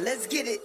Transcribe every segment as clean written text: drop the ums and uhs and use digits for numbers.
Let's get it.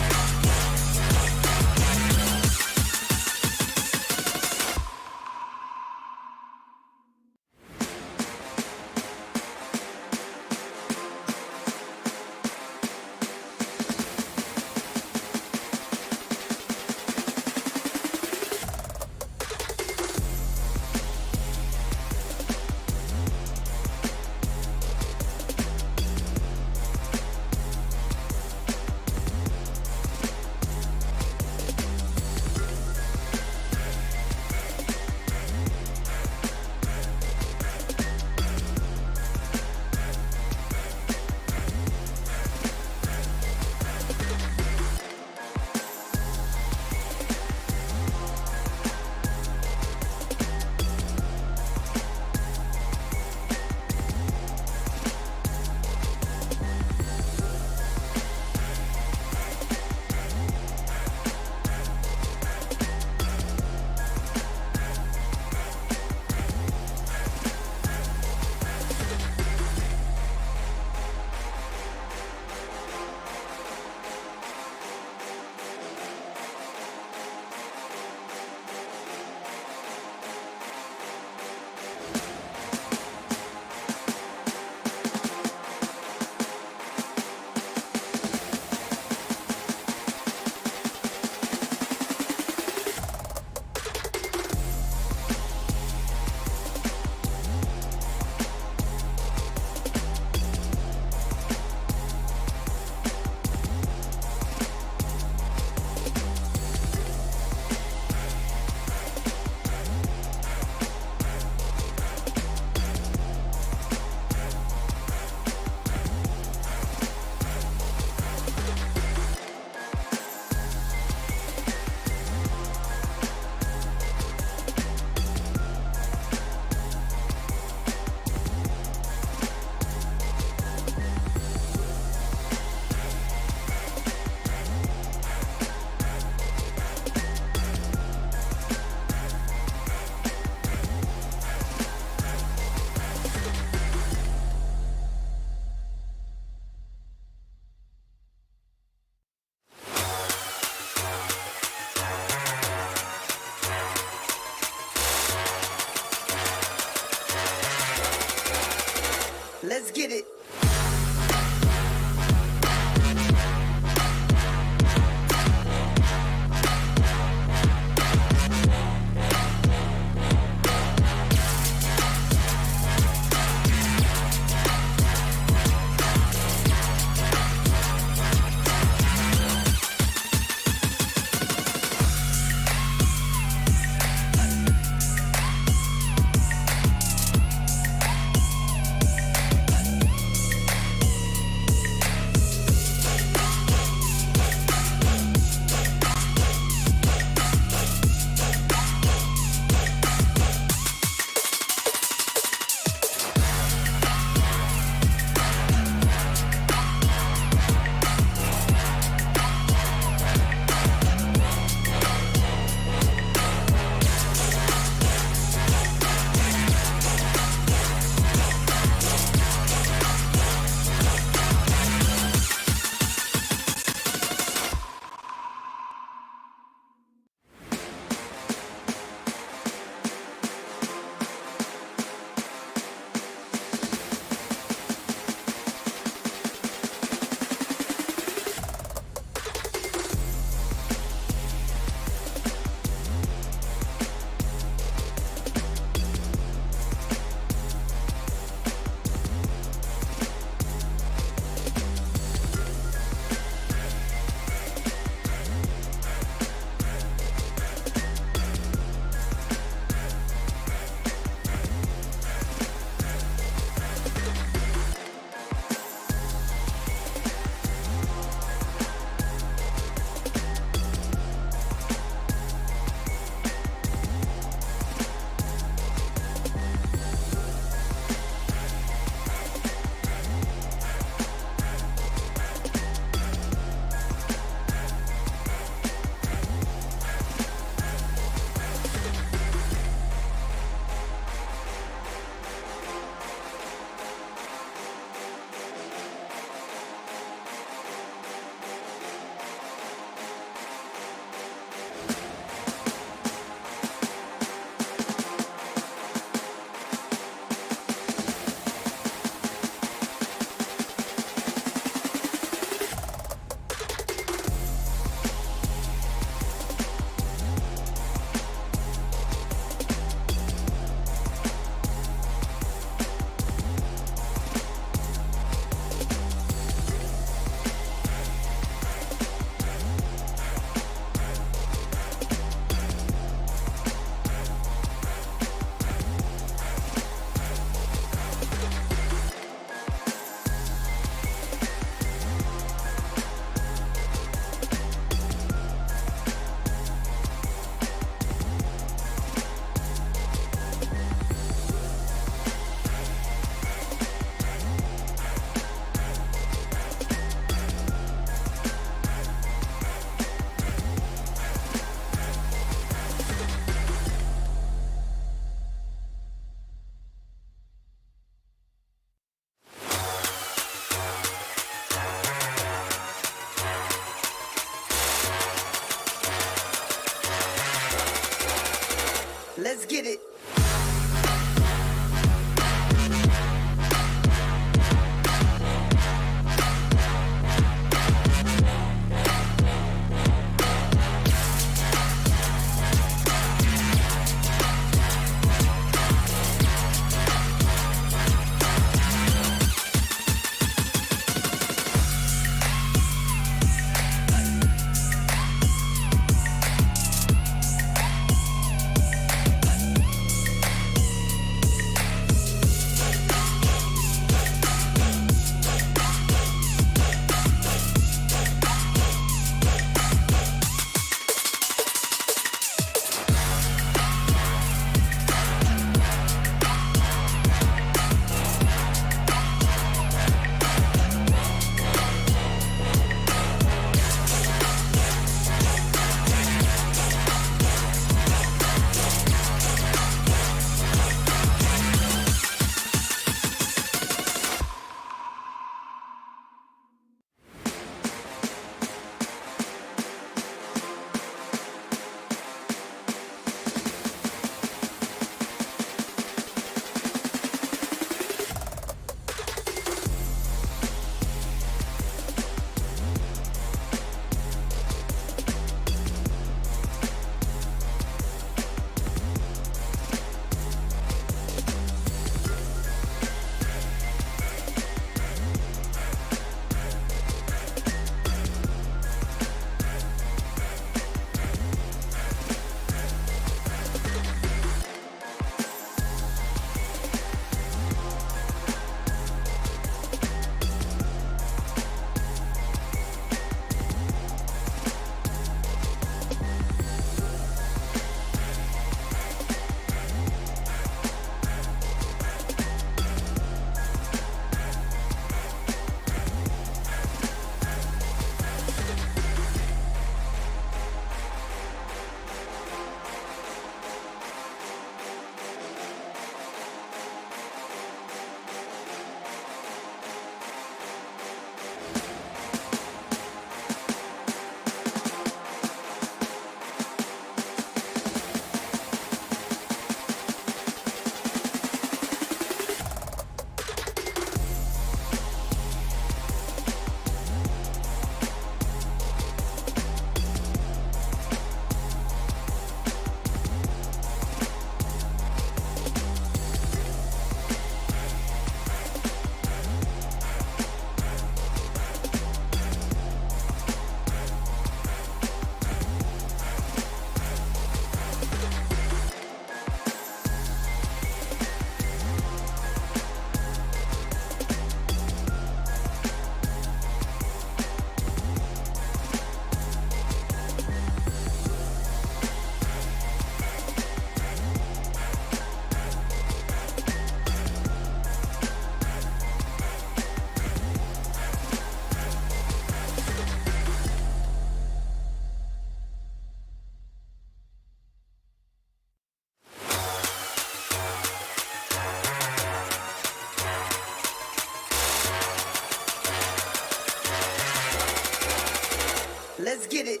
Let's get it.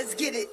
Let's get it.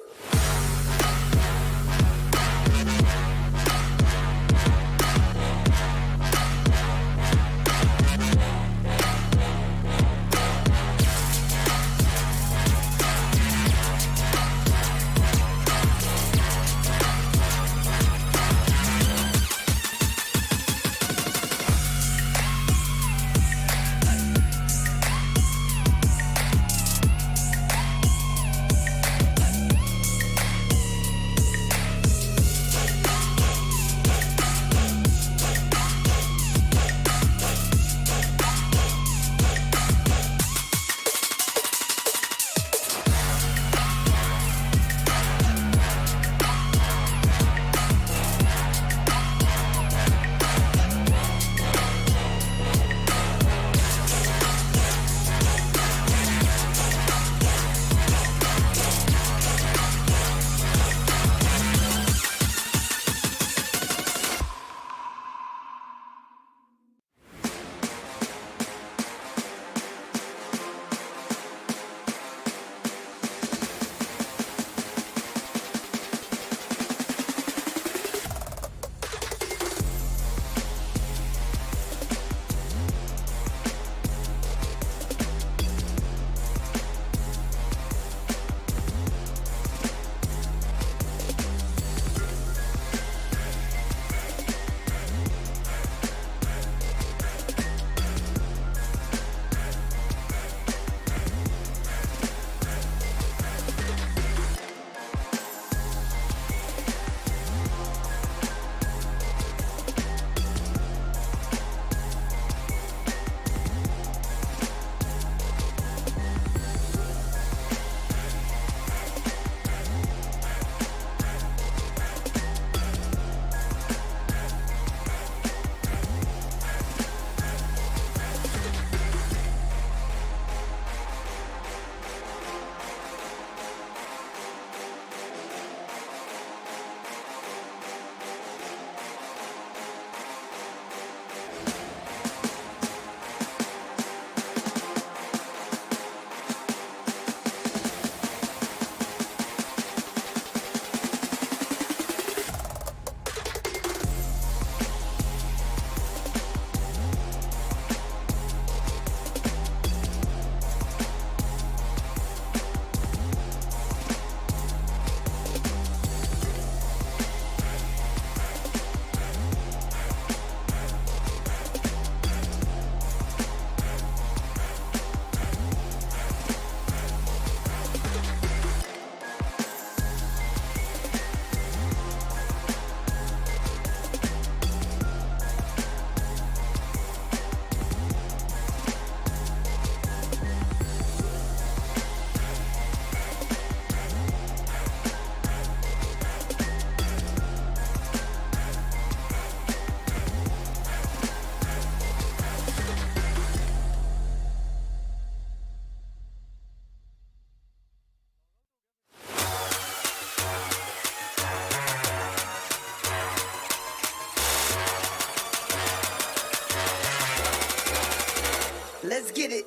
Let's get it.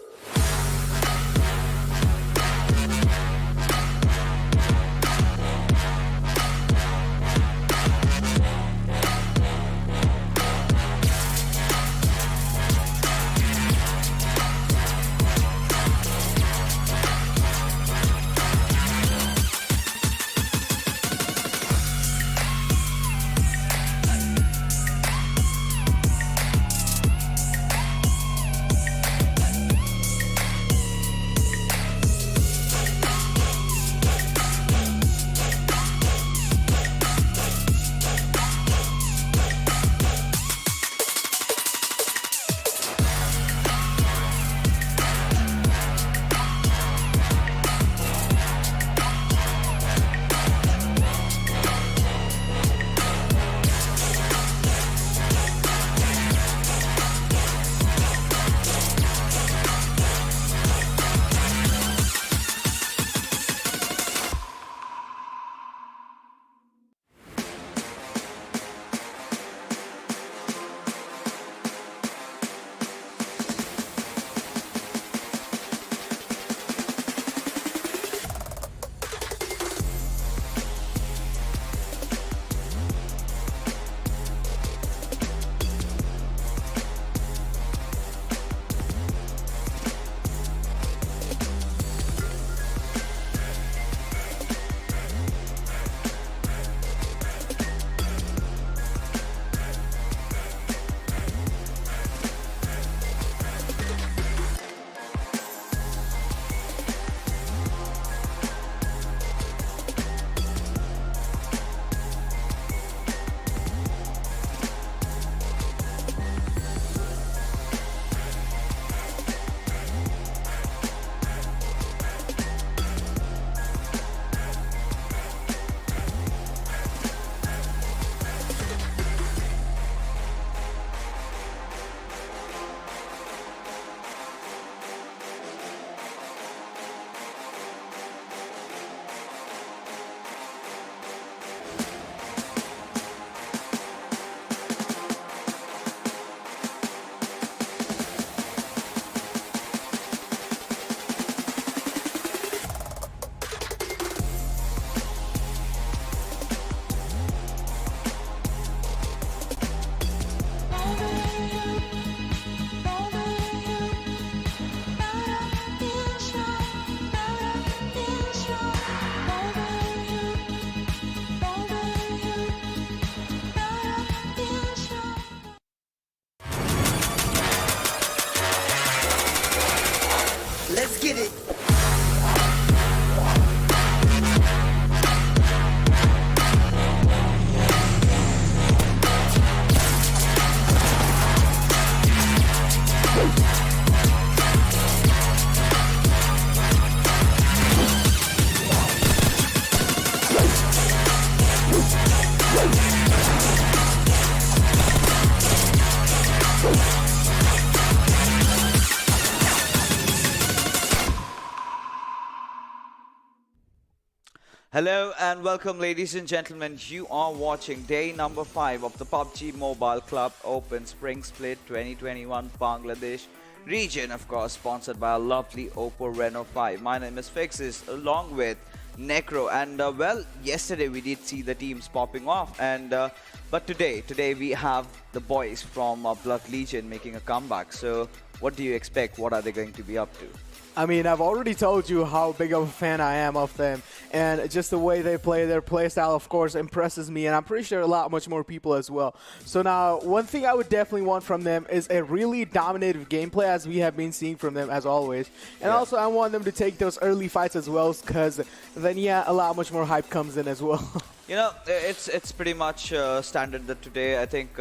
Hello and welcome, ladies and gentlemen. You are watching day number 5 of the PUBG Mobile Club Open Spring Split 2021 Bangladesh region, of course, sponsored by a lovely Oppo Reno 5. My name is Fixes, along with Necro, and well, yesterday we did see the teams popping off, and but today we have the boys from Blood Legion making a comeback. So, what do you expect? What are they going to be up to? I mean, I've already told you how big of a fan I am of them, and just the way they play, their playstyle, of course, impresses me, and I'm pretty sure much more people as well. So now, one thing I would definitely want from them is a really dominative gameplay, as we have been seeing from them as always. And also, I want them to take those early fights as well, because then, yeah, much more hype comes in as well. You know, it's pretty much standard that today, I think,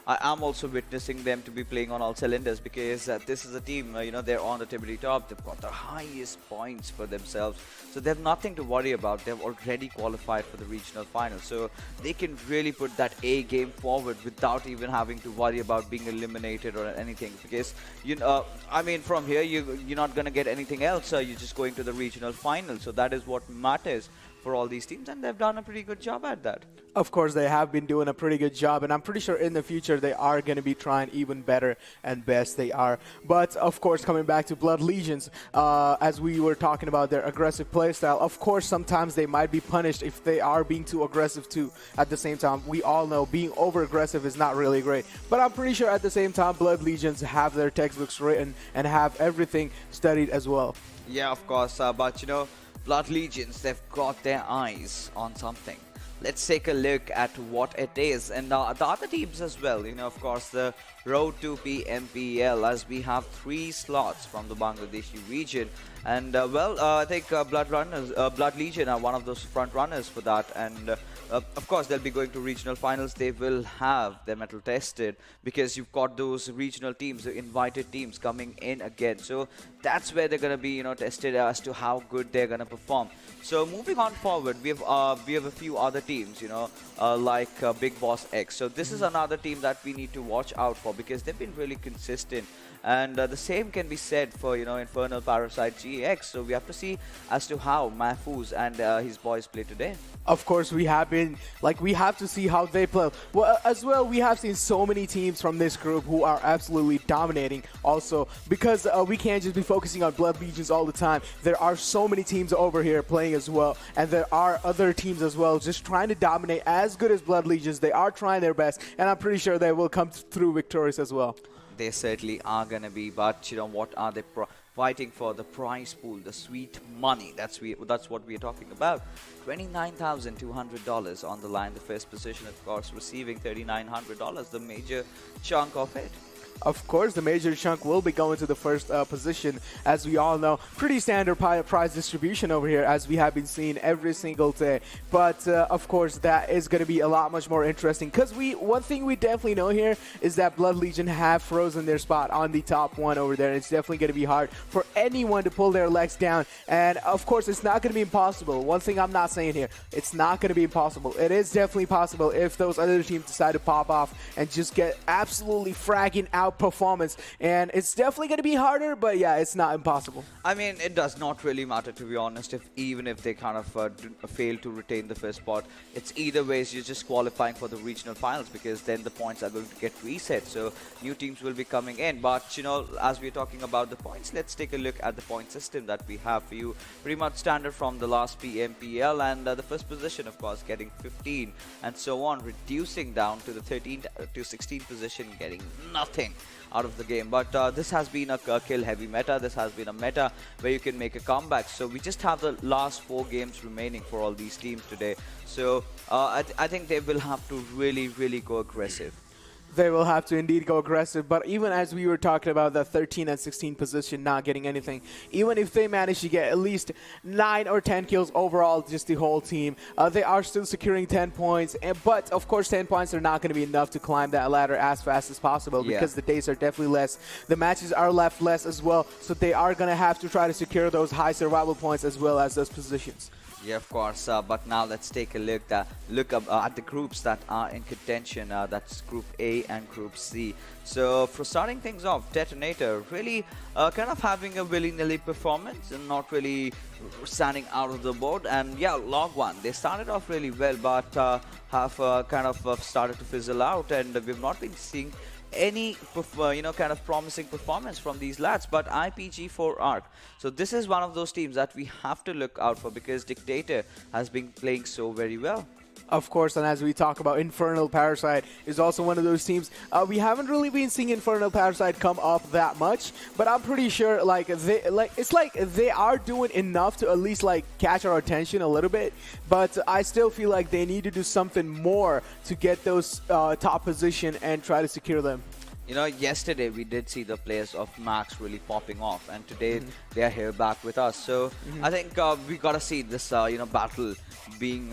I am also witnessing them to be playing on all cylinders, because this is a team, you know, they're on the table top. They've got the highest points for themselves. So they have nothing to worry about. They've already qualified for the regional final. So they can really put that A game forward without even having to worry about being eliminated or anything. Because, you know, I mean, from here, you're not going to get anything else. You're just going to the regional final. So that is what matters for all these teams, and they've done a pretty good job at that. Of course, they have been doing a pretty good job, and I'm pretty sure in the future they are going to be trying even better and best they are. But, of course, coming back to Blood Legions, as we were talking about their aggressive playstyle, of course, sometimes they might be punished if they are being too aggressive too. At the same time, we all know being over-aggressive is not really great. But I'm pretty sure at the same time, Blood Legions have their textbooks written and have everything studied as well. Yeah, of course, but, you know, Blood Legions, they've got their eyes on something. Let's take a look at what it is, and the other teams as well. You know, of course, the road to PMPL, as we have 3 slots from the Bangladeshi region. And well, I think Blood Legion are one of those front runners for that. And of course, they'll be going to regional finals. They will have their mettle tested, because you've got those regional teams, the invited teams coming in again. So that's where they're going to be, you know, tested as to how good they're going to perform. So moving on forward, we have a few other teams, you know, like Big Boss X. So this is another team that we need to watch out for, because they've been really consistent. And the same can be said for, you know, Infernal, Parasite, GX. So we have to see as to how Mahfouz and his boys play today. Of course, we have to see how they play. Well, as well, we have seen so many teams from this group who are absolutely dominating also, because we can't just be focusing on Blood Legions all the time. There are so many teams over here playing as well, and there are other teams as well just trying to dominate as good as Blood Legions. They are trying their best, and I'm pretty sure they will come through victorious as well. They certainly are going to be, but, you know, what are they fighting for? The prize pool, the sweet money. That's what we're talking about. $29,200 on the line. The first position, of course, receiving $3,900, the major chunk of it. Of course, the major chunk will be going to the first position, as we all know. Pretty standard prize distribution over here, as we have been seeing every single day. But, of course, that is going to be a lot much more interesting, because one thing we definitely know here is that Blood Legion have frozen their spot on the top 1 over there. It's definitely going to be hard for anyone to pull their legs down. And, of course, it's not going to be impossible. One thing I'm not saying here, it's not going to be impossible. It is definitely possible if those other teams decide to pop off and just get absolutely fragging out performance, and it's definitely going to be harder, but yeah, it's not impossible. I mean, it does not really matter, to be honest, even if they kind of fail to retain the first spot. It's either ways, you're just qualifying for the regional finals, because then the points are going to get reset, so new teams will be coming in. But, you know, as we're talking about the points, let's take a look at the point system that we have for you. Pretty much standard from the last PMPL, and the first position, of course, getting 15 and so on, reducing down to the 13 to 16th position, getting nothing out of the game. But this has been a kill heavy meta. This has been a meta where you can make a comeback. So we just have the last 4 games remaining for all these teams today. So I think they will have to really go aggressive. They will have to indeed go aggressive, but even as we were talking about the 13 and 16 position not getting anything, even if they manage to get at least 9 or 10 kills overall, just the whole team, they are still securing 10 points. But of course, 10 points are not going to be enough to climb that ladder as fast as possible, because the days are definitely less. The matches are left less as well, so they are going to have to try to secure those high survival points as well as those positions. Yeah, of course. But now let's take a look at the groups that are in contention. That's Group A and Group C. So for starting things off, Detonator really kind of having a willy-nilly performance and not really standing out of the board. And yeah, Log 1, they started off really well, but have kind of started to fizzle out, and we've not been seeing any kind of promising performance from these lads. But IPG4 Arc, so this is one of those teams that we have to look out for because Dictator has been playing so very well. Of course, and as we talk about, Infernal Parasite is also one of those teams. We haven't really been seeing Infernal Parasite come up that much, but I'm pretty sure it's like they are doing enough to at least like catch our attention a little bit. But I still feel like they need to do something more to get those top position and try to secure them. You know, yesterday we did see the players of Max really popping off, and today they are here back with us. So I think we gotta see this battle being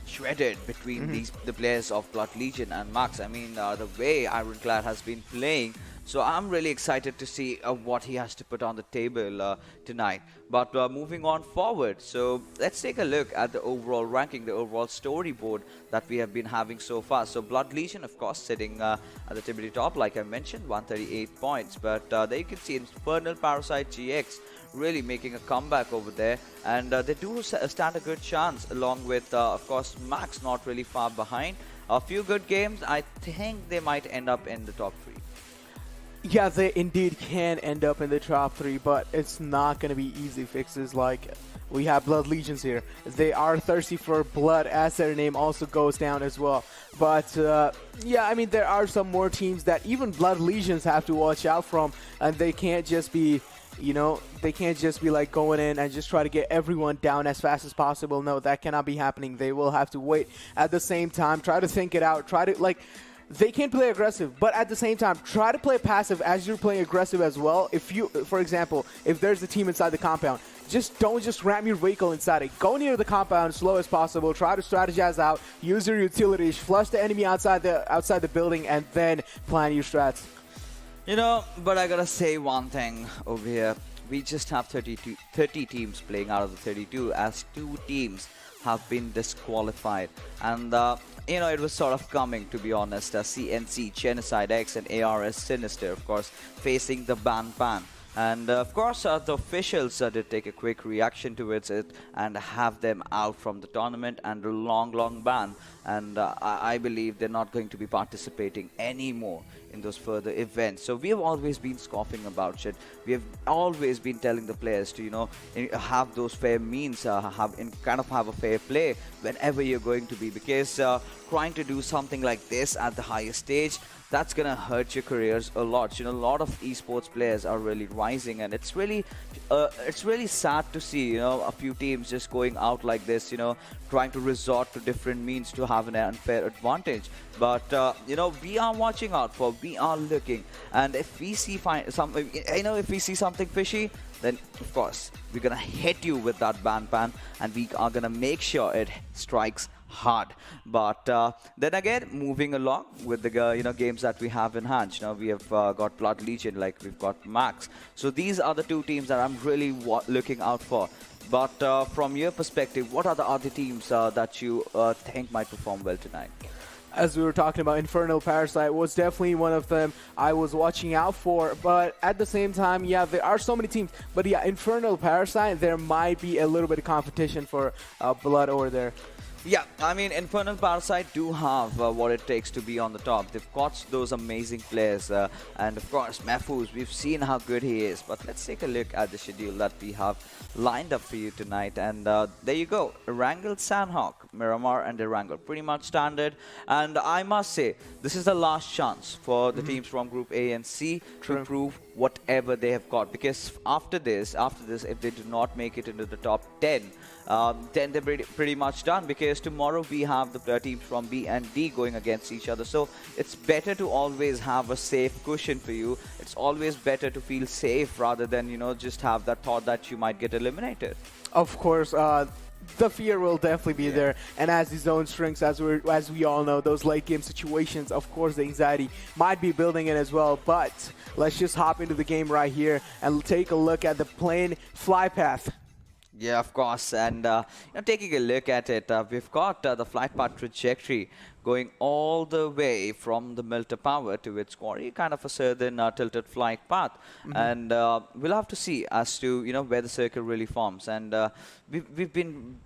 shredded between the players of Blood Legion and Max. I mean, the way Ironclad has been playing, so I'm really excited to see what he has to put on the table tonight. But moving on forward, so let's take a look at the overall ranking, the overall storyboard that we have been having so far. So Blood Legion, of course, sitting at the tippity top, like I mentioned, 138 points. But there you can see Infernal Parasite GX really making a comeback over there, and they do stand a good chance, along with, of course, Max not really far behind. A few good games, I think they might end up in the top 3. Yeah, they indeed can end up in the top 3, but it's not going to be easy fixes. Like, we have Blood Legions here. They are thirsty for blood, as their name also goes down as well. But, yeah, I mean, there are some more teams that even Blood Legions have to watch out from, and they can't just be, they can't just be like going in and just try to get everyone down as fast as possible. No, that cannot be happening. They will have to wait. At the same time, try to think it out. Try to, like, they can play aggressive, but at the same time, try to play passive as you're playing aggressive as well. If you, for example, if there's a team inside the compound, don't just ram your vehicle inside it. Go near the compound as slow as possible. Try to strategize out. Use your utilities. Flush the enemy outside the building, and then plan your strats. But I gotta say one thing over here. We just have 30 teams playing out of the 32, as 2 teams have been disqualified. And, it was sort of coming, to be honest. CNC, Genocide X, and ARS Sinister, of course, facing the ban. And of course, the officials did take a quick reaction towards it and have them out from the tournament and a long ban. And I believe they're not going to be participating anymore in those further events. So we have always been scoffing about it. We have always been telling the players to, have those fair means, kind of have a fair play whenever you're going to be, because trying to do something like this at the highest stage, that's gonna hurt your careers a lot. A lot of esports players are really rising, and it's really sad to see, a few teams just going out like this, trying to resort to different means to have an unfair advantage. But we are watching out for, we are looking, and if we see something, if we see something fishy, then of course we're gonna hit you with that ban, and we are gonna make sure it strikes hard. But then again, moving along with the games that we have in hand, we have got Blood Legion, like we've got Max. So these are the 2 teams that I'm really looking out for. But from your perspective, what are the other teams that you think might perform well tonight? As we were talking about, Infernal Parasite was definitely one of them I was watching out for. But at the same time, yeah, there are so many teams. But yeah, Infernal Parasite, there might be a little bit of competition for Blood over there. Yeah, I mean, Infernal Parasite do have what it takes to be on the top. They've got those amazing players. And of course, Mefuz, we've seen how good he is. But let's take a look at the schedule that we have lined up for you tonight. And there you go. Erangel, Sanhok, Miramar, and Erangel. Pretty much standard. And I must say, this is the last chance for the teams from Group A and C to prove whatever they have got. Because after this, if they do not make it into the top 10, then they're pretty much done, because tomorrow we have the teams from B and D going against each other. So it's better to always have a safe cushion for you. It's always better to feel safe rather than, just have that thought that you might get eliminated. Of course, the fear will definitely be there, and as the zone shrinks, as we all know, those late game situations, of course the anxiety might be building in as well. But let's just hop into the game right here and take a look at the plane fly path. Yeah, of course. And taking a look at it, we've got the flight path trajectory going all the way from the Milta Power to its quarry, kind of a southern tilted flight path. And we'll have to see as to where the circle really forms. And we've been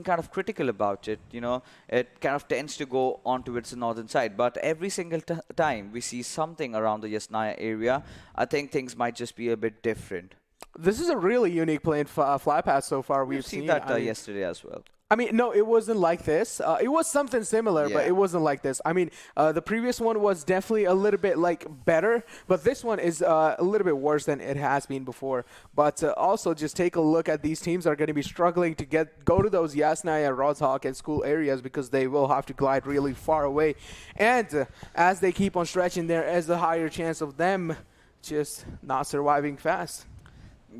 kind of critical about it. It kind of tends to go onto its northern side, but every single time we see something around the Yasnaya area, I think things might just be a bit different. This is a really unique plane fly path so far We've we've seen seen. that yesterday as well. I mean, no, it wasn't like this. It was something similar, but Yeah. it wasn't like this. I mean, the previous one was definitely a little bit like better, but this one is a little bit worse than it has been before. But also, just take a look at these teams are going to be struggling to go to those Yasnaya, Rozhok, and school areas because they will have to glide really far away. And as they keep on stretching, there is a higher chance of them just not surviving fast.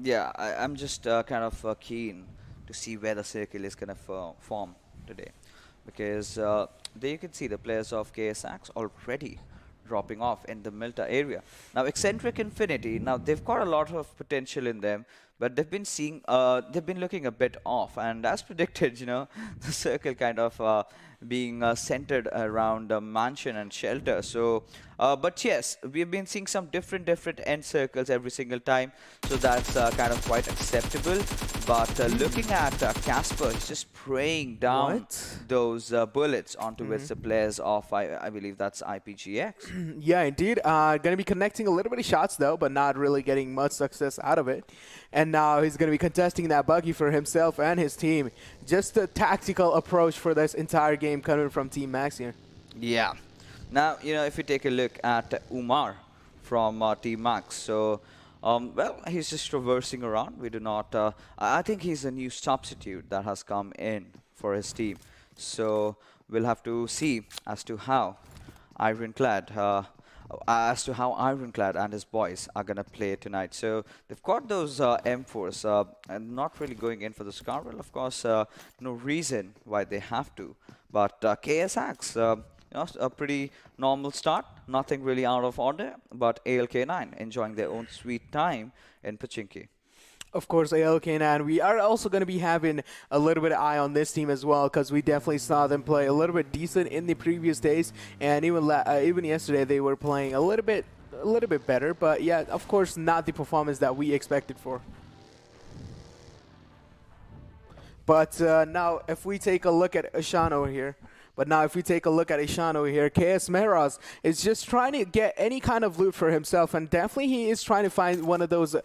Yeah, I'm just kind of keen to see where the circle is going to form today. Because there you can see the players of KSX already dropping off in the Milta area. Now, Exentric Infinity, now they've got a lot of potential in them, but they've been looking a bit off. And as predicted, the circle kind of being centered around a mansion and shelter. So, but yes, we've been seeing some different end circles every single time. So that's kind of quite acceptable. But looking at Casper, he's just spraying down those bullets onto which the players of, I believe that's IPGX. Yeah, indeed. Going to be connecting a little bit of shots, though, but not really getting much success out of it. And now he's going to be contesting that buggy for himself and his team. Just a tactical approach for this entire game coming from Team Max here. Yeah. Now, if you take a look at Umar from Team Max, so, well, he's just traversing around. We do not, I think he's a new substitute that has come in for his team. So we'll have to see as to how Ironclad and his boys are going to play tonight. So they've got those M4s and not really going in for the Scar. Well, of course, no reason why they have to. But KSX, a pretty normal start, nothing really out of order. But ALK9 enjoying their own sweet time in Pachinki. Of course, ALK9. We are also going to be having a little bit of eye on this team as well because we definitely saw them play a little bit decent in the previous days, and even yesterday they were playing a little bit better. But yeah, of course, not the performance that we expected for. But now, if we take a look at Ishan over here. KS Meraz is just trying to get any kind of loot for himself, and definitely he is trying to find one of those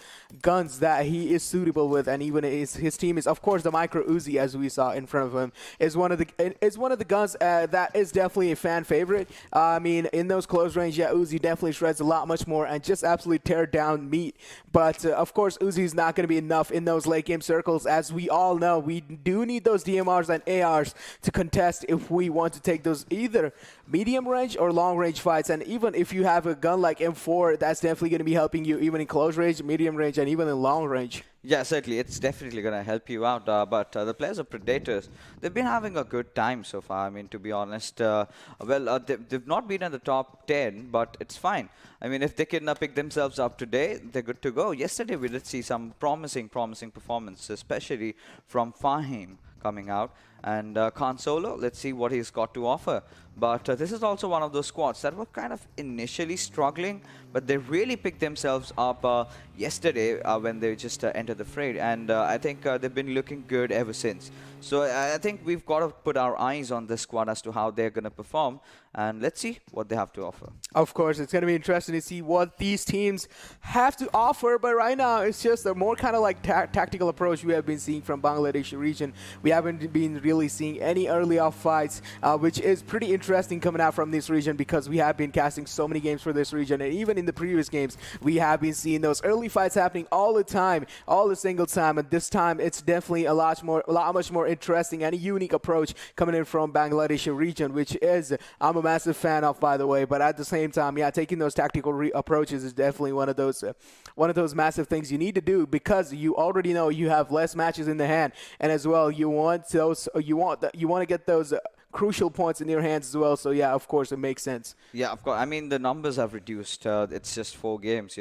guns that he is suitable with, and even his team is, of course, the Micro Uzi, as we saw in front of him, is one of the guns that is definitely a fan favorite. I mean, in those close range, yeah, Uzi definitely shreds a lot much more and just absolutely tear down meat. But of course, Uzi is not going to be enough in those late game circles, as we all know. We do need those DMRs and ARs to contest if we want to take those either medium range or long range fights. And even if you have a gun like M4, that's definitely going to be helping you even in close range, medium range, and even in long range. Yeah, certainly. It's definitely going to help you out. But the players of Predators, they've been having a good time so far. I mean, to be honest, they've not been in the top 10, but it's fine. I mean, if they can pick themselves up today, they're good to go. Yesterday, we did see some promising performance, especially from Fahim coming out. And Khan Solo, let's see what he's got to offer. But this is also one of those squads that were kind of initially struggling, but they really picked themselves up yesterday when they just entered the fray. And I think they've been looking good ever since. So I think we've got to put our eyes on this squad as to how they're going to perform. And let's see what they have to offer. Of course, it's going to be interesting to see what these teams have to offer. But right now, it's just a more kind of like tactical approach we have been seeing from Bangladesh region. We haven't been really seeing any early off fights, which is pretty interesting coming out from this region because we have been casting so many games for this region. And even in the previous games, we have been seeing those early fights happening all the time, all the single time. And this time, it's definitely a lot much more interesting and a unique approach coming in from Bangladesh region, which is I'm a massive fan of, by the way. But at the same time, yeah, taking those tactical approaches is definitely one of those massive things you need to do because you already know you have less matches in the hand, and as well you want to get those crucial points in their hands as well. So yeah, of course, it makes sense. Yeah, of course. I mean, the numbers have reduced. It's just 4 games,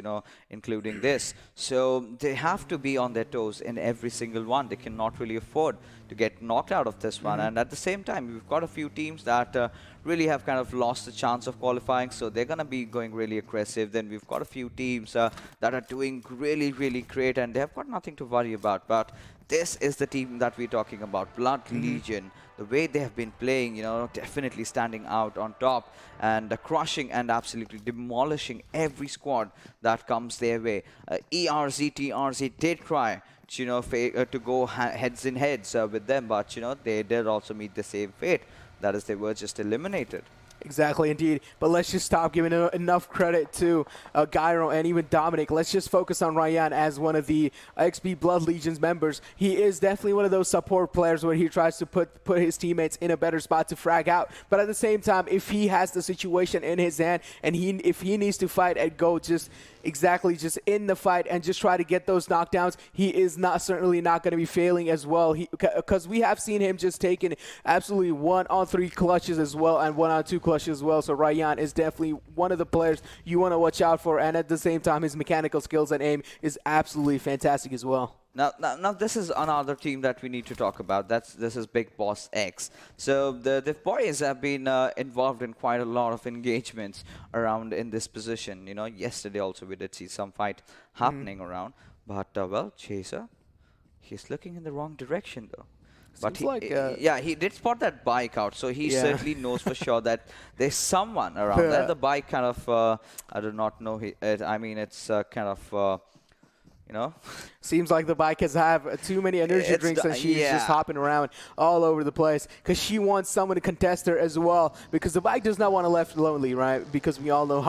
including this. So they have to be on their toes in every single one. They cannot really afford to get knocked out of this one. And at the same time, we've got a few teams that really have kind of lost the chance of qualifying. So they're going to be going really aggressive. Then we've got a few teams that are doing really, really great. And they've got nothing to worry about. But this is the team that we're talking about, Blood Legion. The way they have been playing, definitely standing out on top and crushing and absolutely demolishing every squad that comes their way. TRZ did try, to go heads in heads with them, but, they did also meet the same fate. That is, they were just eliminated. Exactly, indeed. But let's just stop giving enough credit to Gyro and even Dominic. Let's just focus on Ryan as one of the XP Blood Legion's members. He is definitely one of those support players where he tries to put his teammates in a better spot to frag out. But at the same time, if he has the situation in his hand and if he needs to fight and go just in the fight and just try to get those knockdowns, he is certainly not going to be failing as well. Because we have seen him just taking absolutely 1-on-3 clutches as well and 1-on-2 clutches as well. So Ryan is definitely one of the players you want to watch out for, and at the same time, his mechanical skills and aim is absolutely fantastic as well. Now, this is another team that we need to talk about. This is Big Boss X. So the boys have been involved in quite a lot of engagements around in this position. Yesterday also we did see some fight happening around. But, well, Chaser, he's looking in the wrong direction, though. But he did spot that bike out, so he certainly knows for sure that there's someone around there. The bike kind of, I do not know. I mean, it's kind of... Seems like the bike has too many energy drinks and she's just hopping around all over the place because she wants someone to contest her as well, because the bike does not want to left lonely, right? Because we all know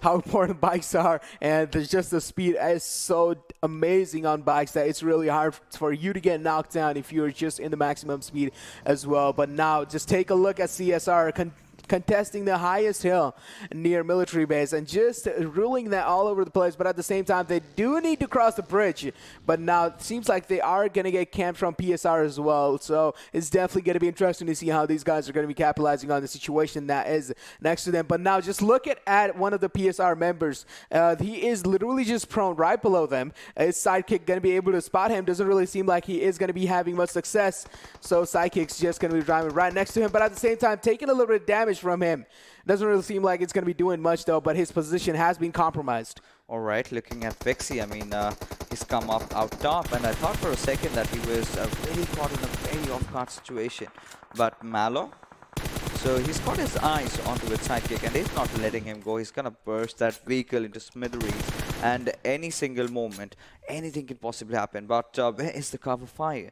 how important bikes are, and there's just the speed is so amazing on bikes that it's really hard for you to get knocked down if you're just in the maximum speed as well. But now just take a look at CSR contesting the highest hill near military base and just ruling that all over the place. But at the same time, they do need to cross the bridge. But now it seems like they are going to get camped from PSR as well. So it's definitely going to be interesting to see how these guys are going to be capitalizing on the situation that is next to them. But now just look at one of the PSR members. He is literally just prone right below them. His sidekick going to be able to spot him. Doesn't really seem like he is going to be having much success. So sidekick's just going to be driving right next to him. But at the same time, taking a little bit of damage from him. Doesn't really seem like it's going to be doing much, though, but his position has been compromised. All right, looking at Vixie, I mean, he's come up out top, and I thought for a second that he was really caught in a very off-guard situation. But Malo, so he's got his eyes onto his sidekick, and he's not letting him go. He's going to burst that vehicle into smithereens, and any single moment, anything can possibly happen. But where is the cover fire?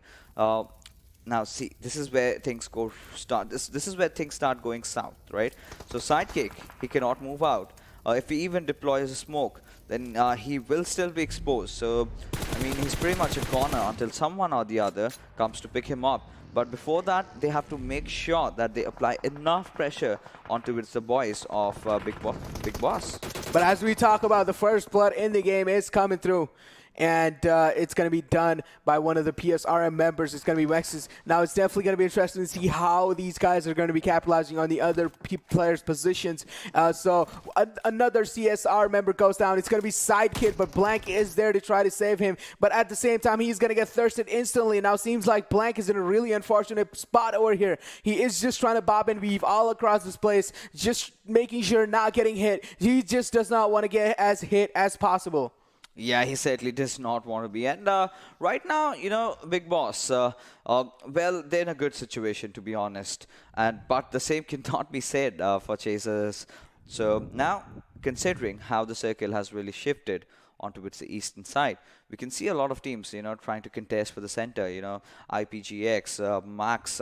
Now, see, this is where things start. This is where things start going south, right? So sidekick, he cannot move out. If he even deploys a smoke, then he will still be exposed. So, I mean, he's pretty much a goner until someone or the other comes to pick him up. But before that, they have to make sure that they apply enough pressure onto the boys of Big Boss. But as we talk about, the first blood in the game is coming through. And it's going to be done by one of the PSRM members. It's going to be Wex's. Now, it's definitely going to be interesting to see how these guys are going to be capitalizing on the other players' positions. So another CSR member goes down. It's going to be Sidekick, but Blank is there to try to save him. But at the same time, he's going to get thirsted instantly. Now, seems like Blank is in a really unfortunate spot over here. He is just trying to bob and weave all across this place, just making sure not getting hit. He just does not want to get as hit as possible. Yeah, he certainly does not want to be. And right now, Big Boss, well, they're in a good situation, to be honest. But the same cannot be said for Chasers. So now, considering how the circle has really shifted onto its eastern side, we can see a lot of teams, trying to contest for the center. IPGX, Max,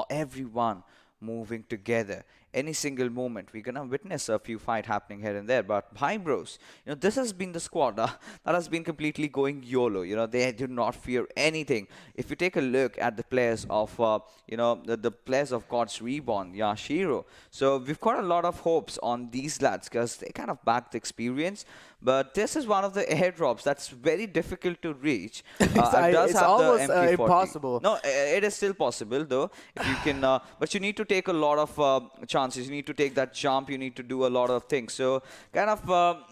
everyone moving together. Any single moment, we're going to witness a few fight happening here and there. But Bhai Bros, this has been the squad that has been completely going YOLO. They do not fear anything. If you take a look at the players of, the players of God's Reborn, Yashiro. So we've got a lot of hopes on these lads because they kind of back the experience. but this is one of the airdrops that's very difficult to reach. It does It's have almost the MP40. impossible. No, it is still possible though. If you can, but you need to take a lot of chances. You need to take that jump. You need to do a lot of things. So kind of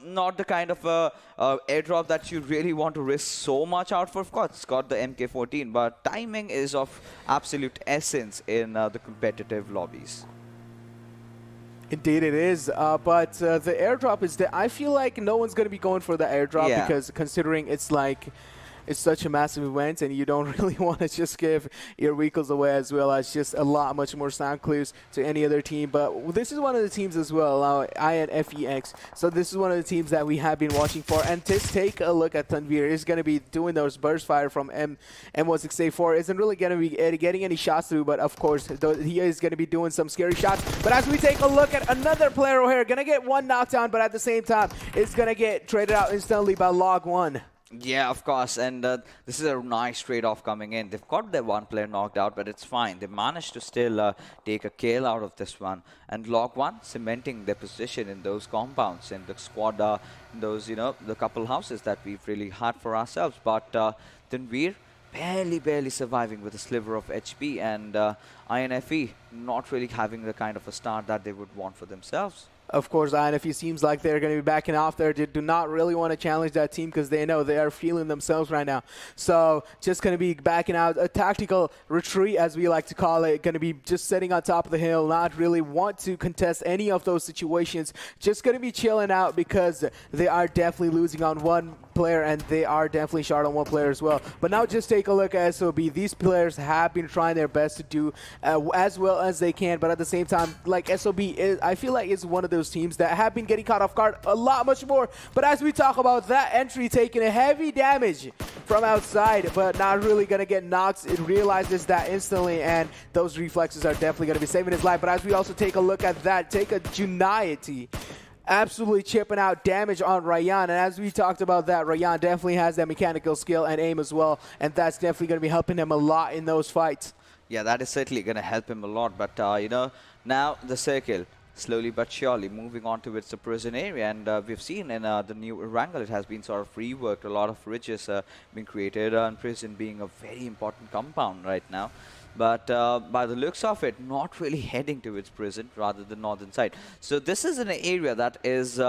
not the kind of airdrop that you really want to risk so much out for. Of course, it's got the MK14, but timing is of absolute essence in the competitive lobbies. Indeed it is, but the airdrop is that I feel like no one's going to be going for the airdrop because considering it's such a massive event and you don't really want to just give your vehicles away as well as just a lot much more sound clues to any other team. But this is one of the teams as well, INFE. So this is one of the teams that we have been watching for. And just take a look at Tanvir. He's going to be doing those burst fire from M16A4. Isn't really going to be getting any shots through, but of course he is going to be doing some scary shots. But as we take a look at another player over here, going to get one knockdown, but at the same time, it's going to get traded out instantly by Log1. Yeah, of course, and this is a nice trade-off coming in. They've got their one player knocked out, but it's fine. They managed to still take a kill out of this one. And Log1 cementing their position in those compounds, in the squad, in those, the couple houses that we've really had for ourselves. But Tanvir barely surviving with a sliver of HP, and INFE not really having the kind of a start that they would want for themselves. Of course, INFE seems like they're going to be backing off there. They do not really want to challenge that team because they know they are feeling themselves right now. So just going to be backing out, a tactical retreat, as we like to call it. Going to be just sitting on top of the hill, not really want to contest any of those situations. Just going to be chilling out because they are definitely losing on one player and they are definitely short on one player as well. But now just take a look at SOB. These players have been trying their best to do as well as they can, but at the same time, like SOB is, I feel like it's one of those teams that have been getting caught off guard a lot much more. But as we talk about that entry taking a heavy damage from outside, but not really going to get knocked, it realizes that instantly, and those reflexes are definitely going to be saving his life. But as we also take a look at that, take a Junayati absolutely chipping out damage on Ryan. And as we talked about that, Ryan definitely has that mechanical skill and aim as well, and that's definitely going to be helping him a lot in those fights. Yeah, that is certainly going to help him a lot. But, now the circle, slowly but surely moving on towards the prison area, and we've seen in the new Erangel it has been sort of reworked, a lot of riches being created, and prison being a very important compound right now. But by the looks of it, not really heading towards prison, rather the northern side. So this is an area that is,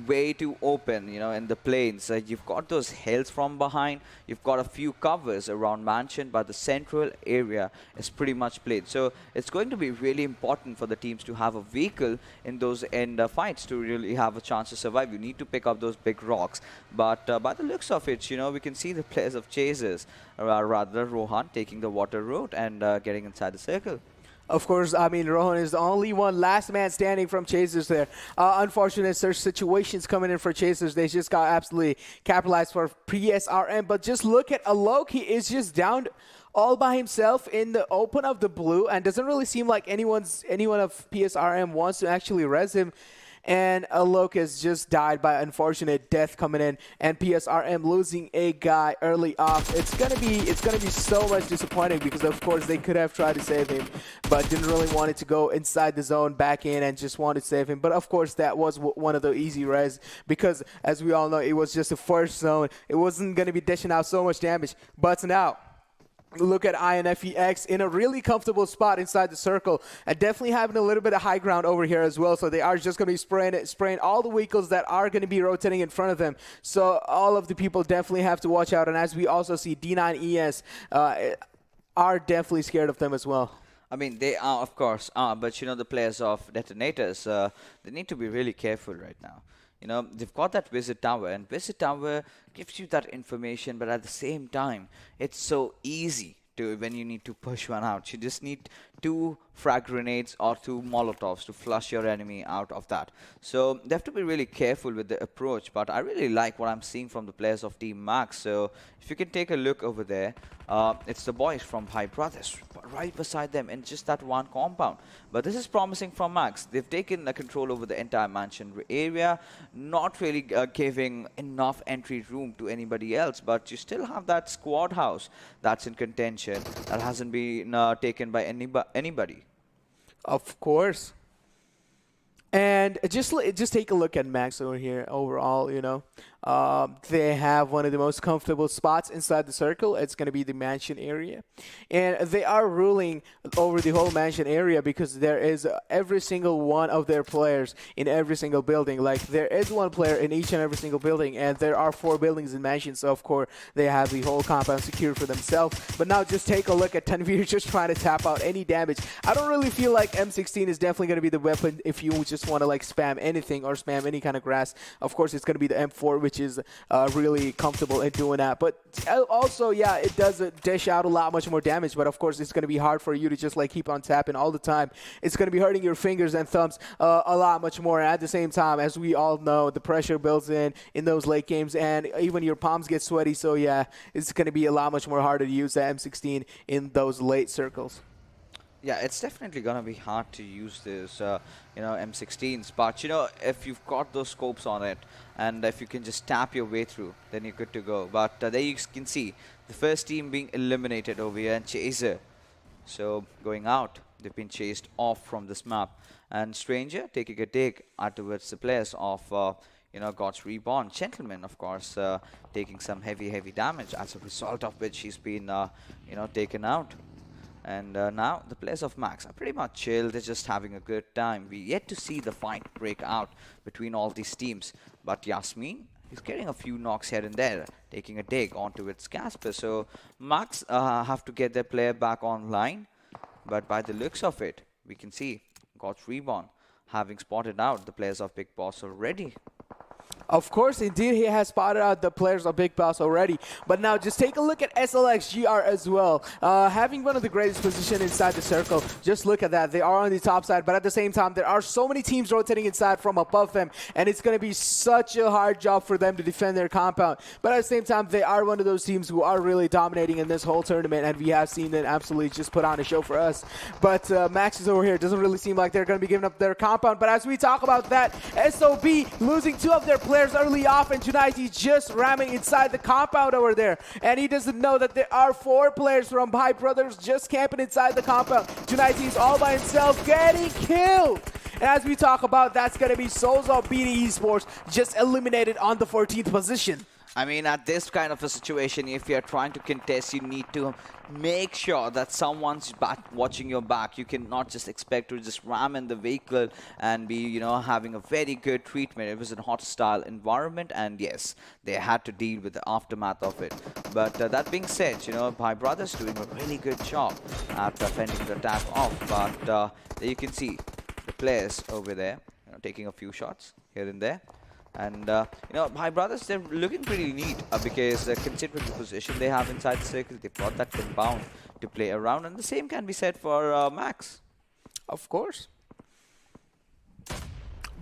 way too open, in the plains. You've got those hills from behind. You've got a few covers around mansion, but the central area is pretty much plain. So it's going to be really important for the teams to have a vehicle in those end fights to really have a chance to survive. You need to pick up those big rocks. But by the looks of it, we can see the players of Chasers, rather Rohan, taking the water road and getting inside the circle. Of course, I mean, Rohan is the only one last man standing from Chasers there. Unfortunate there's situations coming in for Chasers. They just got absolutely capitalized for PSRM. But just look at Alok. He is just down all by himself in the open of the blue, and doesn't really seem like anyone of PSRM wants to actually res him. And Alok has just died by unfortunate death coming in, and PSRM losing a guy early off. It's gonna be so much disappointing because of course they could have tried to save him, but didn't really want it to go inside the zone back in and just wanted to save him. But of course that was one of the easy res because as we all know it was just the first zone. It wasn't gonna be dishing out so much damage. But now look at INFEX in a really comfortable spot inside the circle and definitely having a little bit of high ground over here as well. So they are just going to be spraying all the vehicles that are going to be rotating in front of them. So all of the people definitely have to watch out. And as we also see, D9ES are definitely scared of them as well. I mean, they are, of course, but the players of Detonators, they need to be really careful right now. They've got that visit tower, and visit tower gives you that information, but at the same time, it's so easy to when you need to push one out. You just need 2 frag grenades or 2 molotovs to flush your enemy out of that. So they have to be really careful with the approach, but I really like what I'm seeing from the players of Team Max. So if you can take a look over there, it's the boys from High Brothers right beside them in just that one compound. But this is promising from Max. They've taken the control over the entire mansion area, not really giving enough entry room to anybody else, but you still have that squad house that's in contention that hasn't been taken by anybody. Of course. And just take a look at Max over here. Overall, they have one of the most comfortable spots inside the circle. It's going to be the mansion area, and they are ruling over the whole mansion area because there is every single one of their players in every single building. Like there is one player in each and every single building, and there are 4 buildings in mansion. So of course they have the whole compound secured for themselves. But now just take a look at Tanvir just trying to tap out any damage. I don't really feel like M16 is definitely going to be the weapon if you just want to like spam anything or spam any kind of grass. Of course it's going to be the M4, which is really comfortable in doing that. But also, yeah, it does dish out a lot much more damage, but of course it's going to be hard for you to just like keep on tapping all the time. It's going to be hurting your fingers and thumbs a lot much more. And at the same time, as we all know, the pressure builds in those late games, and even your palms get sweaty. So yeah, it's going to be a lot much more harder to use the M16 in those late circles. Yeah, it's definitely gonna be hard to use this, M16s. But if you've got those scopes on it, and if you can just tap your way through, then you're good to go. But there you can see the first team being eliminated over here, and Chaser, so going out. They've been chased off from this map, and Stranger taking a dig towards the players of God's Reborn. Gentleman, of course, taking some heavy damage, as a result of which he's been taken out. And now the players of Max are pretty much chill. They're just having a good time. We yet to see the fight break out between all these teams. But Yasmin, he's getting a few knocks here and there, taking a dig onto its Casper. So Max have to get their player back online. But by the looks of it, we can see God's Reborn having spotted out the players of Big Boss already. Of course, indeed, he has spotted out the players of Big Boss already. But now just take a look at SLXGR as well. Having one of the greatest position inside the circle. Just look at that. They are on the top side, but at the same time, there are so many teams rotating inside from above them, and it's going to be such a hard job for them to defend their compound. But at the same time, they are one of those teams who are really dominating in this whole tournament, and we have seen them absolutely just put on a show for us. But Max is over here. Doesn't really seem like they're going to be giving up their compound. But as we talk about that, SOB losing 2 of their players early off, and United just ramming inside the compound over there, and he doesn't know that there are 4 players from Hype Brothers just camping inside the compound. United is all by himself getting killed. And as we talk about, that's going to be Soulz of BD Esports just eliminated on the 14th position. I mean, at this kind of a situation, if you're trying to contest, you need to make sure that someone's watching your back. You cannot just expect to just ram in the vehicle and be, having a very good treatment. It was a hostile environment, and yes, they had to deal with the aftermath of it. But that being said, my brother's doing a really good job at fending the attack off. But there you can see the players over there, taking a few shots here and there. And, my brothers, they're looking pretty neat because considering the position they have inside the circle, they've got that compound to play around. And the same can be said for Max. Of course.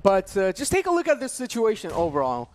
But just take a look at this situation overall.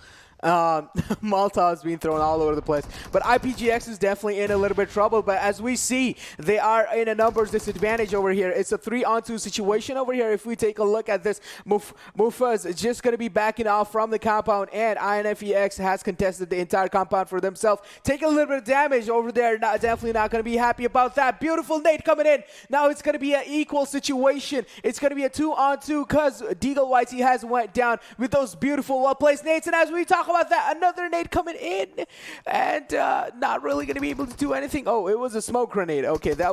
Malta has been thrown all over the place, but IPGX is definitely in a little bit of trouble. But as we see, they are in a numbers disadvantage over here. It's a 3-on-2 situation over here. If we take a look at this, Mufa is just going to be backing off from the compound, and INFEX has contested the entire compound for themselves. Take a little bit of damage over there. Definitely not going to be happy about that. Beautiful nade coming in. Now it's going to be an equal situation. It's going to be a 2-on-2 because Deagle YT has went down with those beautiful well-placed nades. And as we talk about that, another nade coming in, and not really going to be able to do anything. Oh, it was a smoke grenade. Okay, that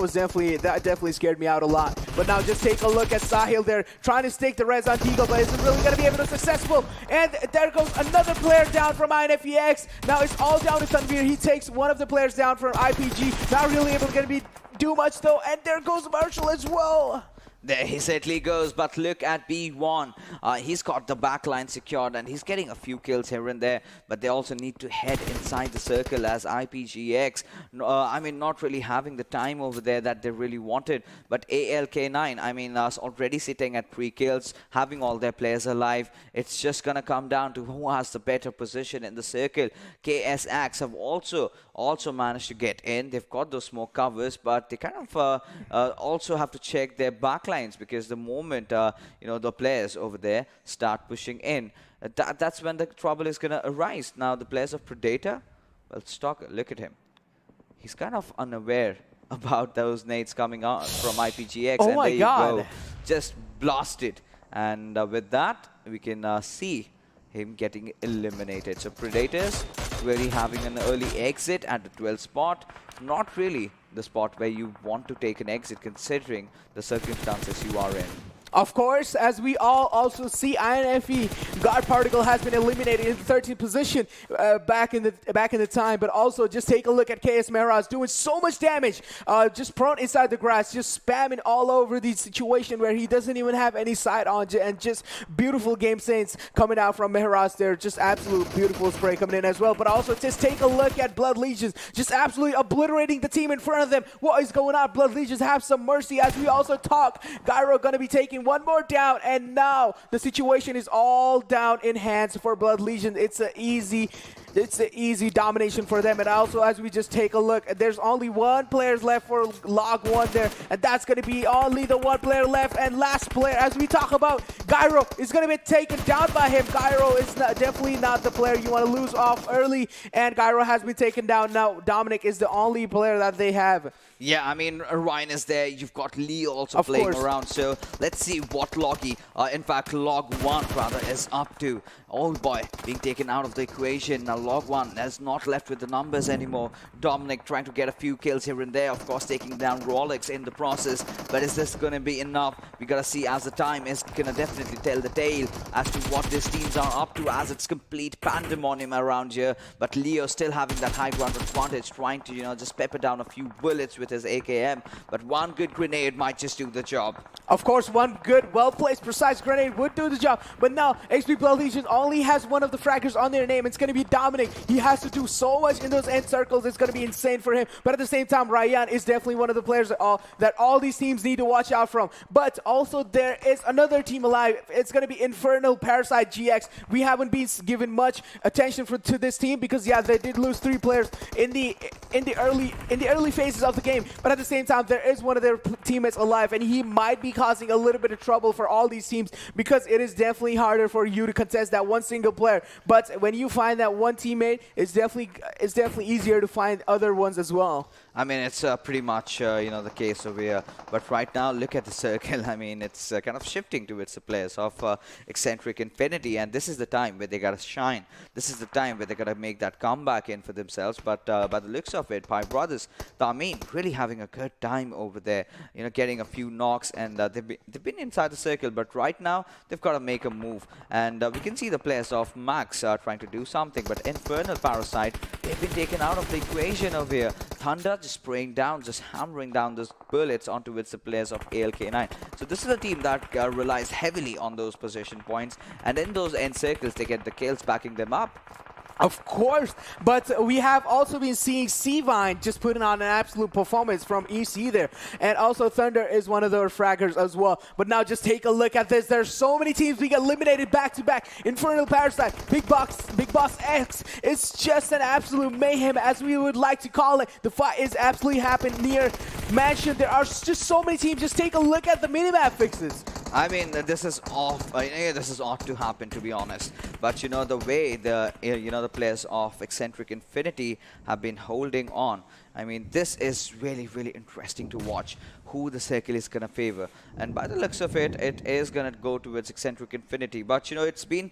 definitely scared me out a lot. But now just take a look at Sahil there, trying to stake the res on Deagle, but isn't really going to be able to successful. And there goes another player down from INFEX. Now it's all down to Tanvir. He takes one of the players down from IPG. Not really able to do much though, and there goes Marshall as well. There he certainly goes, but look at B1. He's got the backline secured, and he's getting a few kills here and there, but they also need to head inside the circle as IPGX. Not really having the time over there that they really wanted, but ALK9, already sitting at 3 kills, having all their players alive. It's just going to come down to who has the better position in the circle. KSX have also managed to get in. They've got those smoke covers, but they kind of also have to check their backlines, because the moment the players over there start pushing in, that's when the trouble is going to arise. Now the players of Predator, well, look at him. He's kind of unaware about those nades coming out from IPGX, oh and my there God. you go, just blasted. And with that, we can see him getting eliminated. So Predators really having an early exit at the 12th spot. Not really the spot where you want to take an exit considering the circumstances you are in. Of course, as we all also see, INFE Guard Particle has been eliminated in the 13th position back in the time. But also, just take a look at KS Meraz doing so much damage, just prone inside the grass, just spamming all over the situation where he doesn't even have any sight on, and just beautiful game sense coming out from Meraz there. Just absolute beautiful spray coming in as well. But also, just take a look at Blood Legions, just absolutely obliterating the team in front of them. What is going on? Blood Legions have some mercy as we also talk. Gyro gonna be taking one more down, and now the situation is all down in hands for Blood Legion. It's an easy domination for them. And also, as we just take a look, there's only one player left for Log 1 there, and that's going to be only the one player left. And last player, as we talk about, Gyro is going to be taken down by him. Gyro is definitely not the player you want to lose off early, and Gyro has been taken down. Now Dominic is the only player that they have. Yeah, I mean, Ryan is there. You've got Lee also playing around. So let's see what Log 1 rather, is up to. Oh boy, being taken out of the equation. Now Log 1 is not left with the numbers anymore. Dominic trying to get a few kills here and there. Of course, taking down Rolex in the process. But is this going to be enough? We got to see, as the time is going to definitely tell the tale as to what these teams are up to, as it's complete pandemonium around here. But Leo still having that high ground advantage, trying to, just pepper down a few bullets with his AKM, but one good grenade might just do the job. Of course, one good, well-placed, precise grenade would do the job, but now XP Blood Legion only has one of the fraggers on their name. It's going to be Dominic. He has to do so much in those end circles. It's going to be insane for him, but at the same time, Ryan is definitely one of the players that all these teams need to watch out from. But also, there is another team alive. It's going to be Infernal, Parasite, GX. We haven't been given much attention to this team because, yeah, they did lose 3 players in the early phases of the game. But at the same time, there is one of their teammates alive, and he might be causing a little bit of trouble for all these teams because it is definitely harder for you to contest that one single player. But when you find that one teammate, it's definitely easier to find other ones as well. I mean, it's pretty much, the case over here. But right now, look at the circle. I mean, it's kind of shifting towards the players of Exentric Infinity. And this is the time where they got to shine. This is the time where they got to make that comeback in for themselves. But by the looks of it, Pi Brothers, Tameen, really having a good time over there. Getting a few knocks. And they've been inside the circle. But right now, they've got to make a move. And we can see the players of Max trying to do something. But Infernal, Parasite, they've been taken out of the equation over here. Thunder just spraying down, just hammering down those bullets onto the players of ALK9. So this is a team that relies heavily on those position points, and in those end circles they get the kills backing them up. Of course, but we have also been seeing C-Vine just putting on an absolute performance from EC there. And also Thunder is one of their fraggers as well. But now just take a look at this. There's so many teams being eliminated back-to-back. Infernal, Parasite, Big Boss X. It's just an absolute mayhem, as we would like to call it. The fight is absolutely happening near Mansion. There are just so many teams. Just take a look at the minimap fixes. I mean, this is off. This is ought to happen, to be honest. But the way the players of Exentric Infinity have been holding on. I mean, this is really, really interesting to watch who the circle is going to favor. And by the looks of it, it is going to go towards Exentric Infinity. But, it's been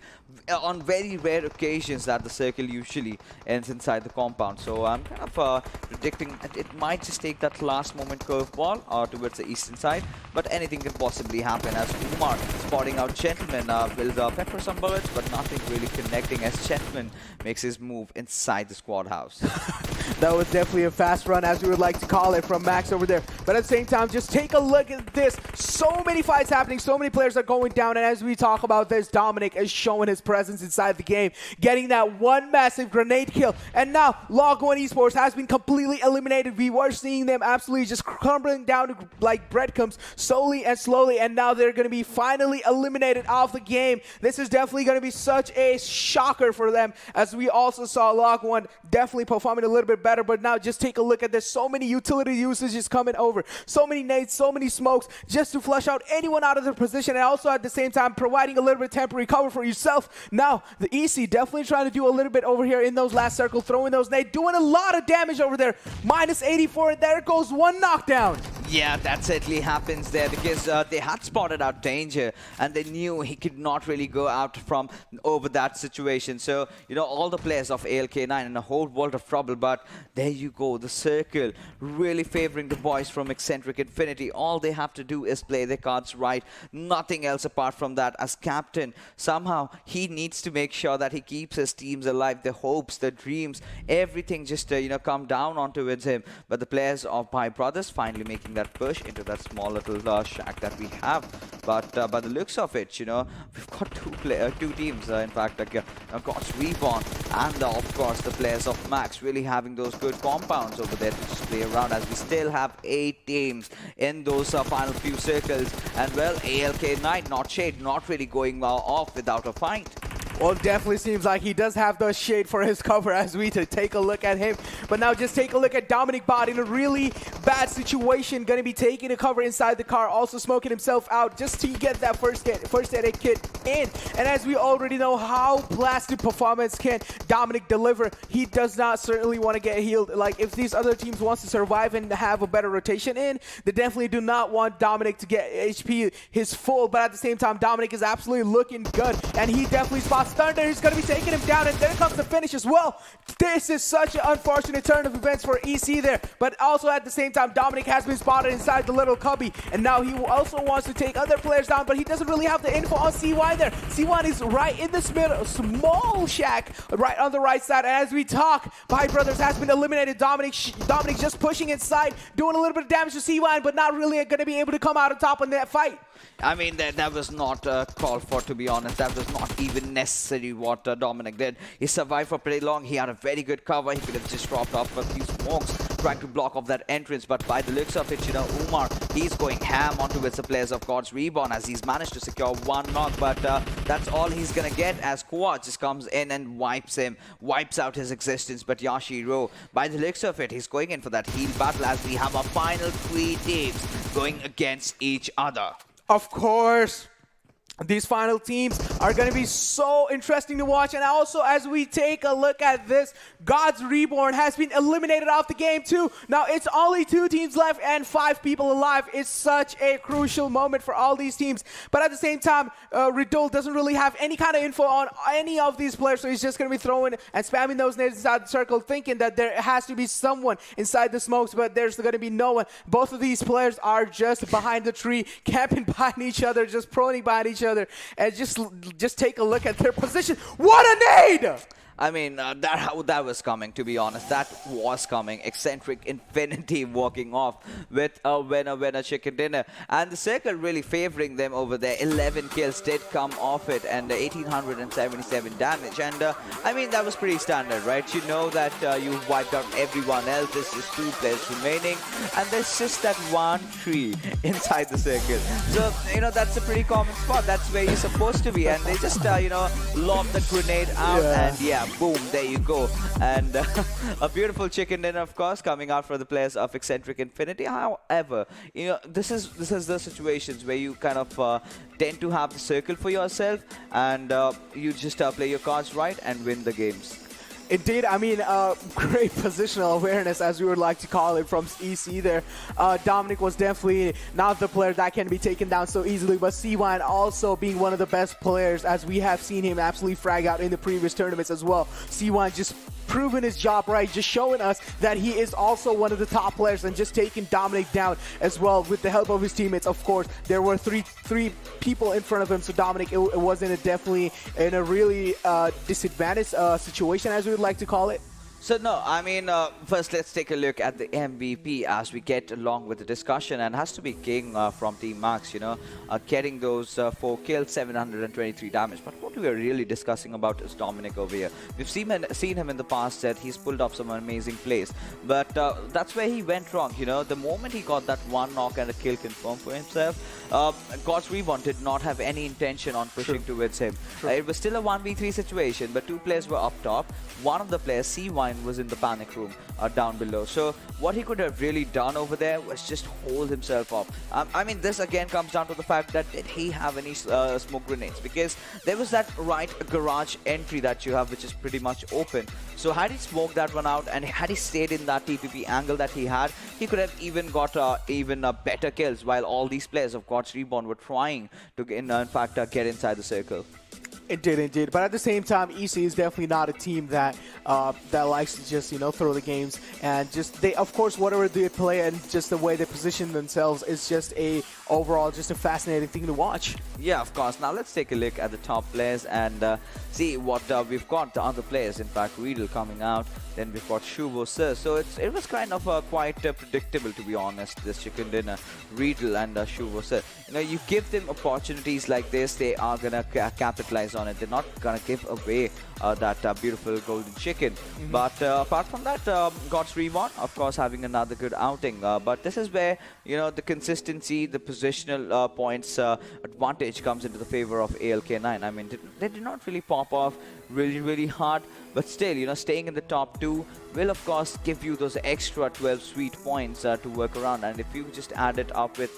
on very rare occasions that the circle usually ends inside the compound. So I'm kind of predicting that it might just take that last moment curveball towards the eastern side. But anything can possibly happen, as Umar spotting out Gentleman will pepper some bullets, but nothing really connecting as Gentleman makes his move inside the squad house. That was definitely a fast run, as we would like to call it, from Max over there. But at the same time, just take a look at this. So many fights happening, so many players are going down, and as we talk about this, Dominic is showing his presence inside the game, getting that one massive grenade kill. And now, Log 1 Esports has been completely eliminated. We were seeing them absolutely just crumbling down like breadcrumbs slowly and slowly, and now they're going to be finally eliminated off the game. This is definitely going to be such a shocker for them, as we also saw Log 1 definitely performing a little bit better. But now just take a look at this. So many utility usages coming over, so many nades, so many smokes, just to flush out anyone out of their position, and also at the same time providing a little bit of temporary cover for yourself. Now the EC definitely trying to do a little bit over here in those last circles, throwing those nades, doing a lot of damage over there. -84, and there goes one knockdown. Yeah, that certainly happens there because they had spotted out danger and they knew he could not really go out from over that situation. So, you know, all the players of ALK9 in a whole world of trouble. But there you go, the circle really favoring the boys from Exentric Infinity. All they have to do is play their cards right. Nothing else apart from that. As captain, somehow he needs to make sure that he keeps his teams alive. The hopes, the dreams, everything just, you know, come down onto him. But the players of My Brothers finally making that push into that small little shack that we have. But by the looks of it, you know, we've got two teams, in fact, God's Reborn and of course the players of Max really having those good compounds over there to just play around, as we still have 8 teams in those final few circles. And well, ALK9, not Shade, not really going off without a fight. Well, it definitely seems like he does have the shade for his cover as we take a look at him. But now just take a look at Dominic Bot in a really bad situation. Going to be taking a cover inside the car, also smoking himself out just to get that first aid kit in. And as we already know how blasted performance can Dominic deliver, he does not certainly want to get healed. Like, if these other teams wants to survive and have a better rotation in, they definitely do not want Dominic to get HP his full. But at the same time, Dominic is absolutely looking good, and he definitely spots Thunder. He's going to be taking him down, and there comes the finish as well. This is such an unfortunate turn of events for EC there, but also at the same time, Dominic has been spotted inside the little cubby, and now he also wants to take other players down, but he doesn't really have the info on CY there. CY is right in this middle, small shack, right on the right side, and as we talk, My Brothers has been eliminated. Dominic just pushing inside, doing a little bit of damage to CY, but not really going to be able to come out on top in that fight. I mean, that was not called for, to be honest. That was not even necessary what Dominic did. He survived for pretty long. He had a very good cover. He could have just dropped off a few smokes trying to block off that entrance. But by the looks of it, you know, Umar, he's going ham onto with the players of God's Reborn as he's managed to secure one knock. But that's all he's going to get as Quad just comes in and wipes out his existence. But Yashiro, by the looks of it, he's going in for that heal battle as we have our final 3 teams going against each other. Of course, these final teams are going to be so interesting to watch. And also, as we take a look at this, God's Reborn has been eliminated off the game too. Now, it's only 2 teams left and 5 people alive. It's such a crucial moment for all these teams. But at the same time, Ridul doesn't really have any kind of info on any of these players, so he's just going to be throwing and spamming those nades inside the circle, thinking that there has to be someone inside the smokes, but there's going to be no one. Both of these players are just behind the tree, camping behind each other, just proning behind each other, and just take a look at their position. What a nade! I mean, that was coming, to be honest. That was coming. Exentric Infinity walking off with a winner chicken dinner. And the circle really favoring them over there. 11 kills did come off it and 1,877 damage. And I mean, that was pretty standard, right? You know that you've wiped out everyone else. There's just 2 players remaining. And there's just that one tree inside the circle. So, you know, that's a pretty common spot. That's where you're supposed to be. And they just, you know, lob the grenade out and yeah. Boom, there you go. And a beautiful chicken dinner, of course, coming out for the players of Exentric Infinity. However, you know, this is the situations where you kind of tend to have the circle for yourself and you just play your cards right and win the games. Indeed, I mean, great positional awareness, as we would like to call it, from EC there. Dominic was definitely not the player that can be taken down so easily, but C1 also being one of the best players, as we have seen him absolutely frag out in the previous tournaments as well. C1 just proving his job right, just showing us that he is also one of the top players and just taking Dominic down as well with the help of his teammates. Of course, there were three people in front of him, so Dominic, it wasn't definitely in a really disadvantaged situation, as we would like to call it. So no, I mean, first let's take a look at the MVP as we get along with the discussion, and it has to be King from Team Max, you know, getting those 4 kills, 723 damage. But what we are really discussing about is Dominic over here. We've seen him in the past that he's pulled off some amazing plays, but that's where he went wrong, you know. The moment he got that 1 knock and a kill confirmed for himself, God's Reborn did not have any intention on pushing towards him. It was still a 1v3 situation, but 2 players were up top. One of the players, C1, Lion was in the panic room down below. So what he could have really done over there was just hold himself up. I mean, this again comes down to the fact that did he have any smoke grenades? Because there was that right garage entry that you have, which is pretty much open. So had he smoked that one out and had he stayed in that TPP angle that he had, he could have even got better kills, while all these players of God's Reborn were trying to, in fact, get inside the circle. It did indeed, but at the same time, EC is definitely not a team that that likes to just throw the games, and just they, of course, whatever they play and just the way they position themselves is just overall just a fascinating thing to watch. Yeah, of course. Now let's take a look at the top players and see what we've got. The other players, in fact, Riedel coming out. Then we've got Shuvo Sir. So it was kind of quite predictable, to be honest, this chicken dinner. Riedel and Shuvo Sir. You give them opportunities like this, they are going to capitalize on it. They're not going to give away that beautiful golden chicken. But apart from that, God's Reborn, of course, having another good outing. But this is where, the consistency, the positional points advantage comes into the favor of ALK9. I mean, they did not really pop off really hard, but still, staying in the top 2 will, of course, give you those extra 12 sweet points to work around. And if you just add it up with,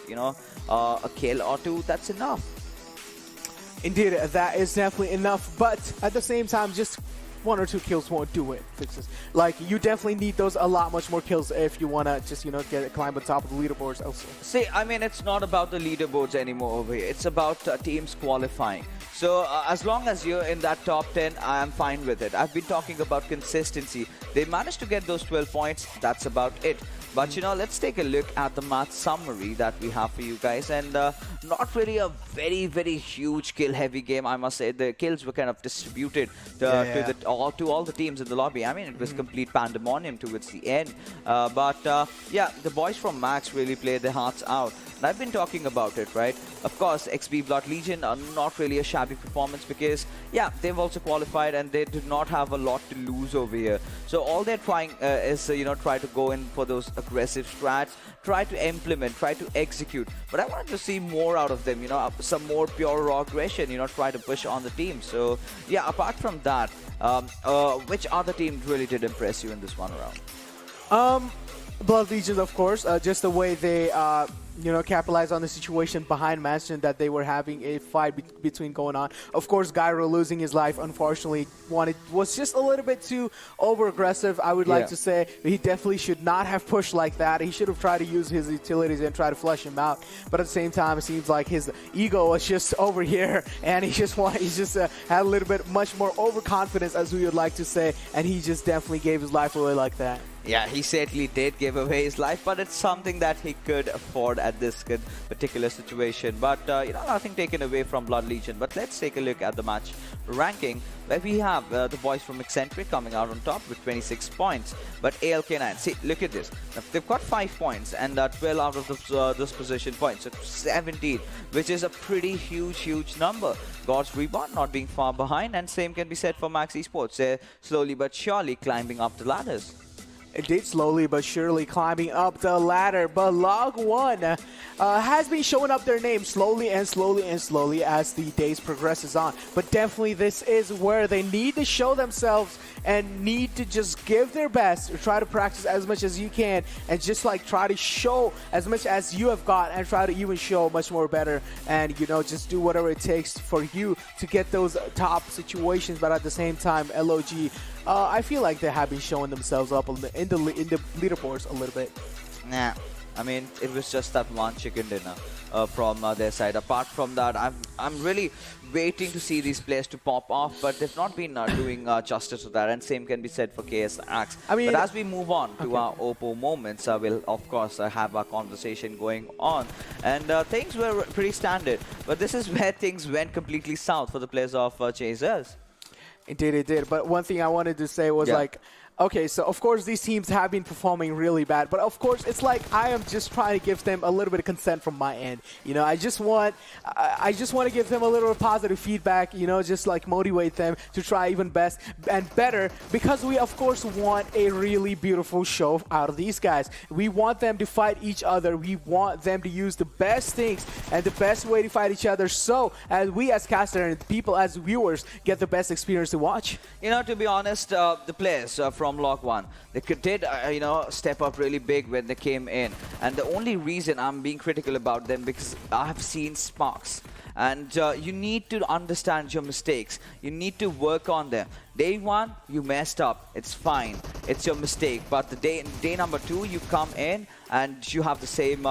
a kill or 2, that's enough. Indeed, that is definitely enough, but at the same time, just 1 or 2 kills won't do it. Fixes. Like, you definitely need those a lot much more kills if you want to just, climb on top of the leaderboards also. See, I mean, it's not about the leaderboards anymore over here. It's about teams qualifying. So as long as you're in that top 10, I am fine with it. I've been talking about consistency. They managed to get those 12 points. That's about it. But, let's take a look at the match summary that we have for you guys. And not really a very huge kill-heavy game, I must say. The kills were kind of distributed to all the teams in the lobby. I mean, it was complete pandemonium towards the end. Yeah, the boys from Max really played their hearts out. And I've been talking about it, right? Of course, XB Blood Legion are not really a shabby performance because, yeah, they've also qualified and they did not have a lot to lose over here. So all they're trying is, try to go in for those aggressive strats, try to implement, try to execute. But I wanted to see more out of them, some more pure raw aggression, try to push on the team. So, yeah, apart from that, which other team really did impress you in this one round? Blood Legions, of course, just the way they capitalize on the situation behind Mansion that they were having a fight between going on. Of course, Gyro losing his life, unfortunately, was just a little bit too over-aggressive, I would like to say. He definitely should not have pushed like that. He should have tried to use his utilities and try to flush him out. But at the same time, it seems like his ego was just over here, and he just had a little bit much more overconfidence, as we would like to say, and he just definitely gave his life away like that. Yeah, he certainly did give away his life, but it's something that he could afford at this particular situation. But, nothing taken away from Blood Legion. But let's take a look at the match ranking, where we have the boys from Exentric coming out on top with 26 points. But ALK9, see, look at this. Now, they've got 5 points and 12 out of those position points. So 17, which is a pretty huge number. God's Reborn not being far behind, and same can be said for Max Esports. They're slowly but surely climbing up the ladders. It did slowly but surely climbing up the ladder, but Log1 has been showing up their name slowly as the days progresses on. But definitely this is where they need to show themselves and need to just give their best, try to practice as much as you can, and just try to show as much as you have got and try to even show much more better, and just do whatever it takes for you to get those top situations. But at the same time, LOG, I feel like they have been showing themselves up in the leaderboards a little bit. Nah, I mean, it was just that one chicken dinner from their side. Apart from that, I'm really waiting to see these players to pop off, but they've not been doing justice to that, and same can be said for KSX. But as we move on to our Oppo moments, we'll of course have our conversation going on, and things were pretty standard, but this is where things went completely south for the players of Chasers. Indeed, it did. But one thing I wanted to say was okay, so of course these teams have been performing really bad, but of course it's like I am just trying to give them a little bit of consent from my end. I just want to give them a little positive feedback, just motivate them to try even best and better, because we of course want a really beautiful show out of these guys. We want them to fight each other. We want them to use the best things and the best way to fight each other, so as we as caster and people as viewers get the best experience to watch. To be honest, the players from from Log 1. They did, step up really big when they came in. And the only reason I'm being critical about them because I've seen sparks. And you need to understand your mistakes. You need to work on them. Day 1, you messed up. It's fine. It's your mistake. But the day number 2, you come in and you have the same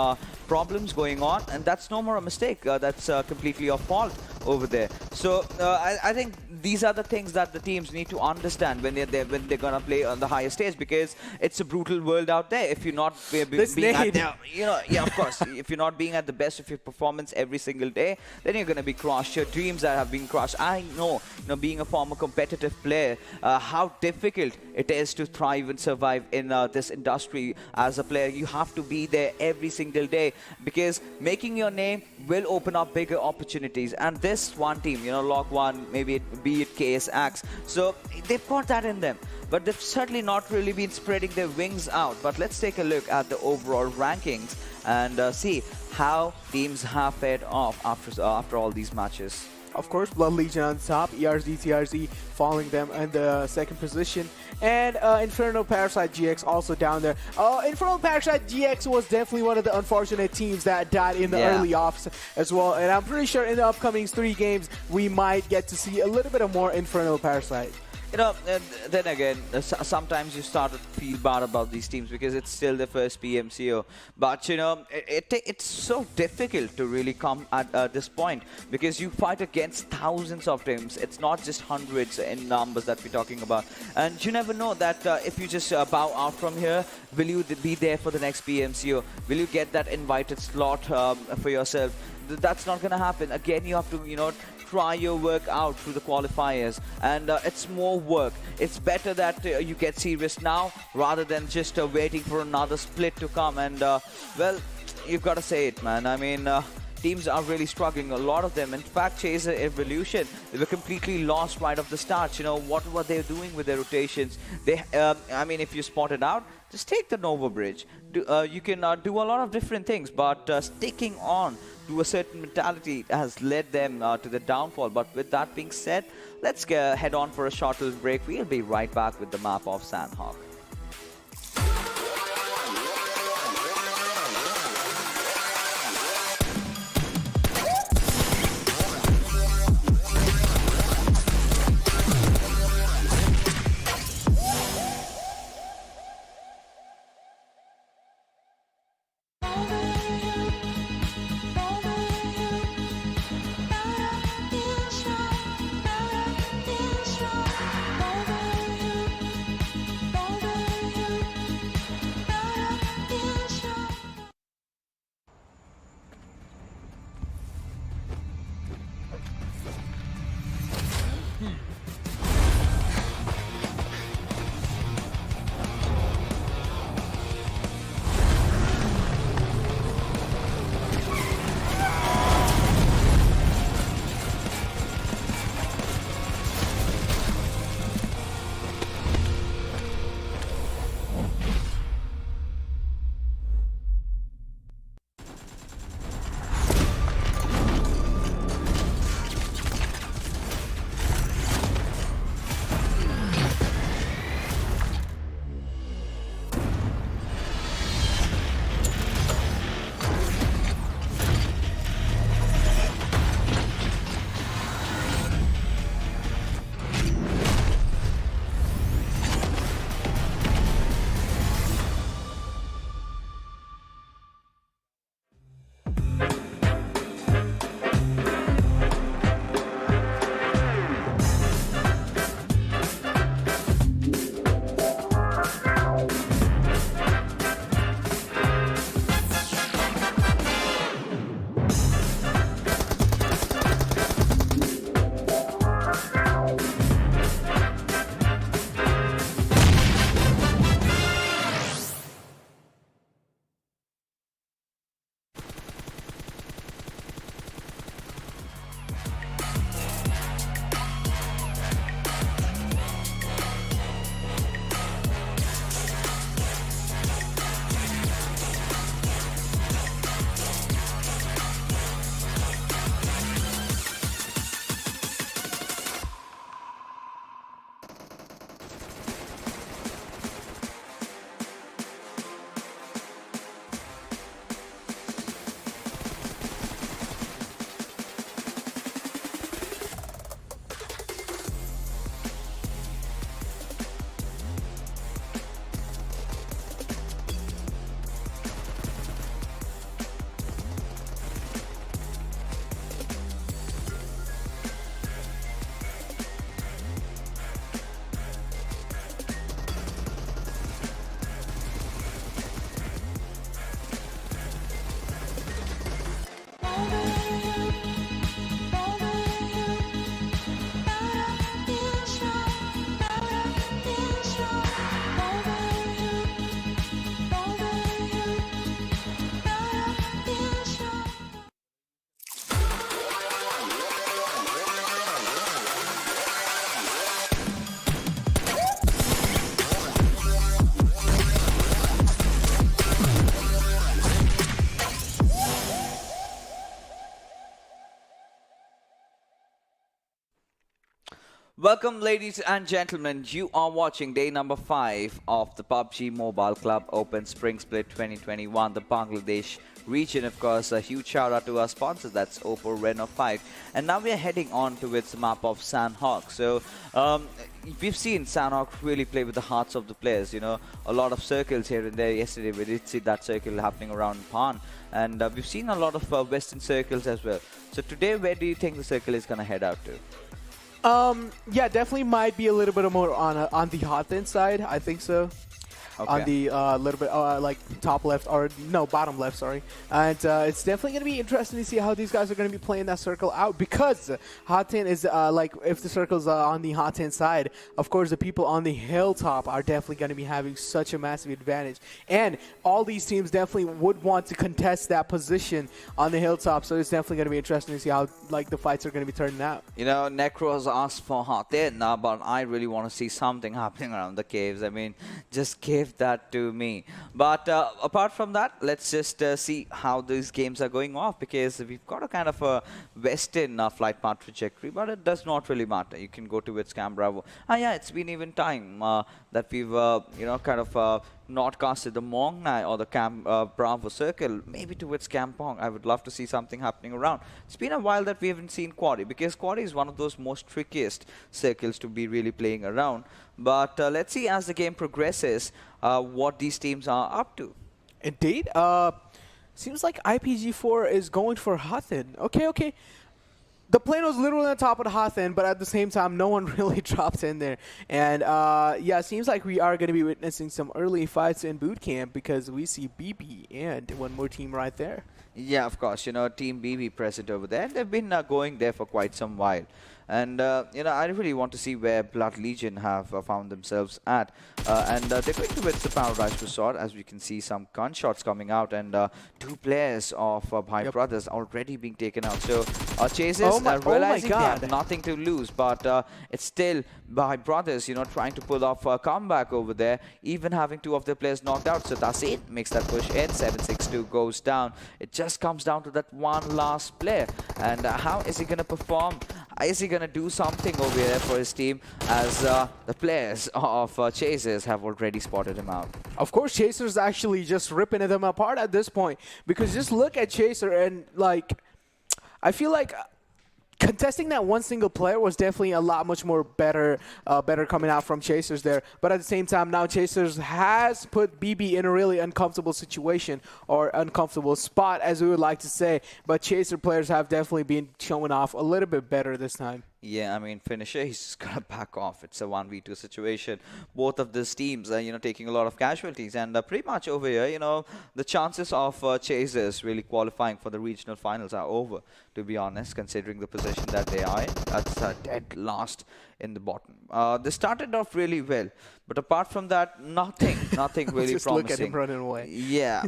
problems going on, and that's no more a mistake. That's completely your fault over there. So I think these are the things that the teams need to understand when they're gonna play on the higher stage, because it's a brutal world out there. If you're not being at the, of course, if you're not being at the best of your performance every single day, then you're gonna be crushed. Your dreams that have been crushed. I know, being a former competitive player, how difficult it is to thrive and survive in this industry as a player. You have to be there every single day, because making your name will open up bigger opportunities. And this one team, Log 1, maybe be it KSX, so they've got that in them. But they've certainly not really been spreading their wings out. But let's take a look at the overall rankings and see how teams have fared off after all these matches. Of course, Blood Legion on top, ERZ, TRZ following them in the second position. And Infernal Parasite GX also down there. Infernal Parasite GX was definitely one of the unfortunate teams that died in the early offs as well. And I'm pretty sure in the upcoming 3 games, we might get to see a little bit of more Infernal Parasite. Then again, sometimes you start to feel bad about these teams because it's still the first PMCO. But, it's so difficult to really come at this point, because you fight against thousands of teams. It's not just hundreds in numbers that we're talking about. And you never know that if you just bow out from here, will you be there for the next PMCO? Will you get that invited slot for yourself? That's not going to happen. Again, you have to, try your work out through the qualifiers, and it's more work. It's better that you get serious now rather than just waiting for another split to come. And well, you've got to say it, man. I mean, teams are really struggling, a lot of them. In fact, Chaser Evolution, they were completely lost right off the start. What were they doing with their rotations? They, I mean, if you spot it out, just take the Nova Bridge. You can do a lot of different things, but sticking on to a certain mentality has led them to the downfall. But with that being said, let's head on for a short little break. We'll be right back with the map of Sanhok. Welcome, ladies and gentlemen. You are watching day number 5 of the PUBG Mobile Club Open Spring Split 2021, the Bangladesh region. Of course, a huge shout out to our sponsor, that's Oppo Reno 5. And now we are heading on to its map of Sanhok. So we've seen Sanhok really play with the hearts of the players. You know, a lot of circles here and there. Yesterday we did see that circle happening around Pan. And we've seen a lot of western circles as well. So today, where do you think the circle is going to head out to? Yeah, definitely might be a little bit more on the hot end side. I think so. Okay. On the little bit like top left, or no, bottom left, sorry. And it's definitely going to be interesting to see how these guys are going to be playing that circle out, because hot 10 is like, if the circle's on the hot 10 side, of course the people on the hilltop are definitely going to be having such a massive advantage, and all these teams definitely would want to contest that position on the hilltop. So it's definitely going to be interesting to see how like the fights are going to be turning out. You know, Necros asked for hot 10 now, but I really want to see something happening around the caves. I mean, just give that to me. But apart from that, let's just see how these games are going off, because we've got a kind of a western flight path trajectory, but it does not really matter. You can go towards Cam Bravo. Yeah, it's been even time that we've you know, kind of not casted the Mong Nai or the Cam Bravo circle, maybe towards Kampong. I would love to see something happening around. It's been a while that we haven't seen Quaddy, because Quaddy is one of those most trickiest circles to be really playing around. But let's see as the game progresses what these teams are up to. Indeed. Seems like IPG4 is going for Hutton. Okay. The plane was literally on the top of the hot end, but at the same time, no one really dropped in there. And yeah, it seems like we are going to be witnessing some early fights in boot camp, because we see BB and one more team right there. Yeah, of course. You know, Team BB present over there. They've been going there for quite some while. And, you know, I really want to see where Blood Legion have found themselves at. And they're going towards the Paradise Resort, as we can see some gunshots coming out. And 2 players of Bhai Brothers already being taken out. So Chasers realizing they have nothing to lose. But it's still Bhai Brothers, you know, trying to pull off a comeback over there, even having 2 of their players knocked out. So Tasin makes that push in. 762 goes down. It just comes down to that one last player. And how is he going to perform? Is he going to do something over there for his team, as the players of Chasers have already spotted him out? Of course, Chasers actually just ripping them apart at this point, because just look at Chaser and, like, I feel like contesting that one single player was definitely a lot much more better coming out from Chasers there. But at the same time, now Chasers has put BB in a really uncomfortable situation, or uncomfortable spot, as we would like to say. But Chaser players have definitely been showing off a little bit better this time. Yeah, I mean, Finisher, he's just going to back off. It's a 1v2 situation. Both of these teams are, you know, taking a lot of casualties. And pretty much over here, you know, the chances of Chasers really qualifying for the regional finals are over, to be honest, considering the position that they are in. That's dead last in the bottom. They started off really well, but apart from that, nothing really just promising. Look at him running away. Yeah,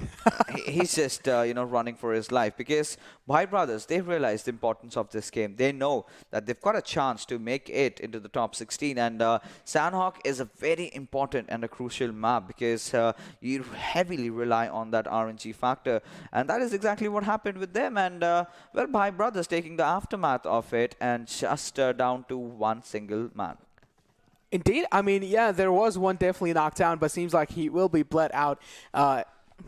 he's just you know, running for his life, because Bhai Brothers, they realize the importance of this game. They know that they've got a chance to make it into the top 16, and Sanhok is a very important and a crucial map, because you heavily rely on that RNG factor, and that is exactly what happened with them. And well, Bhai Brothers taking the aftermath of it, and just down to one single man. Indeed. I mean, yeah, there was one definitely knocked down, but seems like he will be bled out.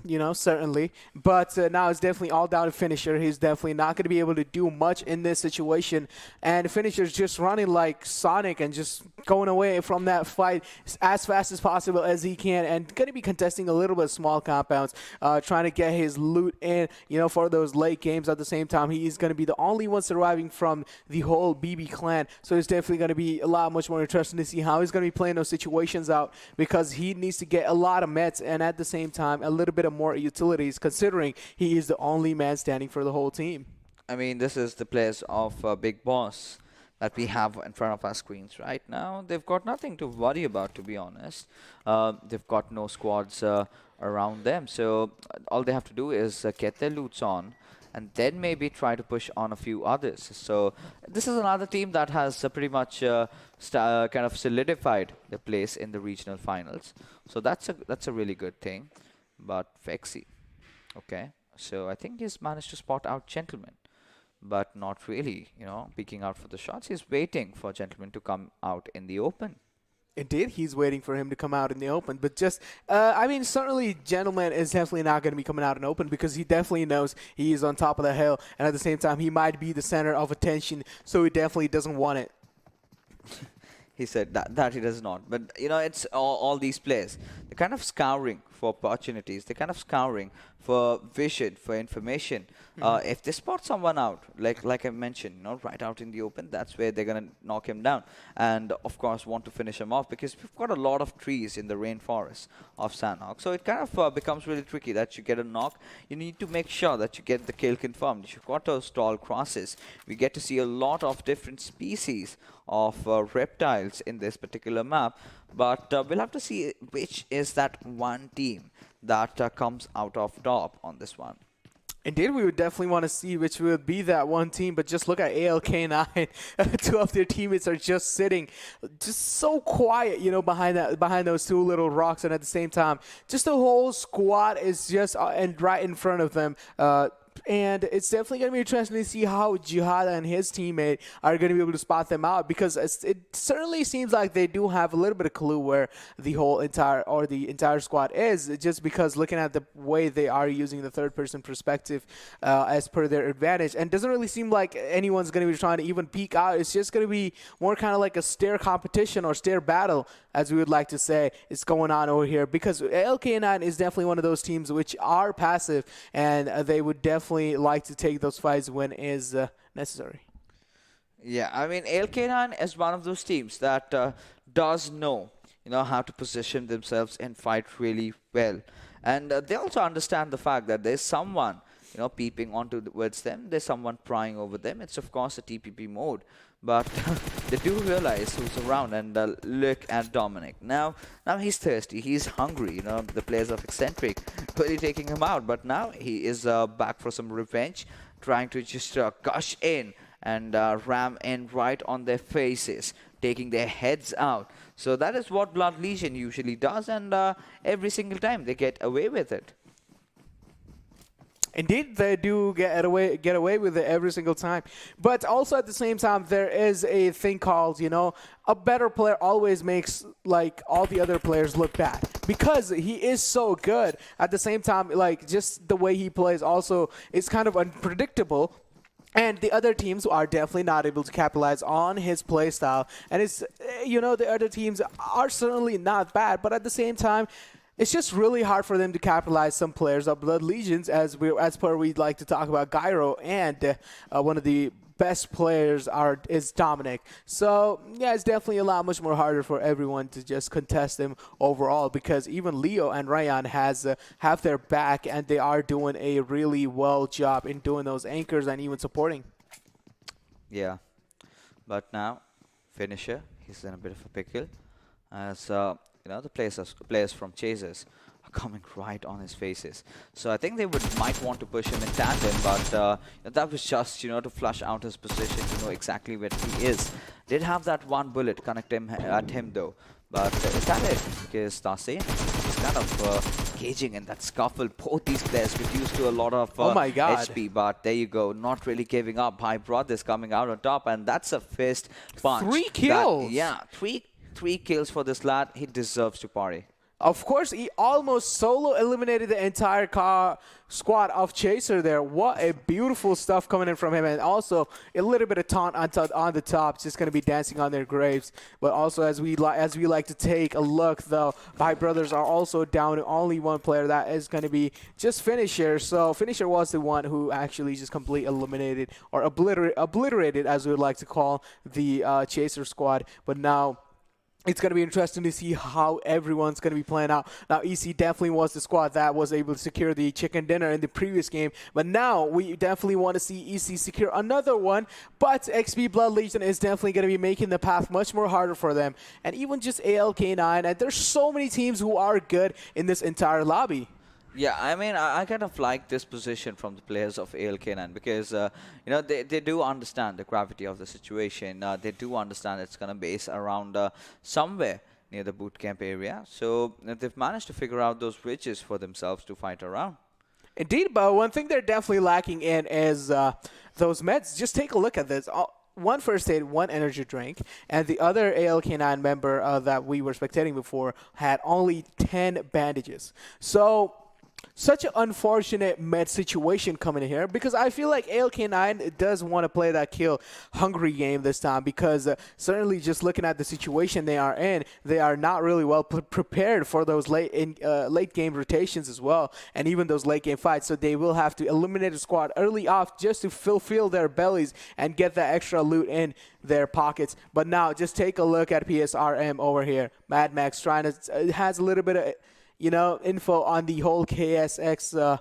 You know, certainly. But now it's definitely all down to Finisher. He's definitely not going to be able to do much in this situation. And Finisher's just running like Sonic and just going away from that fight as fast as possible as he can. And going to be contesting a little bit of small compounds, trying to get his loot in, you know, for those late games. At the same time, he is going to be the only one surviving from the whole BB clan. So it's definitely going to be a lot much more interesting to see how he's going to be playing those situations out, because he needs to get a lot of mets and at the same time a little bit of more utilities, considering he is the only man standing for the whole team. I mean, this is the players of Big Boss that we have in front of our screens right now. They've got nothing to worry about, to be honest. They've got no squads around them, so all they have to do is get their loots on, and then maybe try to push on a few others. So this is another team that has pretty much kind of solidified their place in the regional finals. So that's a really good thing. But Vexy, okay, so I think he's managed to spot out Gentleman. but not really, peeking out for the shots. He's waiting for Gentleman to come out in the open. Indeed, he's waiting for him to come out in the open. But just, I mean, certainly Gentleman is definitely not going to be coming out in open because he definitely knows he is on top of the hill. And at the same time, he might be the center of attention, so he definitely doesn't want it. He said that he does not. But, it's all these players. They're kind of scouring for opportunities. They're kind of scouring for vision, for information. If they spot someone out, like I mentioned, right out in the open, that's where they're going to knock him down. And, of course, want to finish him off because we've got a lot of trees in the rainforest of Sanhok. So it kind of becomes really tricky that you get a knock. You need to make sure that you get the kill confirmed. You've got those tall crosses. We get to see a lot of different species of reptiles in this particular map. But we'll have to see which is that one team that comes out of top on this one. Indeed, we would definitely want to see which would be that one team, but just look at ALK9. Two of their teammates are just sitting just so quiet, behind those two little rocks, and at the same time, just the whole squad is just right in front of them. And it's definitely going to be interesting to see how Jihad and his teammate are going to be able to spot them out because it certainly seems like they do have a little bit of clue where the entire squad is, just because looking at the way they are using the third-person perspective as per their advantage. And it doesn't really seem like anyone's going to be trying to even peek out. It's just going to be more kind of like a stare competition or stare battle, as we would like to say, is going on over here because LK9 is definitely one of those teams which are passive, and they would definitely like to take those fights when is necessary. Yeah, I mean, LK9 is one of those teams that does know, how to position themselves and fight really well. And they also understand the fact that there's someone, peeping towards them. There's someone prying over them. It's, of course, a TPP mode. But they do realize who's around, and look at Dominic. Now he's thirsty. He's hungry. The players of Exentric really taking him out. But now he is back for some revenge, trying to just gush in and ram in right on their faces, taking their heads out. So that is what Blood Legion usually does, and every single time they get away with it. Indeed, they do get away with it every single time. But also at the same time, there is a thing called, a better player always makes like all the other players look bad because he is so good. At the same time, like just the way he plays also is kind of unpredictable. And the other teams are definitely not able to capitalize on his play style. And it's, the other teams are certainly not bad, but at the same time, it's just really hard for them to capitalize some players of Blood Legions, as per we'd like to talk about Gyro, and one of the best players is Dominic. So yeah, it's definitely a lot much more harder for everyone to just contest him overall, because even Leo and Ryan have their back, and they are doing a really well job in doing those anchors and even supporting. Yeah, but now Finisher, he's in a bit of a pickle, as the players from Chasers are coming right on his faces. So I think they might want to push him in tandem, but that was just, to flush out his position, to know exactly where he is. Did have that one bullet connect at him though, but is that it? Because Tarsane is kind of engaging in that scuffle. Both these players reduced to a lot of oh my God. HP, but there you go, not really giving up. High Brothers coming out on top, and that's a fist punch. 3 kills! Three kills for this lad. He deserves to party. Of course, he almost solo eliminated the entire squad of Chaser there. What a beautiful stuff coming in from him. And also a little bit of taunt on the top. Just going to be dancing on their graves. But also, as we like to take a look, though, my brothers are also down to only one player. That is going to be just Finisher. So Finisher was the one who actually just completely eliminated, or obliterated, as we would like to call, the Chaser squad. But now it's going to be interesting to see how everyone's going to be playing out. Now, EC definitely was the squad that was able to secure the chicken dinner in the previous game. But now we definitely want to see EC secure another one. But XP Blood Legion is definitely going to be making the path much more harder for them. And even just ALK9. And there's so many teams who are good in this entire lobby. Yeah, I mean, I kind of like this position from the players of ALK9 because, they do understand the gravity of the situation. They do understand it's going to base around somewhere near the boot camp area. So they've managed to figure out those bridges for themselves to fight around. Indeed, but one thing they're definitely lacking in is those meds. Just take a look at this. One first aid, one energy drink, and the other ALK9 member that we were spectating before had only 10 bandages. So such an unfortunate med situation coming in here, because I feel like ALK9 does want to play that kill hungry game this time, because certainly just looking at the situation they are in, they are not really well prepared for those late game rotations as well, and even those late game fights. So they will have to eliminate a squad early off just to fulfill their bellies and get that extra loot in their pockets. But now just take a look at PSRM over here. Mad Max trying to has a little bit of info on the whole KSX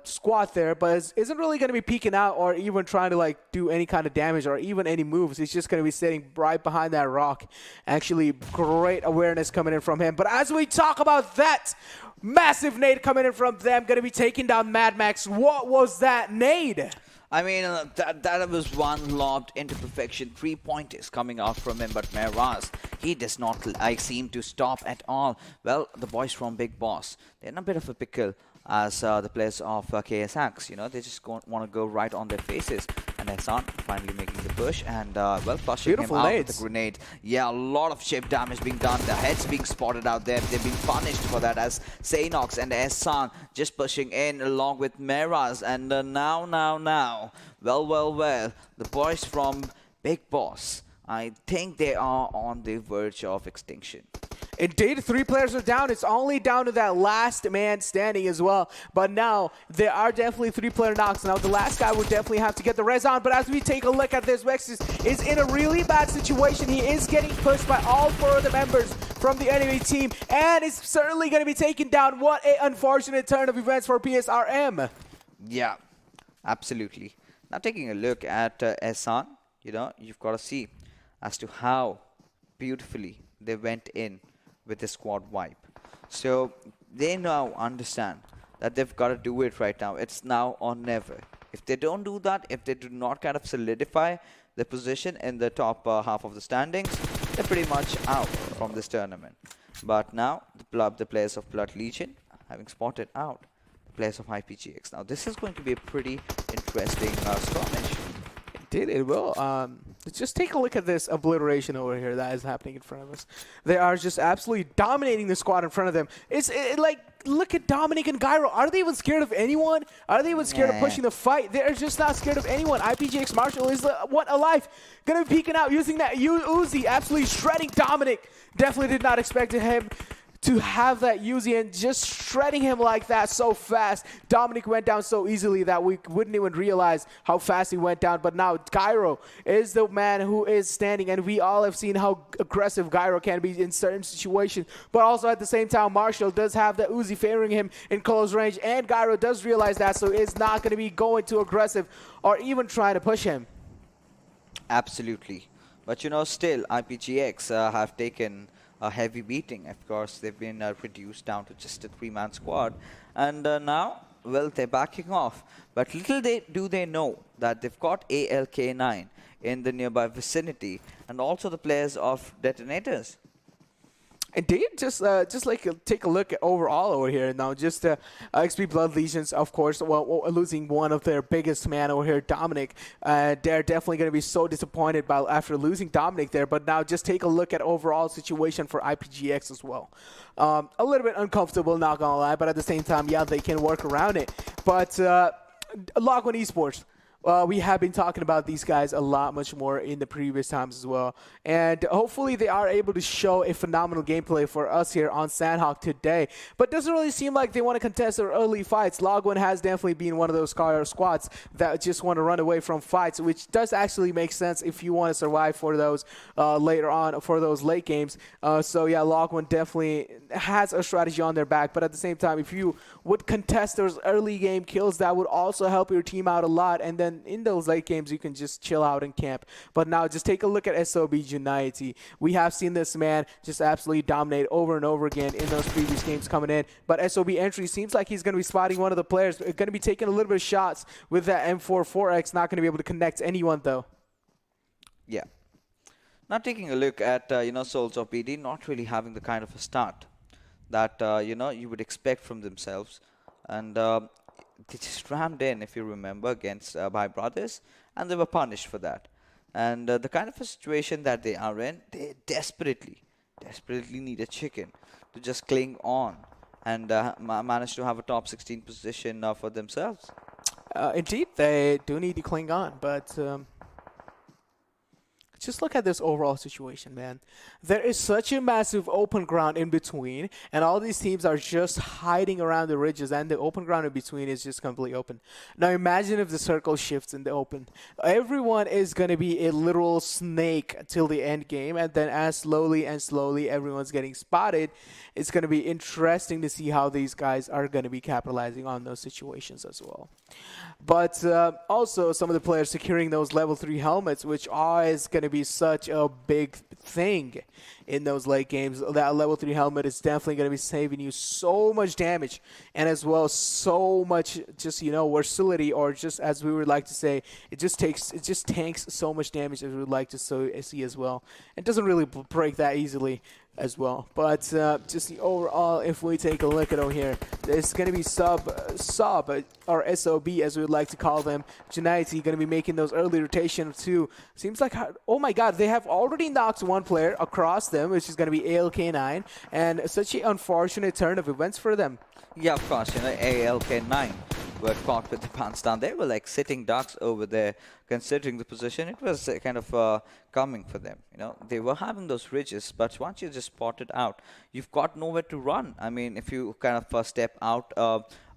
squad there, but isn't really going to be peeking out or even trying to do any kind of damage or even any moves. He's just going to be sitting right behind that rock. Actually, great awareness coming in from him. But as we talk about that, massive nade coming in from them, going to be taking down Mad Max. What was that nade? I mean, that was one lobbed into perfection. 3 pointers coming out from him, but Miraz, he does not seem to stop at all. Well, the boys from Big Boss, they're in a bit of a pickle as the players of KSX. They just want to go right on their faces. And Hassan finally making the push and, well, flushing him out with the grenade. Yeah, a lot of chip damage being done. The heads being spotted out there. They've been punished for that as Sanhok and Hassan just pushing in along with Miraz. And now. Well, the boys from Big Boss, I think they are on the verge of extinction. Indeed, 3 players are down. It's only down to that last man standing as well. But now, there are definitely 3-player knocks. Now, the last guy would definitely have to get the res on. But as we take a look at this, Vexus is in a really bad situation. He is getting pushed by all 4 of the members from the enemy team. And is certainly going to be taken down. What an unfortunate turn of events for PSRM. Yeah, absolutely. Now, taking a look at Ehsan, you've got to see as to how beautifully they went in with the squad wipe. So they now understand that they've got to do it right now. It's now or never. If they don't do that, if they do not kind of solidify their position in the top half of the standings, they're pretty much out from this tournament. But now the players of Blood Legion having spotted out the players of IPGX. Now this is going to be a pretty interesting skirmish. It will. Just take a look at this obliteration over here that is happening in front of us. They are just absolutely dominating the squad in front of them. Look at Dominic and Gyro. Are they even scared of anyone? Are they even scared of pushing the fight? They're just not scared of anyone. IPGX Marshall is what alive. Gonna be peeking out using that Uzi, absolutely shredding Dominic. Definitely did not expect him to have that Uzi and just shredding him like that so fast. Dominic went down so easily that we wouldn't even realize how fast he went down. But now Gyro is the man who is standing, and we all have seen how aggressive Gyro can be in certain situations. But also at the same time, Marshall does have the Uzi favoring him in close range, and Gyro does realize that, so it's not going to be going too aggressive or even trying to push him. Absolutely. But still IPGX have taken a heavy beating. Of course, they've been reduced down to just a 3-man squad. And now, well, they're backing off. But little do they know that they've got ALK9 in the nearby vicinity, and also the players of Detonators. Indeed, just take a look at overall over here now. Just XP Blood Legions, of course, losing one of their biggest man over here, Dominic. They're definitely going to be so disappointed after losing Dominic there. But now just take a look at overall situation for IPGX as well. A little bit uncomfortable, not gonna lie, but at the same time, yeah, they can work around it. But Log1 Esports. We have been talking about these guys a lot much more in the previous times as well. And hopefully they are able to show a phenomenal gameplay for us here on Sanhok today. But doesn't really seem like they want to contest their early fights. Log1 has definitely been one of those squads that just want to run away from fights, which does actually make sense if you want to survive for those later on, for those late games. So yeah, Log1 definitely has a strategy on their back. But at the same time, if you would contest those early game kills, that would also help your team out a lot. And then in those late games, you can just chill out and camp. But now just take a look at SOB United. We have seen this man just absolutely dominate over and over again in those previous games coming in. But SOB Entry seems like he's going to be spotting one of the players. Going to be taking a little bit of shots with that M4 4X. Not going to be able to connect anyone though. Yeah. Now taking a look at Soulz of BD, not really having the kind of a start that you would expect from themselves. And they just rammed in, if you remember, against by Brothers, and they were punished for that. And the kind of a situation that they are in, they desperately need a chicken to just cling on and manage to have a top 16 position for themselves. Indeed, they do need to cling on, but just look at this overall situation, man. There is such a massive open ground in between, and all these teams are just hiding around the ridges, and the open ground in between is just completely open. Now imagine if the circle shifts in the open. Everyone is going to be a literal snake till the end game, and then as slowly and slowly everyone's getting spotted, it's going to be interesting to see how these guys are going to be capitalizing on those situations as well. But also some of the players securing those level 3 helmets, which is going to be such a big thing in those late games. That level 3 helmet is definitely going to be saving you so much damage, and as well so much just, you know, versatility, or just as we would like to say, it just tanks so much damage as we would like to see as well. It doesn't really break that easily as well. But just the overall, if we take a look at over here, there's going to be sub or SOB as we would like to call them. Genity going to be making those early rotation too. Seems like, oh my god, they have already knocked one player across them, which is going to be ALK9, and such an unfortunate turn of events for them. Yeah, of course, you know, ALK9 were caught with the pants down. They were like sitting ducks over there, considering the position. It was kind of coming for them. You know, they were having those ridges, but once you just spot it out, you've got nowhere to run. I mean, if you kind of step out,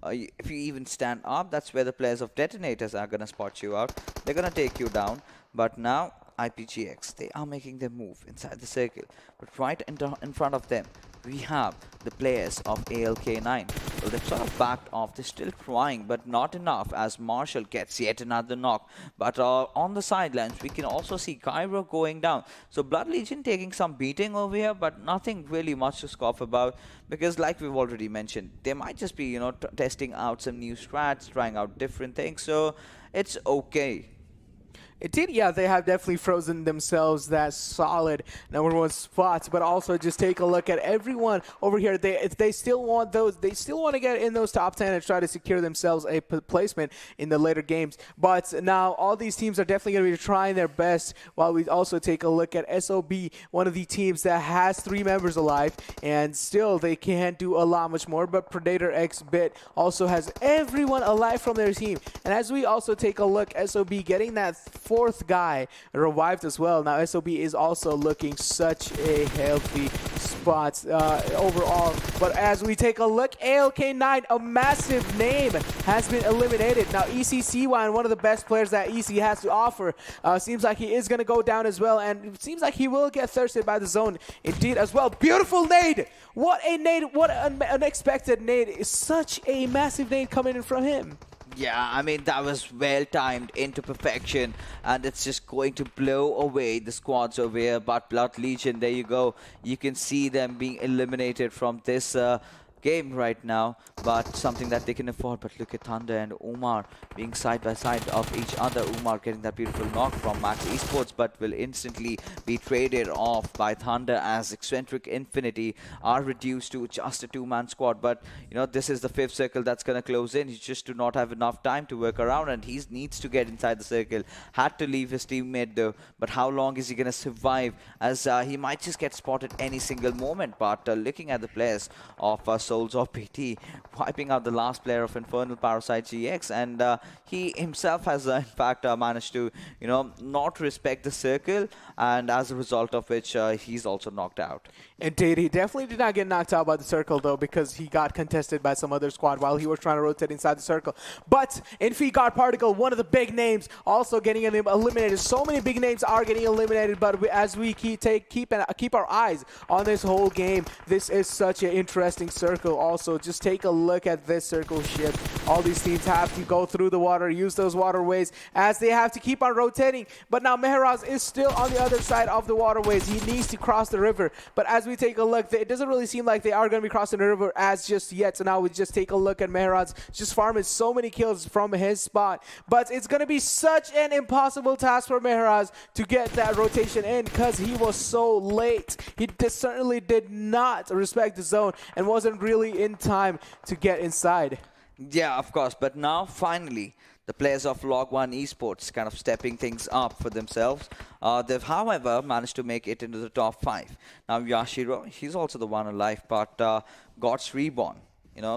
if you even stand up, that's where the players of Detonators are going to spot you out. They're going to take you down. But now, IPGX, they are making their move inside the circle. But right in front of them, we have the players of ALK9. Well, they've sort of backed off. They're still trying, but not enough, as Marshall gets yet another knock. But on the sidelines, we can also see Cairo going down. So Blood Legion taking some beating over here, but nothing really much to scoff about, because like we've already mentioned, they might just be, you know, testing out some new strats, trying out different things. So it's okay. It did, yeah, they have definitely frozen themselves that solid #1 spots, but also just take a look at everyone over here. They still want to get in those top 10 and try to secure themselves a placement in the later games. But now all these teams are definitely going to be trying their best, while we also take a look at SOB, one of the teams that has 3 members alive, and still they can't do a lot much more. But Predator X-Bit also has everyone alive from their team. And as we also take a look, SOB getting that 4th guy revived as well. Now SOB is also looking such a healthy spot overall. But as we take a look, ALK9, a massive name, has been eliminated. Now ECCY, one of the best players that EC has to offer, seems like he is going to go down as well, and it seems like he will get thirsted by the zone indeed as well. Beautiful nade! What a nade! What an unexpected nade! It's such a massive nade coming in from him. Yeah, I mean, that was well timed into perfection, and it's just going to blow away the squads over here. But Blood Legion, there you go. You can see them being eliminated from this game right now, but something that they can afford. But look at Thunder and Umar being side by side of each other. Umar getting that beautiful knock from Max Esports, but will instantly be traded off by Thunder, as Exentric Infinity are reduced to just a 2-man squad. But you know, this is the 5th circle that's going to close in. He just do not have enough time to work around, and he needs to get inside the circle. Had to leave his teammate though, but how long is he going to survive, as he might just get spotted any single moment. But looking at the players of Soulz of BD, wiping out the last player of Infernal, Parasite GX, and he himself has in fact managed to, you know, not respect the circle, and as a result of which he's also knocked out. Indeed, he definitely did not get knocked out by the circle though, because he got contested by some other squad while he was trying to rotate inside the circle. But INFE God Particle, one of the big names, also getting eliminated. So many big names are getting eliminated, but as we keep our eyes on this whole game, this is such an interesting circle. Also, just take a look at this circle shift. All these teams have to go through the water, use those waterways, as they have to keep on rotating. But now Meharaz is still on the other side of the waterways. He needs to cross the river. But as we take a look, it doesn't really seem like they are going to be crossing the river as just yet. So now we just take a look at Meharaz just farming so many kills from his spot. But it's going to be such an impossible task for Meharaz to get that rotation in, because he was so late. He certainly did not respect the zone and wasn't really in time to get inside. Yeah, of course. But now, finally, the players of Log 1 Esports kind of stepping things up for themselves. They've, however, managed to make it into the top 5. Now, Yashiro, he's also the one alive, but God's Reborn,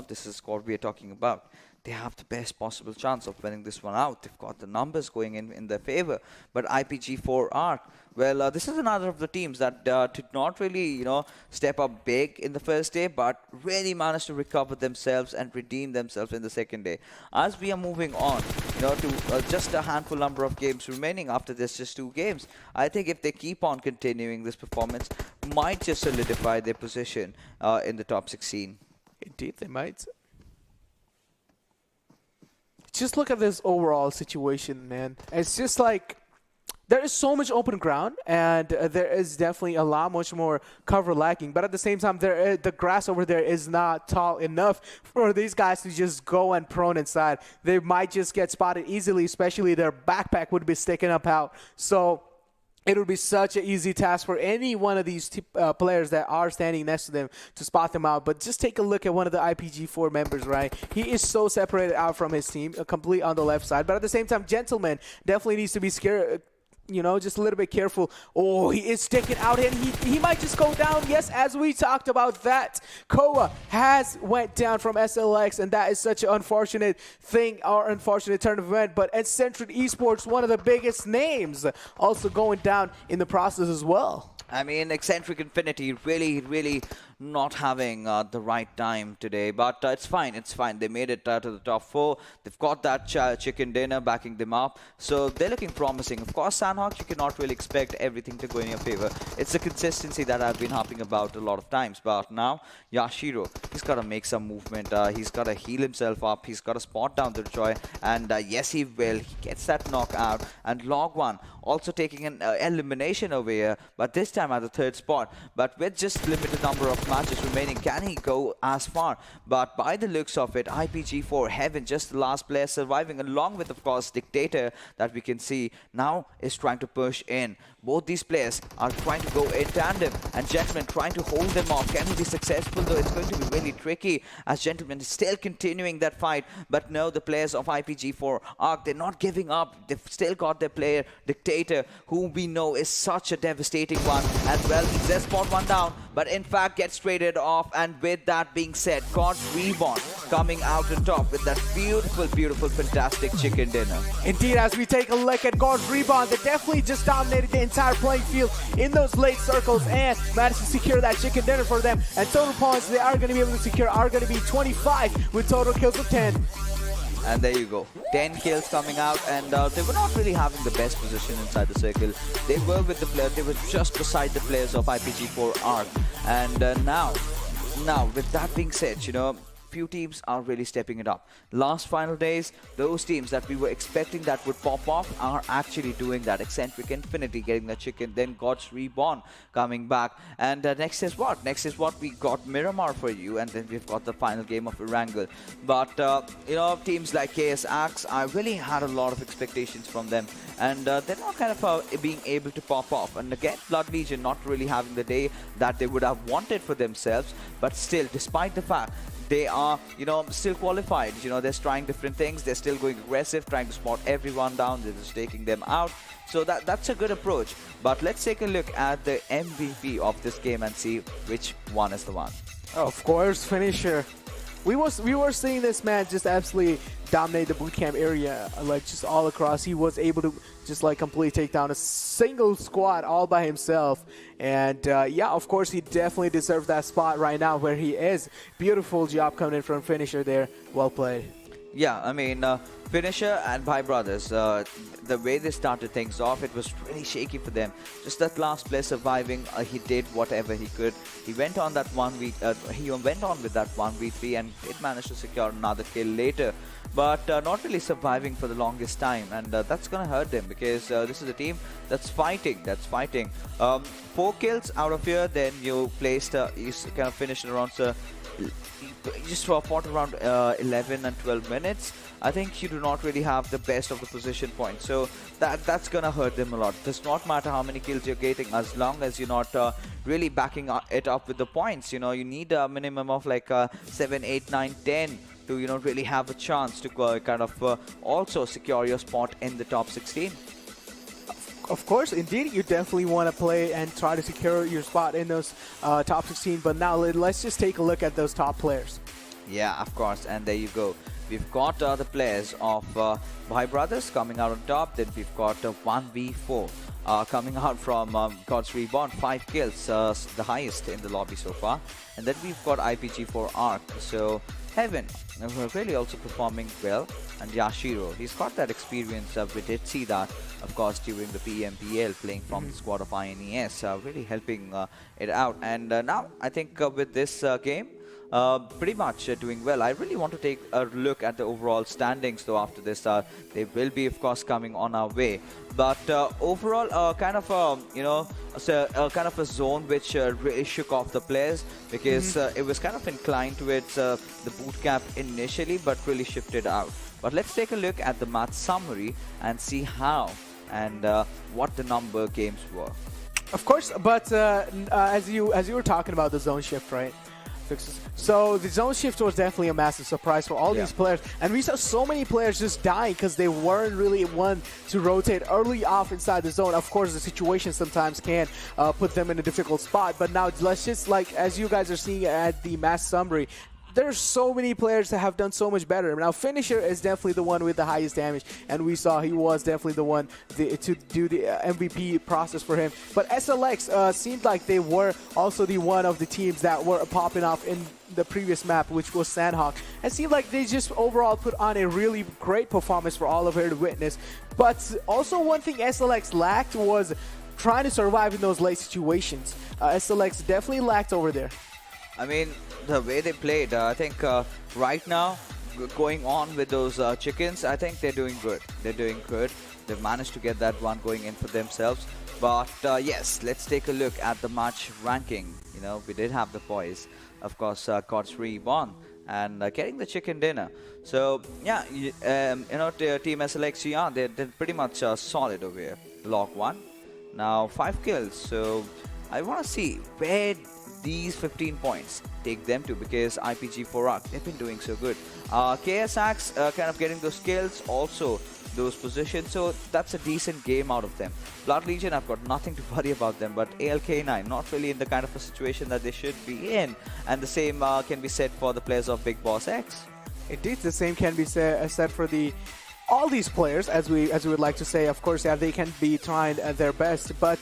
this is what we are talking about. They have the best possible chance of winning this one out. They've got the numbers going in their favor. But IPG4 Arc, well, this is another of the teams that did not really, step up big in the first day, but really managed to recover themselves and redeem themselves in the second day. As we are moving on, to just a handful number of games remaining after this, just 2 games, I think if they keep on continuing this performance, might just solidify their position in the top 16. Indeed, they might. Just look at this overall situation, man. It's just like there is so much open ground, and there is definitely a lot much more cover lacking. But at the same time, the grass over there is not tall enough for these guys to just go and prone inside. They might just get spotted easily, especially their backpack would be sticking up out. So it would be such an easy task for any one of these players that are standing next to them to spot them out. But just take a look at one of the IPG4 members, right? He is so separated out from his team, complete on the left side. But at the same time, Gentleman definitely needs to be scared. Just a little bit careful. Oh, he is sticking out, and he might just go down. Yes, as we talked about that, Koa has went down from SLX, and that is such an unfortunate thing, or unfortunate turn of event. But Exentric Esports, one of the biggest names, also going down in the process as well. I mean, Exentric Infinity really not having the right time today, but it's fine. They made it to the top 4. They've got that chicken dinner backing them up, so they're looking promising. Of course, Sanhok, you cannot really expect everything to go in your favor. It's the consistency that I've been harping about a lot of times, but now Yashiro, he's got to make some movement. He's got to heal himself up. He's got to spot down the Joy, and yes, he will. He gets that knockout, and Log 1 also taking an elimination over here, but this time at the 3rd spot. But with just limited number of matches remaining, can he go as far? But by the looks of it, IPG4 Heaven, just the last player surviving, along with, of course, Dictator that we can see now is trying to push in. Both these players are trying to go in tandem, and Gentleman trying to hold them off. Can he be successful, though? It's going to be really tricky, as Gentleman is still continuing that fight. But no, the players of IPG4 Arc, they're not giving up. They've still got their player, Dictator, who we know is such a devastating one as well. He does spot one down, but in fact gets traded off. And with that being said, God's Reborn coming out on top with that beautiful, fantastic chicken dinner. Indeed, as we take a look at God's Reborn, they definitely just dominated the entire playing field in those late circles and managed to secure that chicken dinner for them. And total points they are going to be able to secure are going to be 25 with total kills of 10. And there you go, 10 kills coming out, and they were not really having the best position inside the circle. They were with the player, they were just beside the players of IPG4 Arc. And now, with that being said, few teams are really stepping it up. Last final days, those teams that we were expecting that would pop off are actually doing that. Exentric Infinity getting the chicken, then God's Reborn coming back. And next is what? Next is what? We got Miramar for you, and then we've got the final game of Erangel. But, teams like KS Axe, I really had a lot of expectations from them. And they're not kind of being able to pop off. And again, Blood Legion not really having the day that they would have wanted for themselves. But still, despite the fact they are, still qualified. They're trying different things. They're still going aggressive, trying to spot everyone down. They're just taking them out. So that's a good approach. But let's take a look at the MVP of this game and see which one is the one. Of course, Finisher. We were seeing this man just absolutely dominate the bootcamp area, just all across. He was able to just completely take down a single squad all by himself. And yeah, of course, he definitely deserves that spot right now where he is. Beautiful job coming in from Finisher there. Well played. Yeah, I mean, Finisher and Bhai Brothers, the way they started things off, it was really shaky for them. Just that last play surviving, he did whatever he could. He went on that he went on with that 1v3 and did manage to secure another kill later. But not really surviving for the longest time, and that's gonna hurt them because this is a team that's fighting. 4 kills out of here, then you placed, you kind of finished around, just fought around 11 and 12 minutes. I think you do not really have the best of the position points, so that's gonna hurt them a lot. Does not matter how many kills you're getting, as long as you're not really backing it up with the points. You need a minimum of 7, 8, 9, 10 to really have a chance to kind of also secure your spot in the top 16. Of course, indeed, you definitely want to play and try to secure your spot in those top 16. But now let's just take a look at those top players. Yeah, of course, and there you go. We've got the players of Bhai Brothers coming out on top. Then we've got 1v4 coming out from God's Reborn. 5 kills, the highest in the lobby so far. And then we've got IPG4 Arc. So Heaven, really also performing well. And Yashiro, he's got that experience. We did see that, of course, during the PMPL, playing from the squad of INES, really helping it out. And now, I think with this game, pretty much doing well. I really want to take a look at the overall standings, though. After this, they will be, of course, coming on our way. But overall, kind of kind of a zone which really shook off the players, because it was kind of inclined towards the boot camp initially, but really shifted out. But let's take a look at the match summary and see how and what the number games were. Of course, but as you were talking about the zone shift, right? So the zone shift was definitely a massive surprise for all these players, and we saw so many players just dying because they weren't really one to rotate early off inside the zone. Of course, the situation sometimes can put them in a difficult spot, but now let's just, like, as you guys are seeing at the match summary, there's so many players that have done so much better. Now, Finisher is definitely the one with the highest damage, and we saw he was definitely the one to do the MVP process for him. But SLX seemed like they were also the one of the teams that were popping off in the previous map, which was Sanhok. It seemed like they just overall put on a really great performance for all of her to witness. But also one thing SLX lacked was trying to survive in those late situations. SLX definitely lacked over there. I mean, the way they played, I think right now, going on with those chickens, I think they're doing good. They're doing good. They've managed to get that one going in for themselves. But yes, let's take a look at the match ranking. We did have the boys, of course, God's Reborn and getting the chicken dinner. So yeah, Team SLX, yeah, they're pretty much solid over here. Log 1. Now 5 kills. So I want to see where these 15 points take them to, because IPG4 Arc, they've been doing so good. KSX kind of getting those kills, also those positions, so that's a decent game out of them. Blood Legion, I've got nothing to worry about them, but ALK9, not really in the kind of a situation that they should be in. And the same can be said for the players of Big Boss X. Indeed, the same can be said for all these players, as we would like to say. Of course, yeah, they can be trying their best. But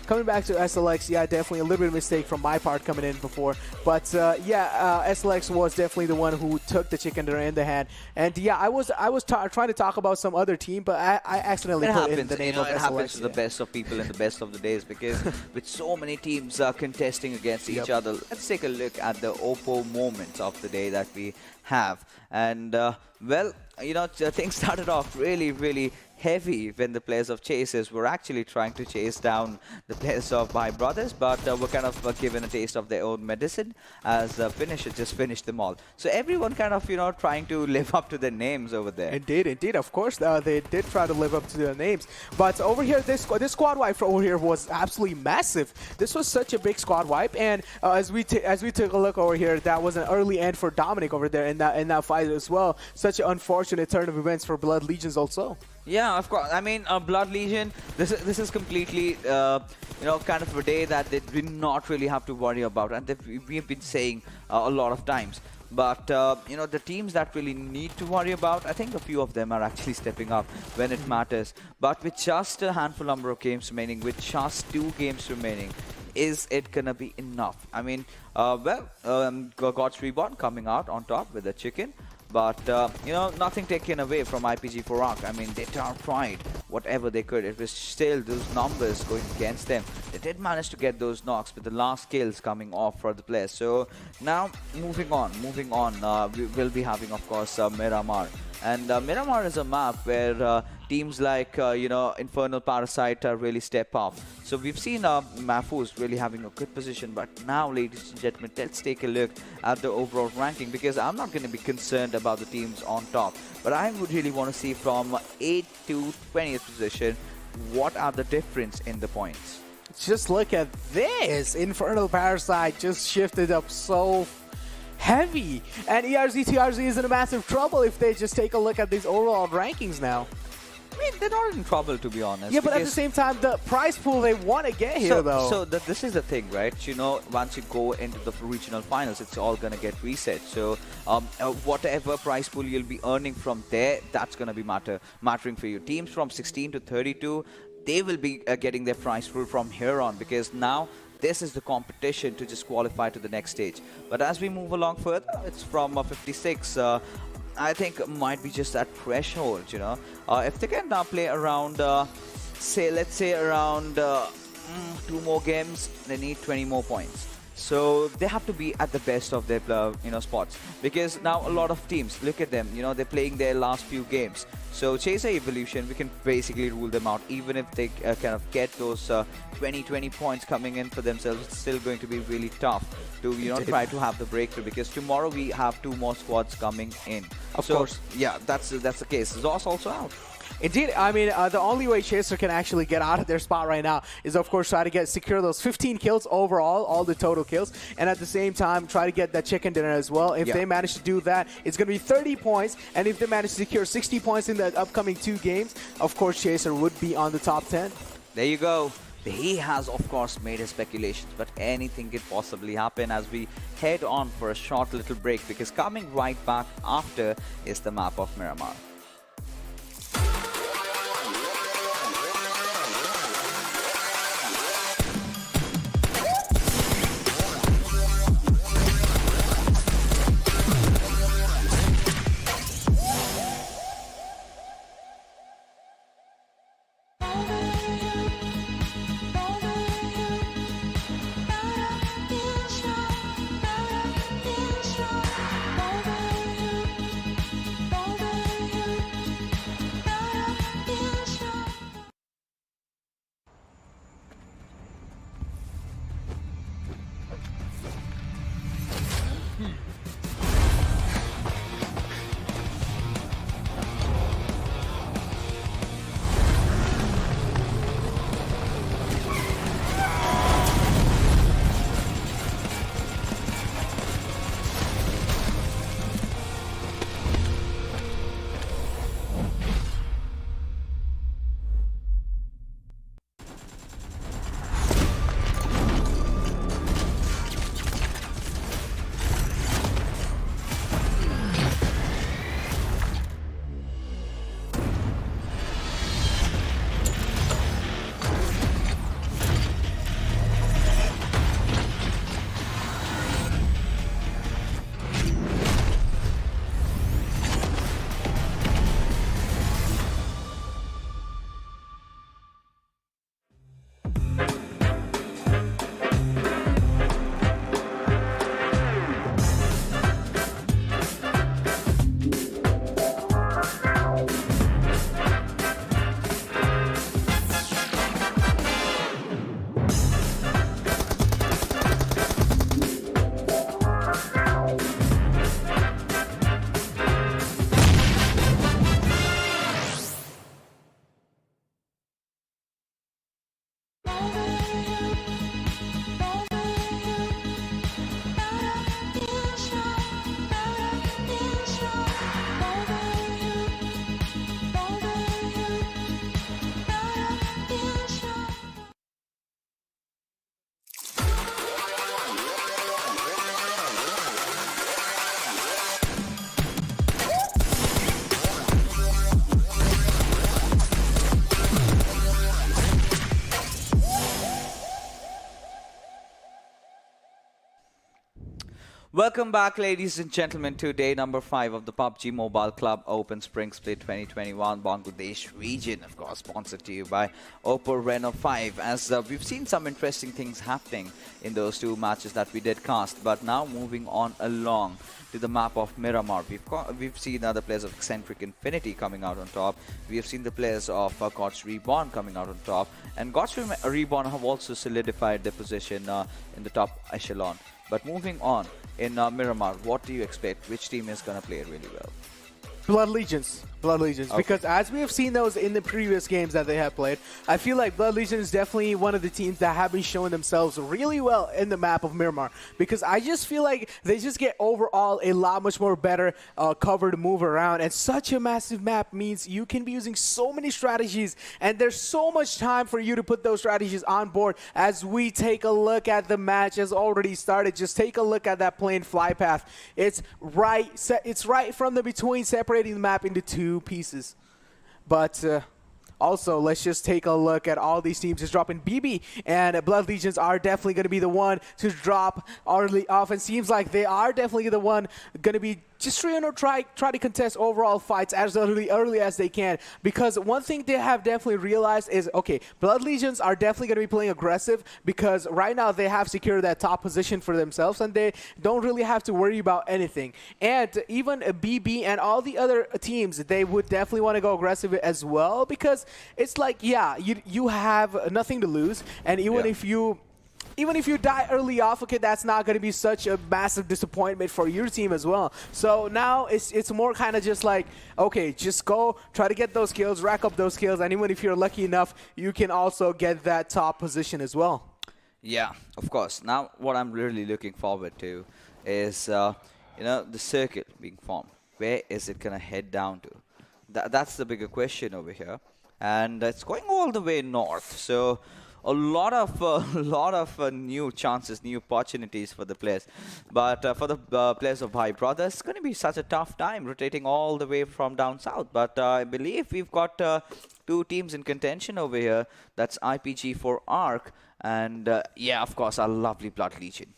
coming back to SLX, yeah, definitely a little bit of mistake from my part coming in before. But SLX was definitely the one who took the chicken dinner in the hand. And yeah, I was trying to talk about some other team, but I accidentally put in the name of SLX. It happens to the best of people in the best of the days, because with so many teams contesting against each other, let's take a look at the Oppo moments of the day that we have. And well, things started off really, really heavy when the players of Chasers were actually trying to chase down the players of Bhai Brothers, but were kind of given a taste of their own medicine, as Finisher just finished them all. So everyone kind of, trying to live up to their names over there. Indeed, of course, they did try to live up to their names. But over here, this squad wipe over here was absolutely massive. This was such a big squad wipe, and as we took a look over here, that was an early end for Dominic over there in that fight as well. Such an unfortunate turn of events for Blood Legions also. Yeah, of course. I mean, Blood Legion, this is completely, kind of a day that they do not really have to worry about, and we've been saying a lot of times. But, the teams that really need to worry about, I think a few of them are actually stepping up when it matters. But with just a handful number of games remaining, with just 2 games remaining, is it gonna be enough? I mean, God's Reborn coming out on top with a chicken. But, nothing taken away from IPG4 Arc. I mean, they tried whatever they could. It was still those numbers going against them. They did manage to get those knocks with the last kills coming off for the players. So, now, moving on. We will be having, of course, Miramar. And Miramar is a map where teams like, Infernal, Parasite really step up. So we've seen Mahfouz really having a good position. But now, ladies and gentlemen, let's take a look at the overall ranking, because I'm not going to be concerned about the teams on top. But I would really want to see from 8th to 20th position, what are the difference in the points. Just look at this. Infernal Parasite just shifted up so heavy. And TRZ is in a massive trouble if they just take a look at these overall rankings now. I mean, they're not in trouble, to be honest. Yeah, but at the same time, the prize pool they want to get here, though. So this is the thing, right? You know, once you go into the regional finals, it's all going to get reset. So whatever prize pool you'll be earning from there, that's going to be mattering for you. Teams from 16 to 32, they will be getting their prize pool from here on, because now this is the competition to just qualify to the next stage. But as we move along further, it's from 56. I think it might be just that threshold, you know. If they can now play around, let's say around 2 more games, they need 20 more points. So they have to be at the best of their spots, because now a lot of teams, look at them, you know, they're playing their last few games. So Chaser Evolution, we can basically rule them out. Even if they kind of get those 20 points coming in for themselves, it's still going to be really tough to, you know, try to have the breakthrough, because tomorrow we have 2 more squads coming in. Of course. Yeah, that's the case. Zoss also out. Indeed, I mean, the only way Chaser can actually get out of their spot right now is, of course, try to secure those 15 kills overall, all the total kills, and at the same time, try to get that chicken dinner as well. If they manage to do that, it's going to be 30 points, and if they manage to secure 60 points in the upcoming 2 games, of course, Chaser would be on the top 10. There you go. He has, of course, made his speculations, but anything could possibly happen as we head on for a short little break, because coming right back after is the map of Miramar. Welcome back, ladies and gentlemen, to day number 5 of the PUBG Mobile Club Open Spring Split 2021 Bangladesh region, of course, sponsored to you by Oppo Reno 5. As we've seen some interesting things happening in those 2 matches that we did cast, but now moving on along to the map of Miramar. We've seen other players of Exentric Infinity coming out on top. We have seen the players of God's Reborn coming out on top, and God's Reborn have also solidified their position in the top echelon. But moving on, in Miramar, what do you expect? Which team is going to play really well? Blood Legions. Blood Legions, because as we have seen those in the previous games that they have played, I feel like Blood Legion is definitely one of the teams that have been showing themselves really well in the map of Miramar, because I just feel like they just get overall a lot much more better cover to move around, and such a massive map means you can be using so many strategies, and there's so much time for you to put those strategies on board. As we take a look at the match has already started, just take a look at that plane fly path. It's right from the between, separating the map into two pieces. But also, let's just take a look at all these teams just dropping BB, and Blood Legions are definitely going to be the one to drop early off, and seems like they are definitely the one going to be just try to contest overall fights as early as they can, because one thing they have definitely realized is, okay, Blood Legions are definitely going to be playing aggressive, because right now they have secured that top position for themselves and they don't really have to worry about anything. And even BB and all the other teams, they would definitely want to go aggressive as well, because it's like, yeah, you have nothing to lose, and even if you die early off, okay, that's not going to be such a massive disappointment for your team as well. So now it's more kind of just like, okay, just go, try to get those kills, rack up those kills, and even if you're lucky enough, you can also get that top position as well. Yeah, of course. Now, what I'm really looking forward to is, the circuit being formed. Where is it going to head down to? That's the bigger question over here. And it's going all the way north. So a lot of new chances, new opportunities for the players. But for the players of Bhai Brother, it's going to be such a tough time rotating all the way from down south. But I believe we've got two teams in contention over here. That's IPG for Arc and, yeah, of course, our lovely Blood Legion.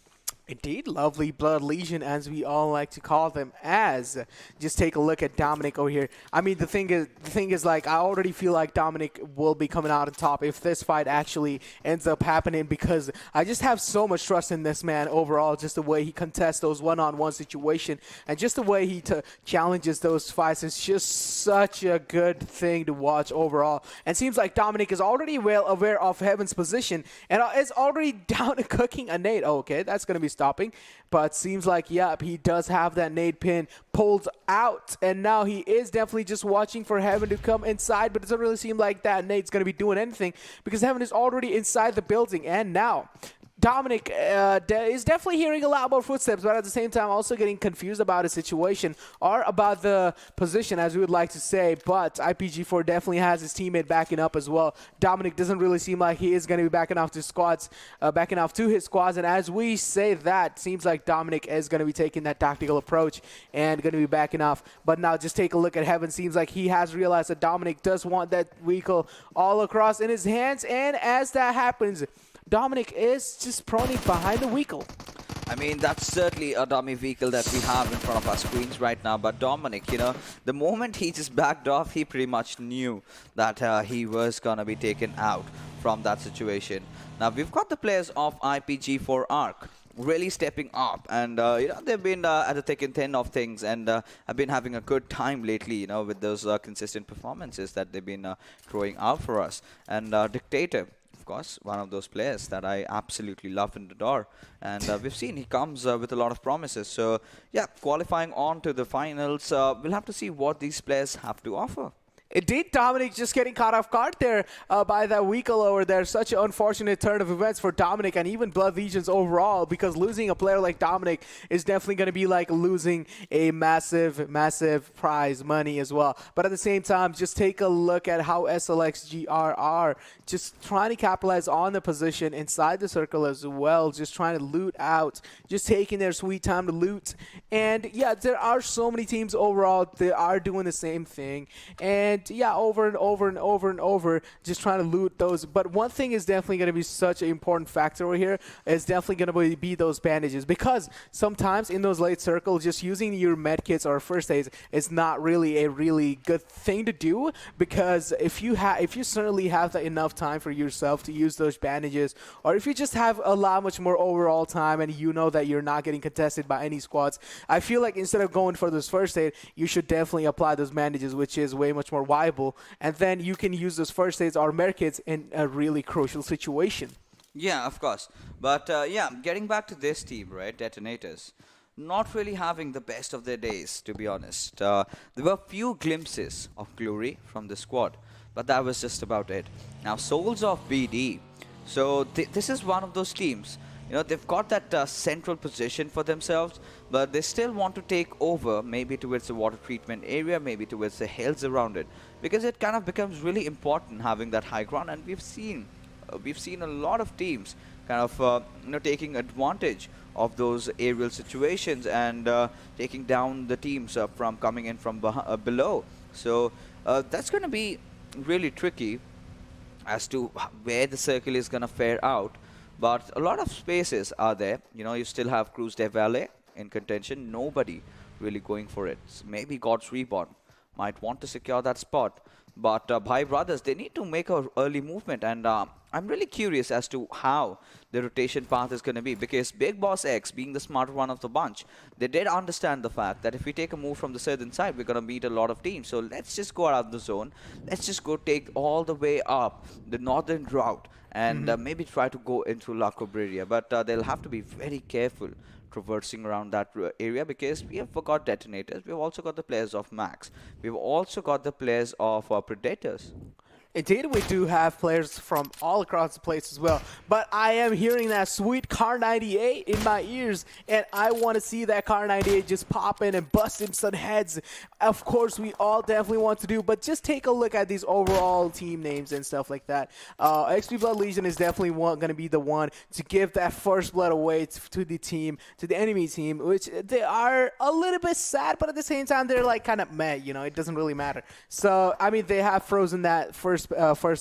Indeed, lovely Blood Legion, as we all like to call them. As just take a look at Dominic over here. I mean, the thing is, like, I already feel like Dominic will be coming out on top if this fight actually ends up happening, because I just have so much trust in this man overall. Just the way he contests those one-on-one situation, and just the way he challenges those fights is just such a good thing to watch overall. And seems like Dominic is already well aware of Heaven's position and is already down to cooking a nade. Oh, okay, that's gonna be stopping, but seems like, yep, he does have that nade pin pulled out, and now he is definitely just watching for Heaven to come inside, but it doesn't really seem like that nade's going to be doing anything, because Heaven is already inside the building. And now Dominic is definitely hearing a lot more footsteps, but at the same time also getting confused about the situation or about the position, as we would like to say. But IPG4 definitely has his teammate backing up as well. Dominic doesn't really seem like he is going to be backing off to his squads. And as we say that, seems like Dominic is going to be taking that tactical approach and going to be backing off. But now just take a look at Heaven. Seems like he has realized that Dominic does want that vehicle all across in his hands. And as that happens, Dominic is just proning behind the vehicle. I mean, that's certainly a dummy vehicle that we have in front of our screens right now. But Dominic, the moment he just backed off, he pretty much knew that he was going to be taken out from that situation. Now, we've got the players of IPG for Arc really stepping up, and they've been at the thick and thin of things, and have been having a good time lately, with those consistent performances that they've been throwing out for us. And Dictator, course, one of those players that I absolutely love and adore, and we've seen he comes with a lot of promises. So yeah, qualifying on to the finals, we'll have to see what these players have to offer. Indeed, Dominic just getting caught off guard there by that vehicle over there. Such an unfortunate turn of events for Dominic and even Blood Legions overall, because losing a player like Dominic is definitely going to be like losing a massive, massive prize money as well. But at the same time, just take a look at how SLXGR are just trying to capitalize on the position inside the circle as well, just trying to loot out, just taking their sweet time to loot. And yeah, there are so many teams overall that are doing the same thing. And yeah, over and over and over and over, just trying to loot those. But one thing is definitely going to be such an important factor over here is definitely going to be those bandages, because sometimes in those late circles, just using your med kits or first aids is not really a really good thing to do, because if you certainly have enough time for yourself to use those bandages, or if you just have a lot much more overall time and you know that you're not getting contested by any squads, I feel like instead of going for this first aid, you should definitely apply those bandages, which is way much more viable, and then you can use those first aids or medkits in a really crucial situation. Yeah, of course. But yeah, getting back to this team, right, Detonators. not really having the best of their days, to be honest. There were few glimpses of glory from the squad, but that was just about it. Now, Soulz of BD. So this is one of those teams. They've got that central position for themselves, but they still want to take over, maybe towards the water treatment area, maybe towards the hills around it, because it kind of becomes really important having that high ground. And we've seen a lot of teams kind of taking advantage of those aerial situations and taking down the teams from coming in from below. So that's going to be really tricky as to where the circle is going to fare out. But a lot of spaces are there. You still have Cruz de Valle in contention. Nobody really going for it. So maybe God's Reborn might want to secure that spot. But Bhai Brothers, they need to make an early movement. And I'm really curious as to how the rotation path is going to be. Because Big Boss X, being the smarter one of the bunch, they did understand the fact that if we take a move from the southern side, we're going to meet a lot of teams. So let's just go out of the zone. Let's just go take all the way up the northern route. And maybe try to go into La Cobreria. But they'll have to be very careful traversing around that area, because we have got detonators. We've also got the players of Max. We've also got the players of Predators. Indeed, we do have players from all across the place as well. But I am hearing that sweet Car 98 in my ears, and I want to see that Car 98 just pop in and bust in some heads. Of course, we all definitely want to do, but just take a look at these overall team names and stuff like that. XP Blood Legion is definitely going to be the one to give that first blood away to the team, to the enemy team, which they are a little bit sad, but at the same time, they're like kind of meh, it doesn't really matter. So, I mean, they have frozen that first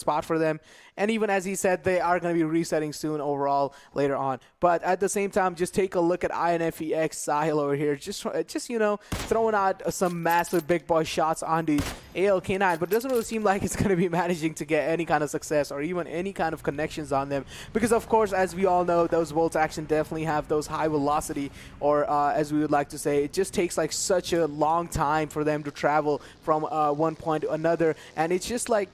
spot for them, and even as he said, they are going to be resetting soon overall later on. But at the same time, just take a look at INFE X Sahil over here, just throwing out some massive big boy shots on the ALK9, but it doesn't really seem like it's going to be managing to get any kind of success or even any kind of connections on them, because of course, as we all know, those bolt action definitely have those high velocity, or as we would like to say, it just takes like such a long time for them to travel from one point to another, and it's just like,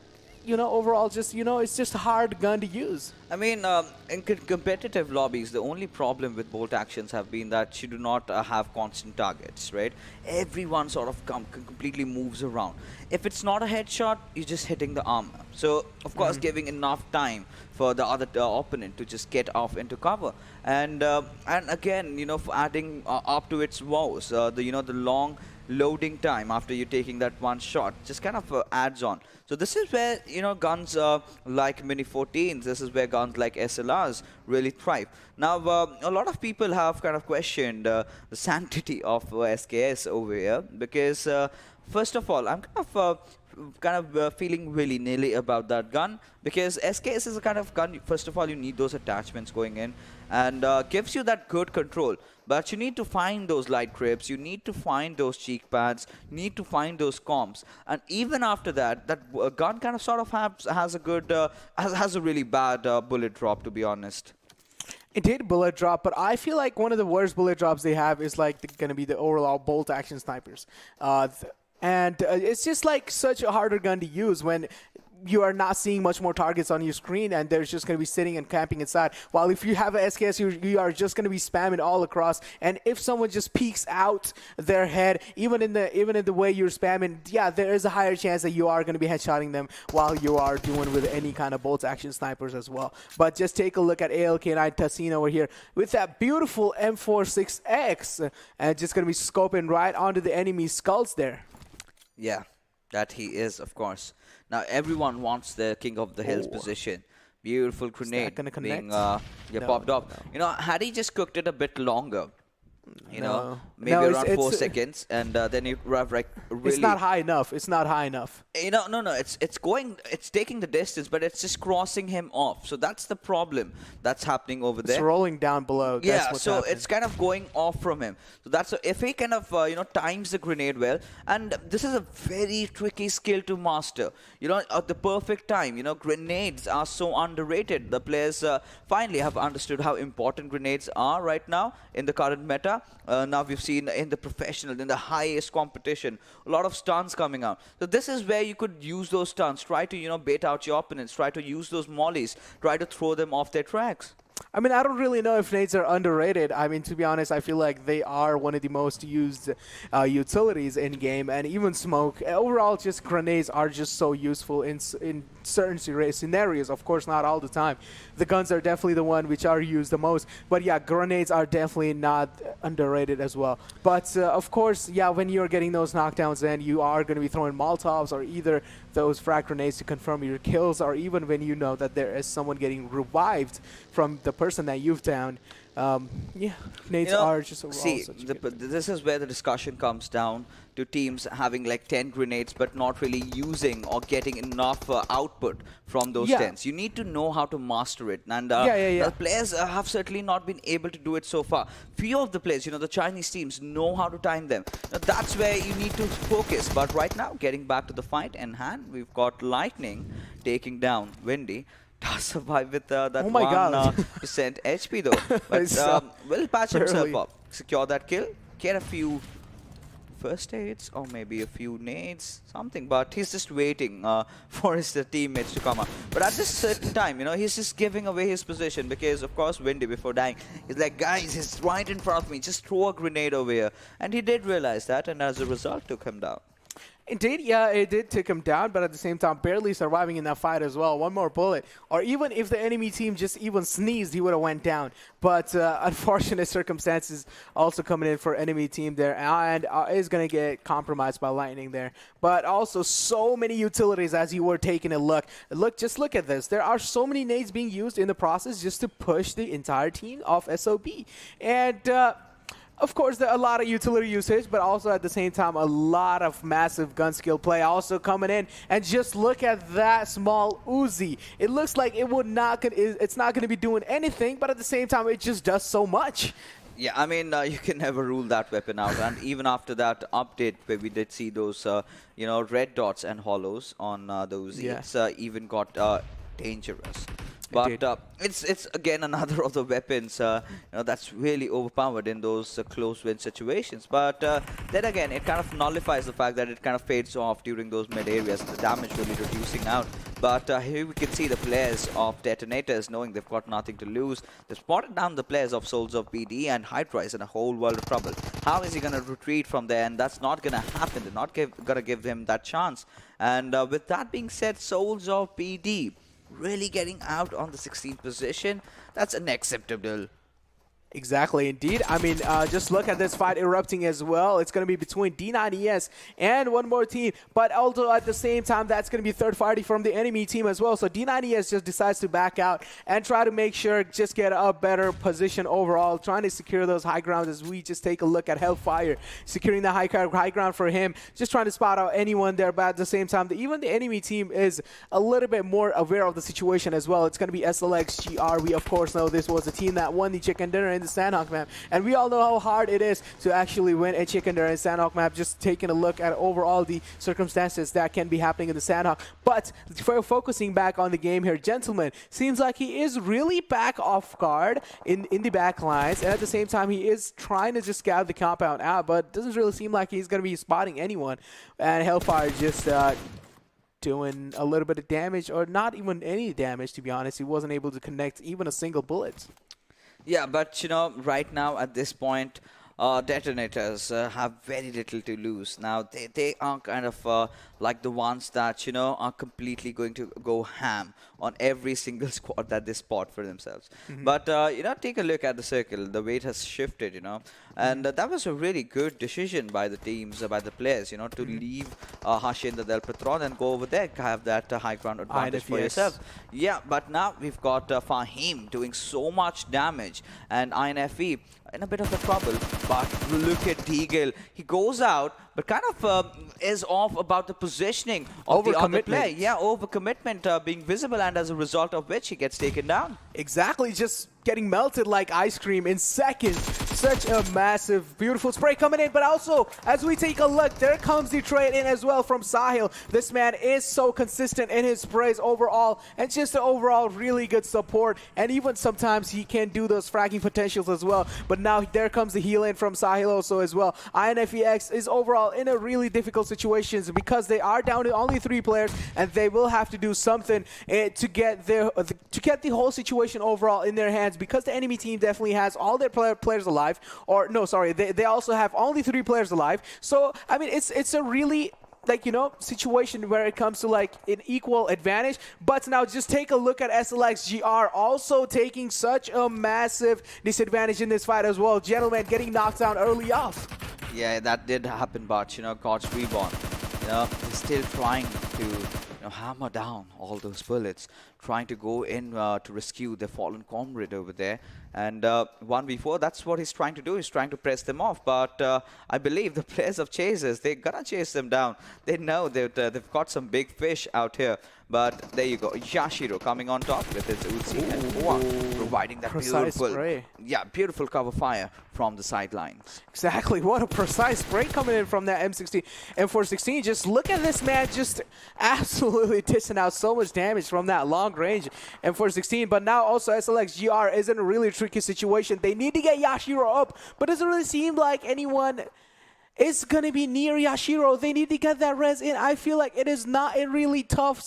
overall, just, it's just a hard gun to use. I mean, in competitive lobbies, the only problem with bolt actions have been that you do not have constant targets, right? Everyone sort of completely moves around. If it's not a headshot, you're just hitting the armor. So, of course, giving enough time for the other opponent to just get off into cover. And again, for adding up to its woes, the long loading time after you're taking that one shot just kind of adds on. So this is where guns like Mini 14s, this is where guns like SLRs really thrive. Now a lot of people have kind of questioned the sanctity of SKS over here, because first of all, I'm kind of feeling willy-nilly about that gun, because SKS is a kind of gun, first of all, you need those attachments going in, and gives you that good control. But you need to find those light grips, you need to find those cheek pads, you need to find those comps, and even after that, that gun kind of sort of has a good, has a really bad bullet drop, to be honest. It did bullet drop, but I feel like one of the worst bullet drops they have is like going to be the overall bolt action snipers. And it's just like such a harder gun to use when you are not seeing much more targets on your screen, and they're just going to be sitting and camping inside. While if you have an SKS, you are just going to be spamming all across. And if someone just peeks out their head, even in the way you're spamming, yeah, there is a higher chance that you are going to be headshotting them while you are doing with any kind of bolt action snipers as well. But just take a look at ALK9 Tassino over here with that beautiful M46X, and just going to be scoping right onto the enemy skulls there. Yeah, that he is, of course. Now everyone wants the King of the Hills position. Beautiful grenade being popped off. Had he just cooked it a bit longer, maybe around 4 seconds, and then you have like really. It's not high enough. It's not high enough. No. It's taking the distance, but it's just crossing him off. So that's the problem that's happening over there. It's rolling down below. Yeah, so happening. It's kind of going off from him. So that's if he kind of times the grenade well, and this is a very tricky skill to master. At the perfect time. Grenades are so underrated. The players finally have understood how important grenades are right now in the current meta. Now we've seen in the professional, in the highest competition, a lot of stuns coming out. So this is where you could use those stuns, try to bait out your opponents, try to use those mollies, try to throw them off their tracks. I mean, I don't really know if nades are underrated. I mean, to be honest, I feel like they are one of the most used utilities in game, and even smoke. Overall, just grenades are just so useful in certain scenarios. Of course, not all the time. The guns are definitely the one which are used the most. But yeah, grenades are definitely not underrated as well. But of course, yeah, when you're getting those knockdowns, then you are going to be throwing Molotovs or either those frag grenades to confirm your kills, or even when you know that there is someone getting revived from the person that you've downed. Yeah, nades are just overall such a good thing. This is where the discussion comes down to teams having like 10 grenades but not really using or getting enough output from those 10s. You need to know how to master it, and the players have certainly not been able to do it so far. Few of the players, the Chinese teams know how to time them. Now, that's where you need to focus. But right now, getting back to the fight in hand, we've got Lightning taking down Windy. Does survive with that 1% HP though. But will patch himself up, secure that kill, get a few first aids or maybe a few nades, something. But he's just waiting for his teammates to come up. But at this certain time, he's just giving away his position because, of course, Windy, before dying, he's like, guys, he's right in front of me. Just throw a grenade over here. And he did realize that, and as a result, took him down. Indeed, yeah, it did take him down, but at the same time, barely surviving in that fight as well. One more bullet, or even if the enemy team just even sneezed, he would have went down. But unfortunate circumstances also coming in for enemy team there, and is going to get compromised by Lightning there. But also so many utilities as you were taking a look. Just look at this. There are so many nades being used in the process just to push the entire team of SOB. And of course, there are a lot of utility usage, but also at the same time, a lot of massive gun skill play also coming in. And just look at that small Uzi. It looks like it's not going to be doing anything, but at the same time, it just does so much. Yeah, I mean, you can never rule that weapon out. And even after that update where we did see those, red dots and hollows on the Uzi, it's even got dangerous. But it's again another of the weapons that's really overpowered in those close win situations. But then again, it kind of nullifies the fact that it kind of fades off during those mid areas, the damage really reducing out. But here we can see the players of Detonators knowing they've got nothing to lose. They've spotted down the players of Soulz of BD, and Hydra is in a whole world of trouble. How is he going to retreat from there? And that's not going to happen. They're not going to give him that chance. And with that being said, Soulz of BD really getting out on the 16th position. That's unacceptable. Exactly, indeed. I mean, just look at this fight erupting as well. It's going to be between D9ES and one more team. But also at the same time, that's going to be third party from the enemy team as well. So D9ES just decides to back out and try to make sure just get a better position overall, trying to secure those high grounds as we just take a look at Hellfire, securing the high ground for him, just trying to spot out anyone there. But at the same time, even the enemy team is a little bit more aware of the situation as well. It's going to be SLX GR. We, of course, know this was the team that won the chicken dinner in the Sanhok map, and we all know how hard it is to actually win a chicken dinner in Sanhok map. Just taking a look at overall the circumstances that can be happening in the Sanhok. But for focusing back on the game here, gentlemen, seems like he is really back off guard in the back lines, and at the same time he is trying to just scout the compound out, but doesn't really seem like he's going to be spotting anyone. And Hellfire just doing a little bit of damage, or not even any damage, to be honest. He wasn't able to connect even a single bullet. Yeah, but right now at this point, Detonators have very little to lose. Now they are kind of like the ones that are completely going to go ham on every single squad that they spot for themselves. But take a look at the circle. The weight has shifted, and that was a really good decision by the teams, by the players, to leave Hashin the Del Patron and go over there, have that high ground advantage for yourself. Yeah, but now we've got Fahim doing so much damage, and INFE in a bit of a trouble. But look at Deagle. He goes out, but kind of is off about the positioning of the other player. Yeah, overcommitment being visible, and as a result of which he gets taken down. Exactly, just getting melted like ice cream in seconds. Such a massive, beautiful spray coming in. But also, as we take a look, there comes the trade in as well from Sahil. This man is so consistent in his sprays overall, and just an overall really good support. And even sometimes he can do those fragging potentials as well. But now there comes the heal in from Sahil also as well. INFE is overall in a really difficult situation because they are down to only 3 players, and they will have to do something to get the whole situation overall in their hands, because the enemy team definitely has all their players alive. Or no, sorry, they also have only 3 players alive. So I mean, it's a really, like, you know, situation where it comes to like an equal advantage. But now just take a look at SLXGR also taking such a massive disadvantage in this fight as well. Gentleman getting knocked down early off. Yeah, that did happen, but you know, God's Reborn, you know, he's still trying to, you know, hammer down all those bullets, trying to go in to rescue the fallen comrade over there. And 1v4, that's what he's trying to do. He's trying to press them off. But I believe the players of Chasers, they're gonna chase them down. They know that they've got some big fish out here. But there you go, Yashiro coming on top with his Uzi and Oa, providing that Precise beautiful, spray. yeah, beautiful cover fire from the sidelines. Exactly, what a precise spray coming in from that M16 M416. Just look at this man, just absolutely dishing out so much damage from that long range M416. But now also SLXGR is in a really tricky situation. They need to get Yashiro up, but it doesn't really seem like anyone is going to be near Yashiro. They need to get that res in. I feel like it is not a really tough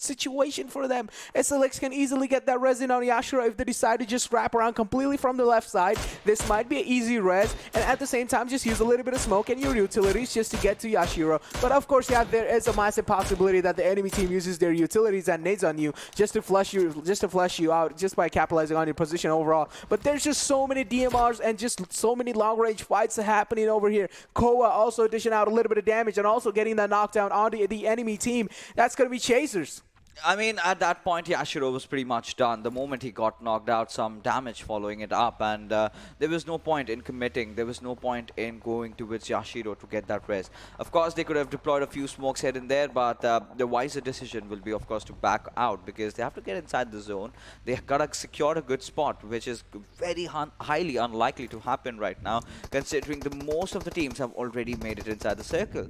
situation for them. SLX can easily get that res in on Yashiro if they decide to just wrap around completely from the left side. This might be an easy res, and at the same time just use a little bit of smoke and your utilities just to get to Yashiro. But of course, yeah, there is a massive possibility that the enemy team uses their utilities and nades on you just to flush you out just by capitalizing on your position overall. But there's just so many DMRs and just so many long range fights happening over here. Koa also dishing out a little bit of damage and also getting that knockdown on the enemy team. That's going to be Chasers. I mean, at that point, Yashiro was pretty much done. The moment he got knocked out, some damage following it up, and there was no point in committing. There was no point in going towards Yashiro to get that res. Of course, they could have deployed a few smokes here and there, but the wiser decision will be, of course, to back out, because they have to get inside the zone. They gotta secure a good spot, which is very highly unlikely to happen right now, considering the most of the teams have already made it inside the circle.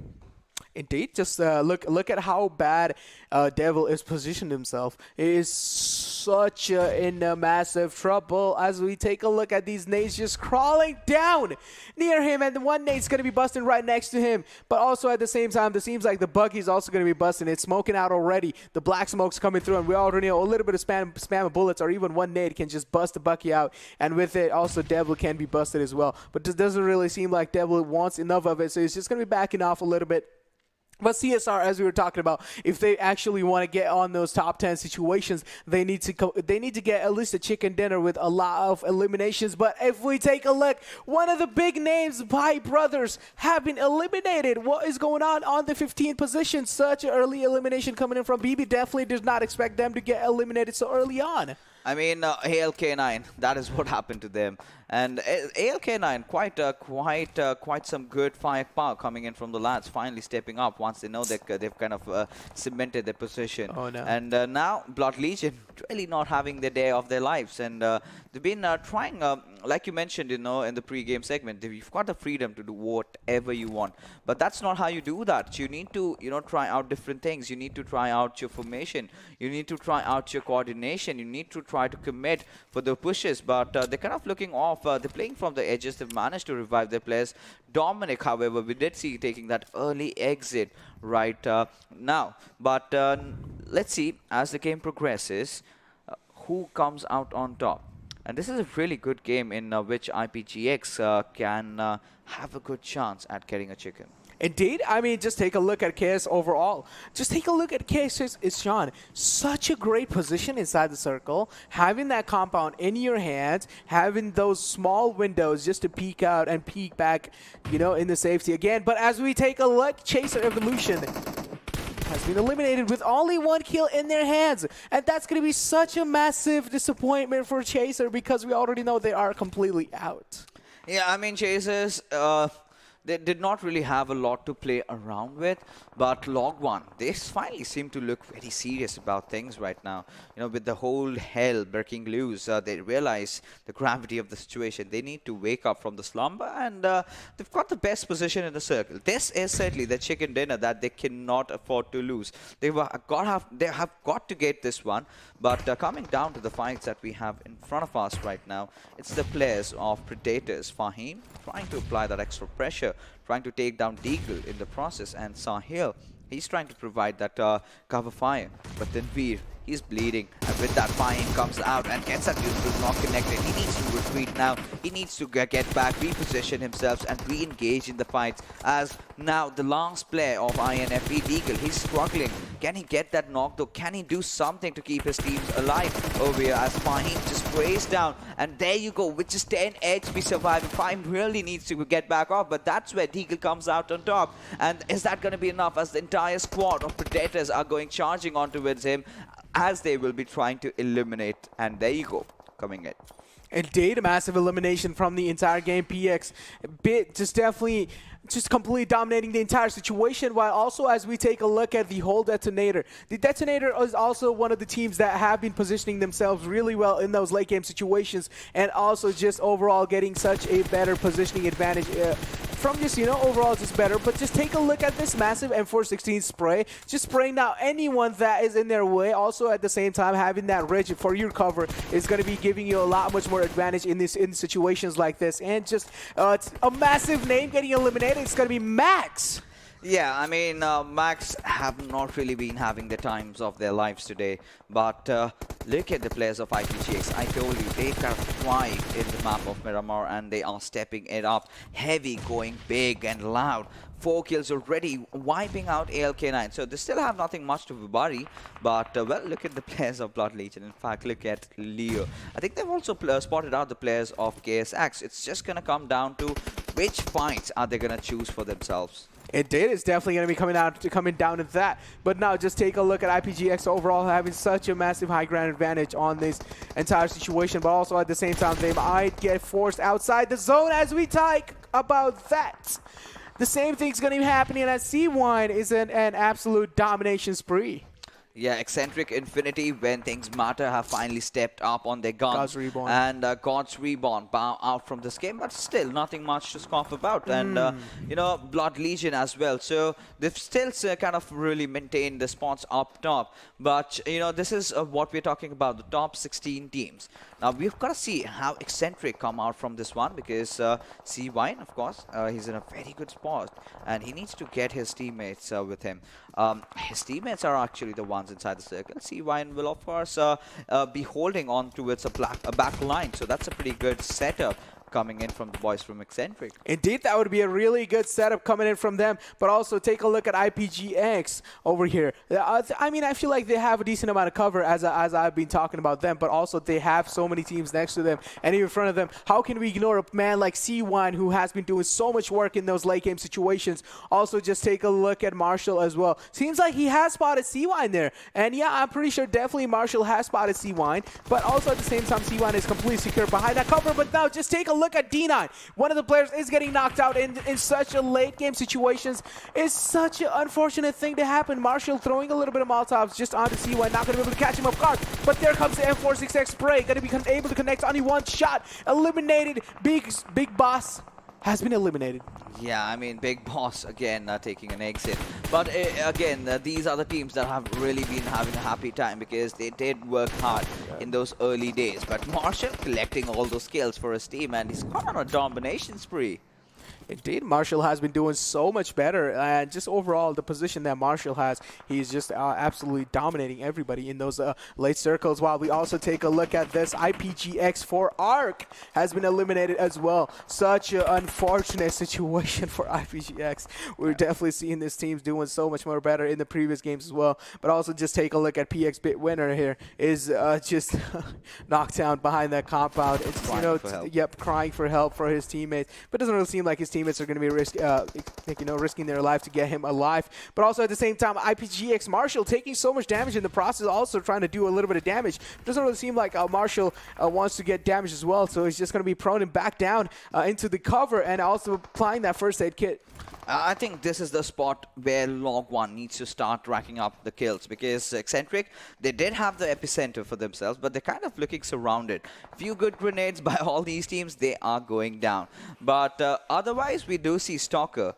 Indeed, just look at how bad Devil is positioned himself. He is such in massive trouble as we take a look at these nades just crawling down near him, and the one nade's going to be busting right next to him. But also at the same time, it seems like the buggy's also going to be busting. It's smoking out already. The black smoke's coming through, and we already know a little bit of spam of bullets or even one nade can just bust the buggy out, and with it also Devil can be busted as well. But it doesn't really seem like Devil wants enough of it, so he's just going to be backing off a little bit. But CSR, as we were talking about, if they actually want to get on those top 10 situations, they need to get at least a chicken dinner with a lot of eliminations. But if we take a look, one of the big names, Bai Brothers, have been eliminated. What is going on the 15th position? Such an early elimination coming in from BB. Definitely did not expect them to get eliminated so early on. I mean, ALK9, that is what happened to them. And ALK9, quite some good firepower coming in from the lads, finally stepping up once they know that they've kind of cemented their position. Oh, no. And now Blood Legion really not having the day of their lives. And they've been trying, like you mentioned, you know, in the pre-game segment, you've got the freedom to do whatever you want. But that's not how you do that. You need to, you know, try out different things. You need to try out your formation. You need to try out your coordination. You need to try to commit for the pushes. But they're kind of looking off. They're playing from the edges. They've managed to revive their players. Dominic, however, we did see taking that early exit right now. But let's see, as the game progresses, who comes out on top. And this is a really good game in which IPGX can have a good chance at getting a chicken. Indeed. I mean, just take a look at KS overall. Just take a look at KS Ishan. Such a great position inside the circle. Having that compound in your hands, having those small windows just to peek out and peek back, you know, in the safety again. But as we take a look, Chaser Evolution has been eliminated with only 1 kill in their hands. And that's going to be such a massive disappointment for Chaser because we already know they are completely out. Yeah, I mean, Chasers... they did not really have a lot to play around with. But Log 1, they finally seem to look very serious about things right now. You know, with the whole hell breaking loose, they realize the gravity of the situation. They need to wake up from the slumber, and they've got the best position in the circle. This is certainly the chicken dinner that they cannot afford to lose. They have got to get this one. But coming down to the fights that we have in front of us right now, it's the players of Predators. Fahim trying to apply that extra pressure, trying to take down Deagle in the process, and Sahil, he's trying to provide that cover fire. But then Veer, he's bleeding, and with that Fahim comes out and gets that neutral not connected. He needs to retreat now. He needs to get back, reposition himself, and re-engage in the fights. As now the last player of INFE, Deagle, he's struggling. Can he get that knock though? Can he do something to keep his teams alive over here as Fahim just sprays down? And there you go, with just 10 HP surviving. Fahim really needs to get back off, but that's where Deagle comes out on top. And is that going to be enough as the entire squad of Predators are going charging on towards him, as they will be trying to eliminate? And there you go, coming in. Indeed, a massive elimination from the entire game. PX just completely dominating the entire situation, while also as we take a look at the whole Detonator. The Detonator is also one of the teams that have been positioning themselves really well in those late game situations, and also just overall getting such a better positioning advantage from just, you know, overall just better. But just take a look at this massive M416 spray, just spraying out anyone that is in their way. Also at the same time, having that ridge for your cover is going to be giving you a lot much more advantage in situations like this. And just it's a massive name getting eliminated. It's going to be Max. Yeah, I mean, Max have not really been having the times of their lives today. But look at the players of IPGX. I told you, they kind of thrive in the map of Miramar, and they are stepping it up. Heavy, going big and loud. 4 kills already, wiping out ALK9. So they still have nothing much to worry. But, well, look at the players of Blood Legion. In fact, look at Leo. I think they've also spotted out the players of KSX. It's just going to come down to which fights are they going to choose for themselves. Indeed, it's definitely going to be coming down to that. But now just take a look at IPGX overall having such a massive high ground advantage on this entire situation. But also at the same time, they might get forced outside the zone as we talk about that. The same thing's going to be happening as C1 is an absolute domination spree. Yeah, Exentric Infinity, when things matter, have finally stepped up on their guns. God's Reborn. And God's Reborn bow out from this game, but still nothing much to scoff about. And, you know, Blood Legion as well. So they've still kind of really maintained the spots up top. But, you know, this is what we're talking about, the top 16 teams. Now, we've got to see how Exentric come out from this one, because C-Wine, of course, he's in a very good spot. And he needs to get his teammates with him. His teammates are actually the ones inside the circle. C-Wine will, of course, be holding on towards a back line. So that's a pretty good setup coming in from the boys from Exentric. Indeed, that would be a really good setup coming in from them. But also take a look at IPGX over here. I mean, I feel like they have a decent amount of cover as I've been talking about them, but also they have so many teams next to them and in front of them. How can we ignore a man like C1 who has been doing so much work in those late game situations? Also, just take a look at Marshall as well. Seems like he has spotted C1 there. And yeah, I'm pretty sure definitely Marshall has spotted C1. But also at the same time, C1 is completely secure behind that cover. But now just take a look at D9. One of the players is getting knocked out in such a late game situations. It's such an unfortunate thing to happen. Marshall throwing a little bit of Molotovs just onto C1, not going to be able to catch him off guard. But there comes the M46X spray, going to be able to connect only one shot. Eliminated. Big Boss has been eliminated. Yeah, I mean, Big Boss, again, taking an exit. But again, these are the teams that have really been having a happy time because they did work hard in those early days. But Marshall collecting all those kills for his team, and he's gone on a domination spree. Indeed, Marshall has been doing so much better, and just overall the position that Marshall has, he's just absolutely dominating everybody in those late circles. While we also take a look at this, IPGX for ARC has been eliminated as well. Such an unfortunate situation for IPGX. We're definitely seeing this team's doing so much more better in the previous games as well. But also just take a look at PX Bit Winner here is just knocked down behind that compound. It's, you know, yep, crying for help for his teammates, but it doesn't really seem like his team teammates are going to be risking their life to get him alive. But also at the same time, IPGX Marshall taking so much damage in the process, also trying to do a little bit of damage. It doesn't really seem like Marshall wants to get damage as well, so he's just going to be prone and back down into the cover and also applying that first aid kit. I think this is the spot where Log 1 needs to start racking up the kills, because Exentric, they did have the epicenter for themselves, but they're kind of looking surrounded. Few good grenades by all these teams, they are going down. But otherwise, we do see Stalker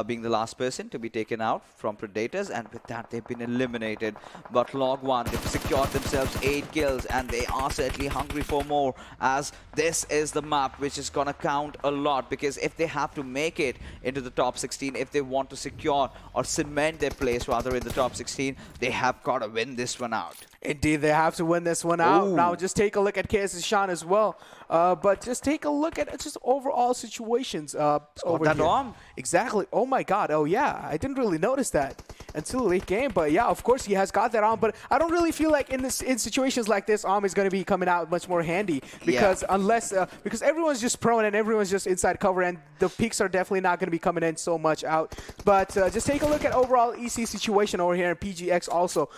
being the last person to be taken out from Predators, and with that, they've been eliminated. But Log 1, they've secured themselves 8 kills, and they are certainly hungry for more, as this is the map which is going to count a lot, because if they have to make it into the top 16, if they want to secure or cement their place rather in the top 16, they have got to win this one out. Indeed, they have to win this one out. Ooh. Now, just take a look at KS's Sean as well. But just take a look at just overall situations over that here. on. Exactly. Oh my God. Oh yeah. I didn't really notice that until late game. But yeah, of course he has got that on. But I don't really feel like in situations like this, is going to be coming out much more handy, because because everyone's just prone and everyone's just inside cover, and the peaks are definitely not going to be coming in so much out. But just take a look at overall EC situation over here in PGX also.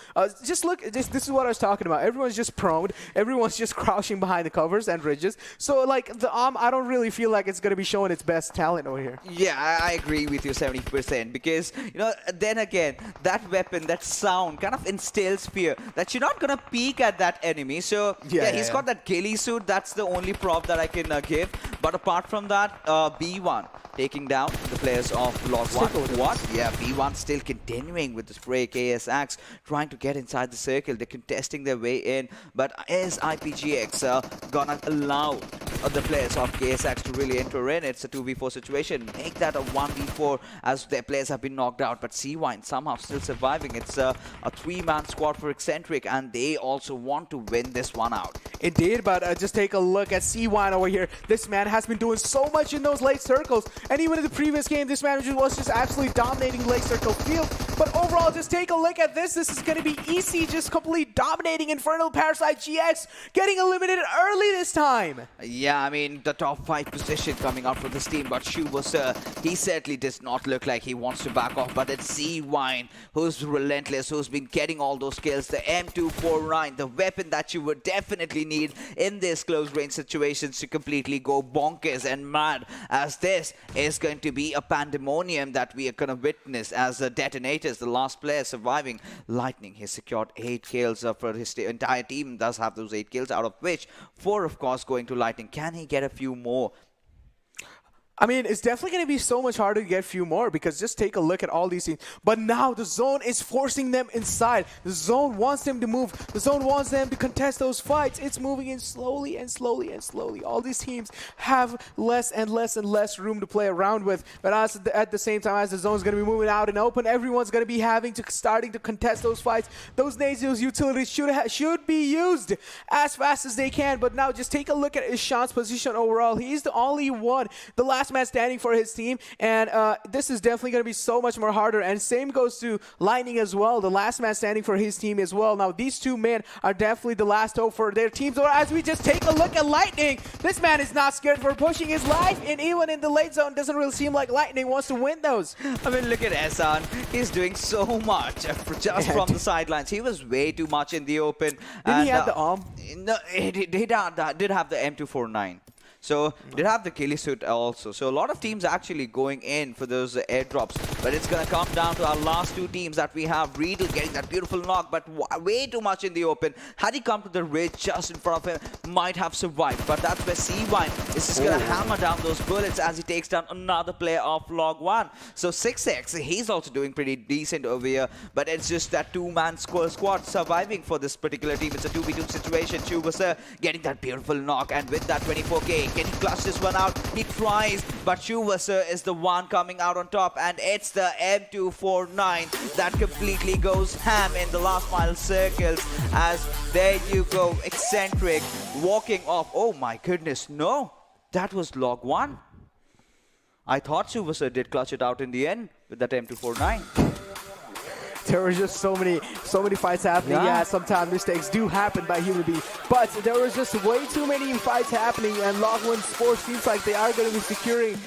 Just look. This is what I was talking about. Everyone's just prone. Everyone's just crouching behind the covers and ridges. So like the I don't really feel like it's going to be showing its best talent over here. Yeah, I agree with you 70%, because, you know, then again, that weapon, that sound kind of instills fear that you're not going to peek at that enemy. So, yeah, he's got that ghillie suit. That's the only prop that I can give. But apart from that, B1 taking down the players of Log 1. What? Yeah, B1 still continuing with the spray. KS Axe trying to get inside the circle. They're contesting their way in. But is IPGX gonna allow the players of KS Axe to really enter in? It's a 2v4 situation. Make that a 1v4 as their players have been knocked out. But C-Wine somehow still surviving. It's a 3-man squad for Exentric, and they also want to win this one out. Indeed, but just take a look at C-Wine over here. This man has been doing so much in those late circles, and even in the previous game, this man was just absolutely dominating late circle field. But overall, just take a look at this. This is going to be EC just completely dominating Infernal, Parasite, GX, getting eliminated early this time. Yeah, I mean, the top 5 position coming out for this team, but Shuba, he certainly does not look like he wants to back off. But it's C-Wine who's relentless, who's been getting all those kills. The M249, the weapon that you would definitely need in this close range situations to completely go bonkers and mad, as this is going to be a pandemonium that we are going to witness as the Detonators, the last player surviving. Lightning, he secured 8 kills for his entire team, does have those 8 kills, out of which 4, of course, going to Lightning. Can he get a few more? I mean, it's definitely going to be so much harder to get a few more, because just take a look at all these teams. But now the zone is forcing them inside. The zone wants them to move. The zone wants them to contest those fights. It's moving in slowly and slowly and slowly. All these teams have less and less and less room to play around with. But at the same time, as the zone is going to be moving out and open, everyone's going to be starting to contest those fights. Those nades, those utilities should be used as fast as they can. But now just take a look at Ishan's position overall. He's the only one, the last man standing for his team, and this is definitely going to be so much more harder. And same goes to Lightning as well, the last man standing for his team as well. Now these two men are definitely the last hope for their teams. Or as we just take a look at Lightning, this man is not scared for pushing his life, and even in the late zone, doesn't really seem like Lightning wants to win those. I mean, look at Ehsan. He's doing so much just from the sidelines. He was way too much in the open. Didn't he have the arm? No, he did have the M249. So did have the ghillie suit also. So a lot of teams actually going in for those airdrops. But it's going to come down to our last 2 teams that we have. Riedel getting that beautiful knock, but way too much in the open. Had he come to the ridge just in front of him, might have survived. But that's where C-Wine is just going to hammer down those bullets as he takes down another player of Log 1. So 6x, he's also doing pretty decent over here. But it's just that 2-man squad surviving for this particular team. It's a 2v2 situation. Chubasa getting that beautiful knock, and with that 24k, can he clutch this one out? He tries, but Chuvasa is the one coming out on top, and it's the M249 that completely goes ham in the last mile circles. As there you go, Exentric walking off. Oh my goodness, no, that was Log 1. I thought Chuvasa did clutch it out in the end with that M249. There were just so many fights happening. Yeah, sometimes mistakes do happen by human beings, but there was just way too many fights happening, and Log 1 Sports seems like they are going to be securing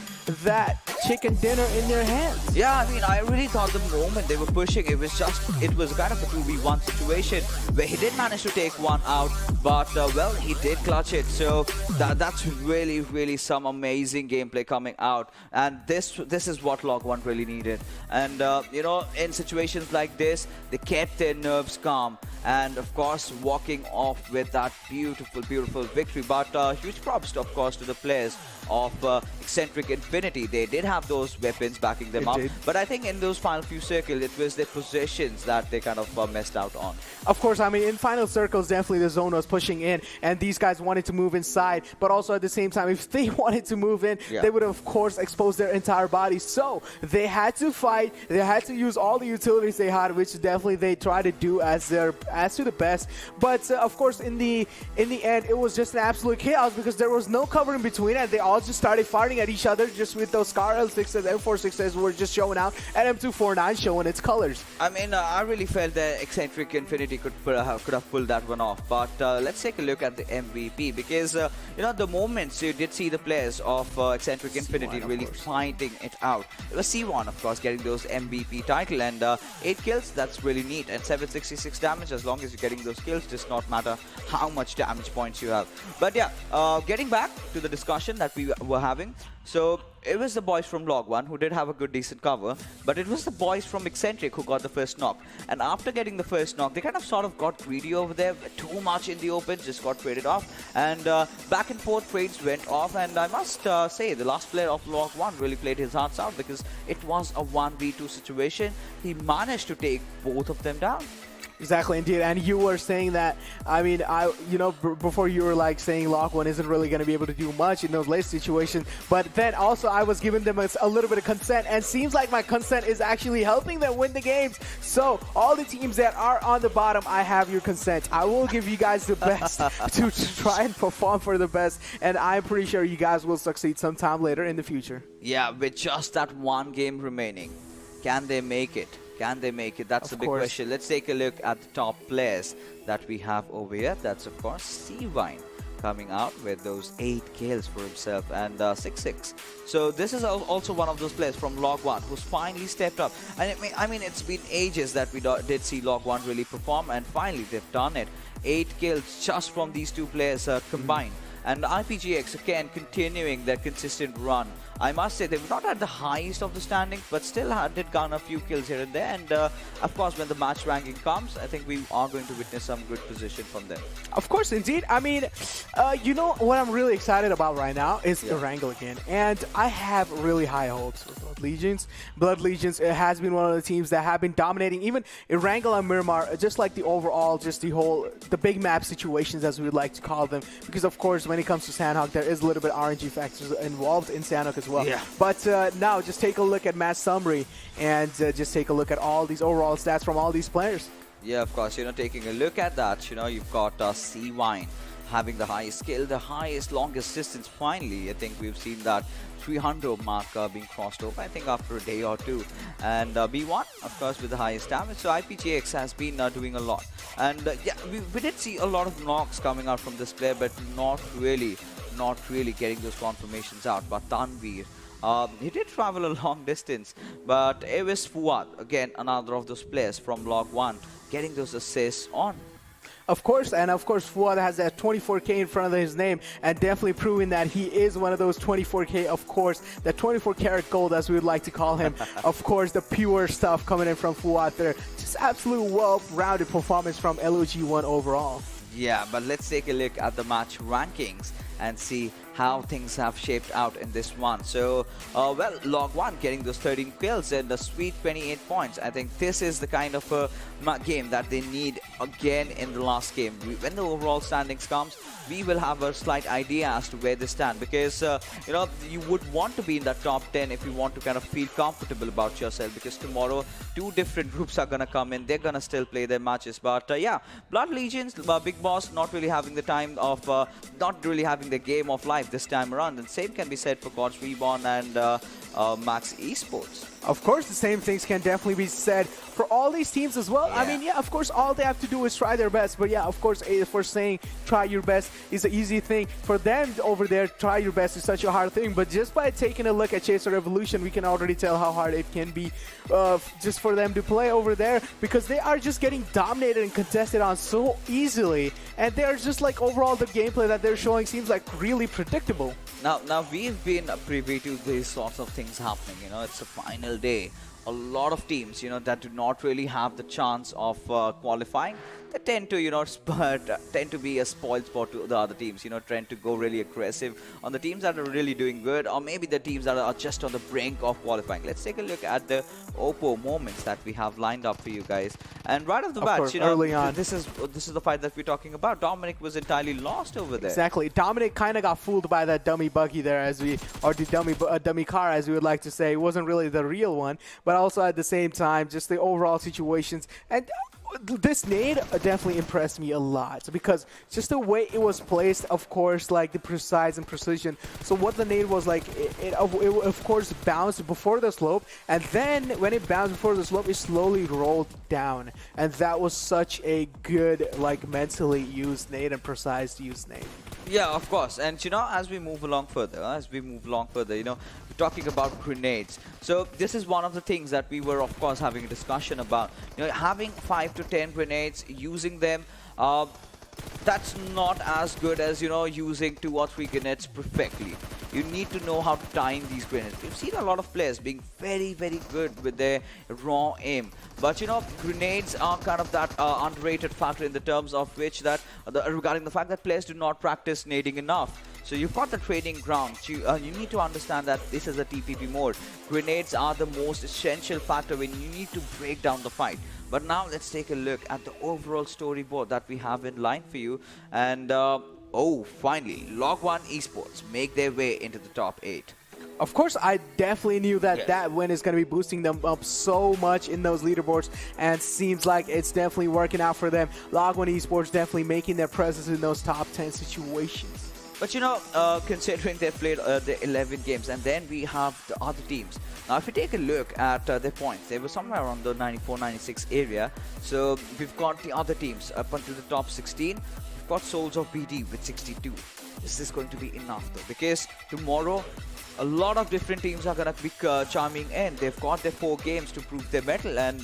that chicken dinner in their hands. Yeah, I mean, I really thought the moment they were pushing, it was kind of a 2v1 situation where he did manage to take one out, but well, he did clutch it. So that's really, really some amazing gameplay coming out, and this is what Log1 really needed. And you know, in situations like this, they kept their nerves calm, and of course, walking off with that beautiful, beautiful victory. But huge props, of course, to the players of Exentric Infinity. They did have those weapons backing them up, but I think in those final few circles, it was their positions that they kind of messed out on. Of course, I mean, in final circles, definitely the zone was pushing in, and these guys wanted to move inside, but also at the same time, if they wanted to move in, they would, of course, expose their entire body. So they had to fight, they had to use all the utilities they had, which definitely they tried to do as to the best. But of course, in the end, it was just an absolute chaos because there was no cover in between, and they all just started fighting at each other just with those Scar L6s, M46s were just showing out, and M249 showing its colors. I mean, I really felt that Exentric Infinity could have pulled that one off. But let's take a look at the MVP, because you know, the moments you did see the players of Exentric Infinity really fighting it out. It was C1, of course, getting those MVP title, and 8 kills. That's really neat, and 766 damage. As long as you're getting those kills, does not matter how much damage points you have. But yeah, getting back to the discussion that we were having. So it was the boys from Log1 who did have a good decent cover, but it was the boys from Exentric who got the first knock. And after getting the first knock, they kind of sort of got greedy over there, too much in the open, just got traded off, and back and forth trades went off. And I must say, the last player of Log1 really played his hearts out, because it was a 1v2 situation. He managed to take both of them down. Exactly, indeed. And you were saying that, I mean, you know, before you were like saying Log1 isn't really going to be able to do much in those late situations, but then also I was giving them a little bit of consent, and seems like my consent is actually helping them win the games. So all the teams that are on the bottom, I have your consent. I will give you guys the best to try and perform for the best, and I'm pretty sure you guys will succeed sometime later in the future. Yeah, with just that one game remaining, can they make it? Can they make it? That's a big question. Let's take a look at the top players that we have over here. That's, of course, C-Vine coming out with those 8 kills for himself, and 6-6. So this is also one of those players from Log1 who's finally stepped up. And I mean, it's been ages that we did see Log1 really perform, and finally they've done it. 8 kills just from these two players combined. And IPGX, again, continuing their consistent run. I must say, they were not at the highest of the standings, but still did garner a few kills here and there. And of course, when the match ranking comes, I think we are going to witness some good position from them. Of course, indeed. I mean, you know what I'm really excited about right now is Erangel again. And I have really high hopes for Blood Legions. Blood Legions, it has been one of the teams that have been dominating. Even Erangel and Miramar, just like the overall, just the big map situations, as we would like to call them. Because, of course, when it comes to Sanhok, there is a little bit RNG factors involved in Sanhok as well. Yeah. But now, just take a look at match summary, and just take a look at all these overall stats from all these players. Yeah, of course, you know, taking a look at that, you know, you've got C-Wine having the highest skill, the highest longest distance. Finally, I think we've seen that 300 mark being crossed over, I think after a day or two. And B1, of course, with the highest damage. So IPGX has been doing a lot. And yeah, we did see a lot of knocks coming out from this player, but not really getting those confirmations out. But Tanveer, he did travel a long distance, but it was Fuad, again, another of those players from Log1, getting those assists on. Of course, and of course, Fuad has that 24K in front of his name, and definitely proving that he is one of those 24K, of course, that 24 karat gold, as we would like to call him. Of course, the pure stuff coming in from Fuad there. Just absolute well-rounded performance from LOG1 overall. Yeah, but let's take a look at the match rankings and see how things have shaped out in this one. So, well, Log1 getting those 13 kills and a sweet 28 points. I think this is the kind of a game that they need again in the last game. When the overall standings comes, we will have a slight idea as to where they stand, because, you know, you would want to be in that top 10 if you want to kind of feel comfortable about yourself, because tomorrow 2 different groups are going to come in. They're going to still play their matches. But, yeah, Blood Legions, Big Boss, not really having the time of, not really having the game of life this time around, and same can be said for Gods Reborn and Max Esports. Of course, the same things can definitely be said for all these teams as well. I Yeah. mean, yeah, of course, all they have to do is try their best. But yeah, of course, if we're saying try your best is an easy thing, for them over there, try your best is such a hard thing. But just by taking a look at Chaser Revolution, we can already tell how hard it can be just for them to play over there, because they are just getting dominated and contested on so easily. And they're just like, overall, the gameplay that they're showing seems like really predictable. Now we've been privy to these sorts of things happening. You know, it's a final day. A lot of teams, you know, that do not really have the chance of qualifying, they tend to, you know, tend to be a spoiled spot to the other teams. You know, tend to go really aggressive on the teams that are really doing good, or maybe the teams that are just on the brink of qualifying. Let's take a look at the Oppo moments that we have lined up for you guys. And right off the bat, course, you know, early on. this is the fight that we're talking about. Dominic was entirely lost over there. Exactly. Dominic kind of got fooled by that dummy buggy there, or the dummy car, as we would like to say. It wasn't really the real one, but also at the same time, just the overall situations. And this nade definitely impressed me a lot, because just the way it was placed, of course, like the precise and precision. So what the nade was like, it of course bounced before the slope, and then when it bounced before the slope, it slowly rolled down. And that was such a good, like, mentally used nade and precise used nade. Yeah, of course. And you know, as we move along further, you know, we're talking about grenades. So this is one of the things that we were, of course, having a discussion about. You know, having 5 to 10 grenades, using them, that's not as good as, you know, using 2 or 3 grenades perfectly. You need to know how to time these grenades. We've seen a lot of players being very, very good with their raw aim. But, you know, grenades are kind of that underrated factor in the terms of which that, regarding the fact that players do not practice nading enough. So you've got the training ground. You need to understand that this is a TPP mode. Grenades are the most essential factor when you need to break down the fight. But now let's take a look at the overall storyboard that we have in line for you. And oh, finally, Log1 Esports make their way into the top 8. Of course, I definitely knew that Yes. that win is going to be boosting them up so much in those leaderboards, and seems like it's definitely working out for them. Log1 Esports definitely making their presence in those top 10 situations. But you know, considering they've played the 11 games, and then we have the other teams. Now, if you take a look at their points, they were somewhere around the 94-96 area. So we've got the other teams up until the top 16. We've got Soulz of BD with 62. Is this going to be enough though? Because tomorrow, a lot of different teams are going to be chiming in. They've got their 4 games to prove their mettle, and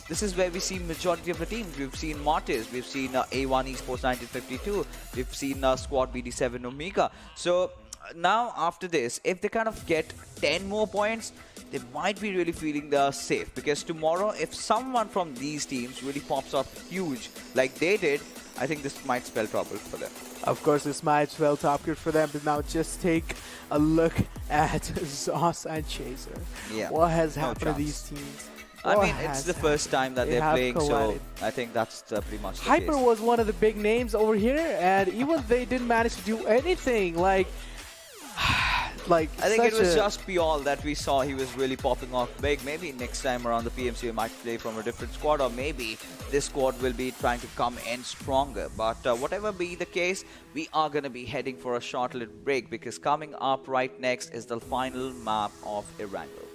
this is where we see majority of the teams. We've seen Martyrs, we've seen A1 Esports 1952, we've seen Squad BD7 Omega. So now after this, if they kind of get 10 more points, they might be really feeling safe, because tomorrow if someone from these teams really pops up huge like they did, I think this might spell trouble for them. Of course, this might spell top good for them, but now just take a look at Zoss and Chaser. Yeah, What has no happened chance. to these teams? I What mean, it's has the first time that They they're have playing, so collided. I think that's pretty much the Hyper case. was one of the big names over here, and even they didn't manage to do anything. Like I think it such was a- just Piol that we saw he was really popping off big. Maybe next time around the PMCO might play from a different squad, or maybe this squad will be trying to come in stronger. But whatever be the case, we are going to be heading for a short little break, because coming up right next is the final map of Erangel.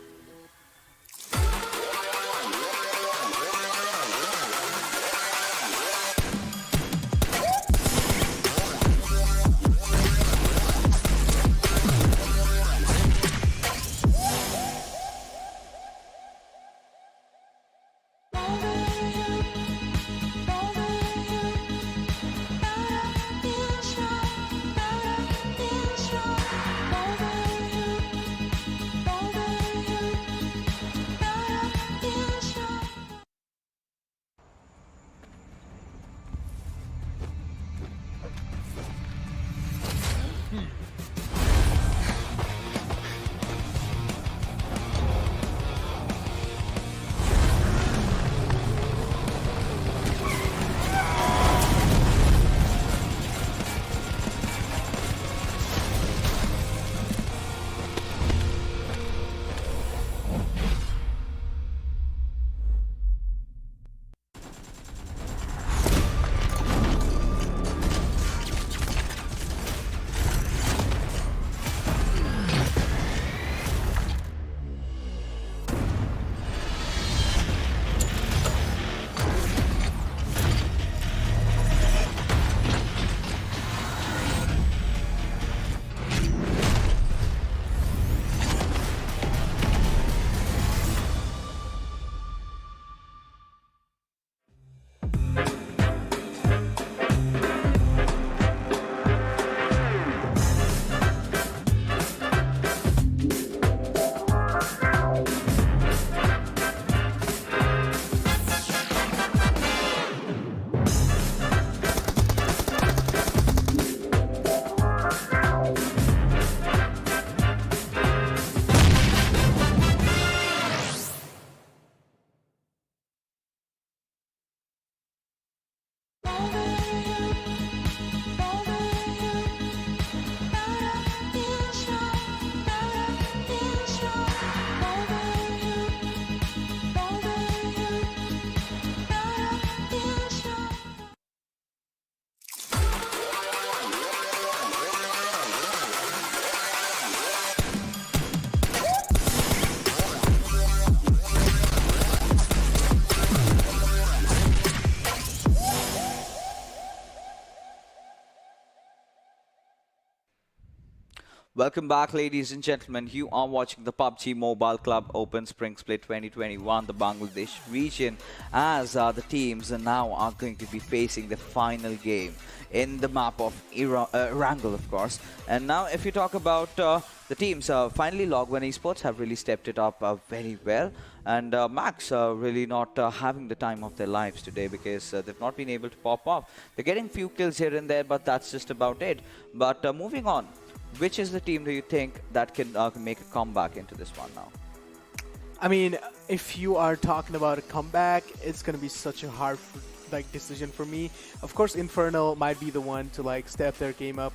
Welcome back, ladies and gentlemen. You are watching the PUBG Mobile Club Open Spring Split 2021, the Bangladesh region, as the teams now are going to be facing the final game in the map of Erangel, of course. And now, if you talk about the teams, finally Log1 Esports have really stepped it up very well. And Max really not having the time of their lives today because they've not been able to pop off. They're getting few kills here and there, but that's just about it. But moving on. Which is the team do you think that can make a comeback into this one now? I mean, if you are talking about a comeback, it's going to be such a hard decision for me. Of course, Infernal might be the one to step their game up.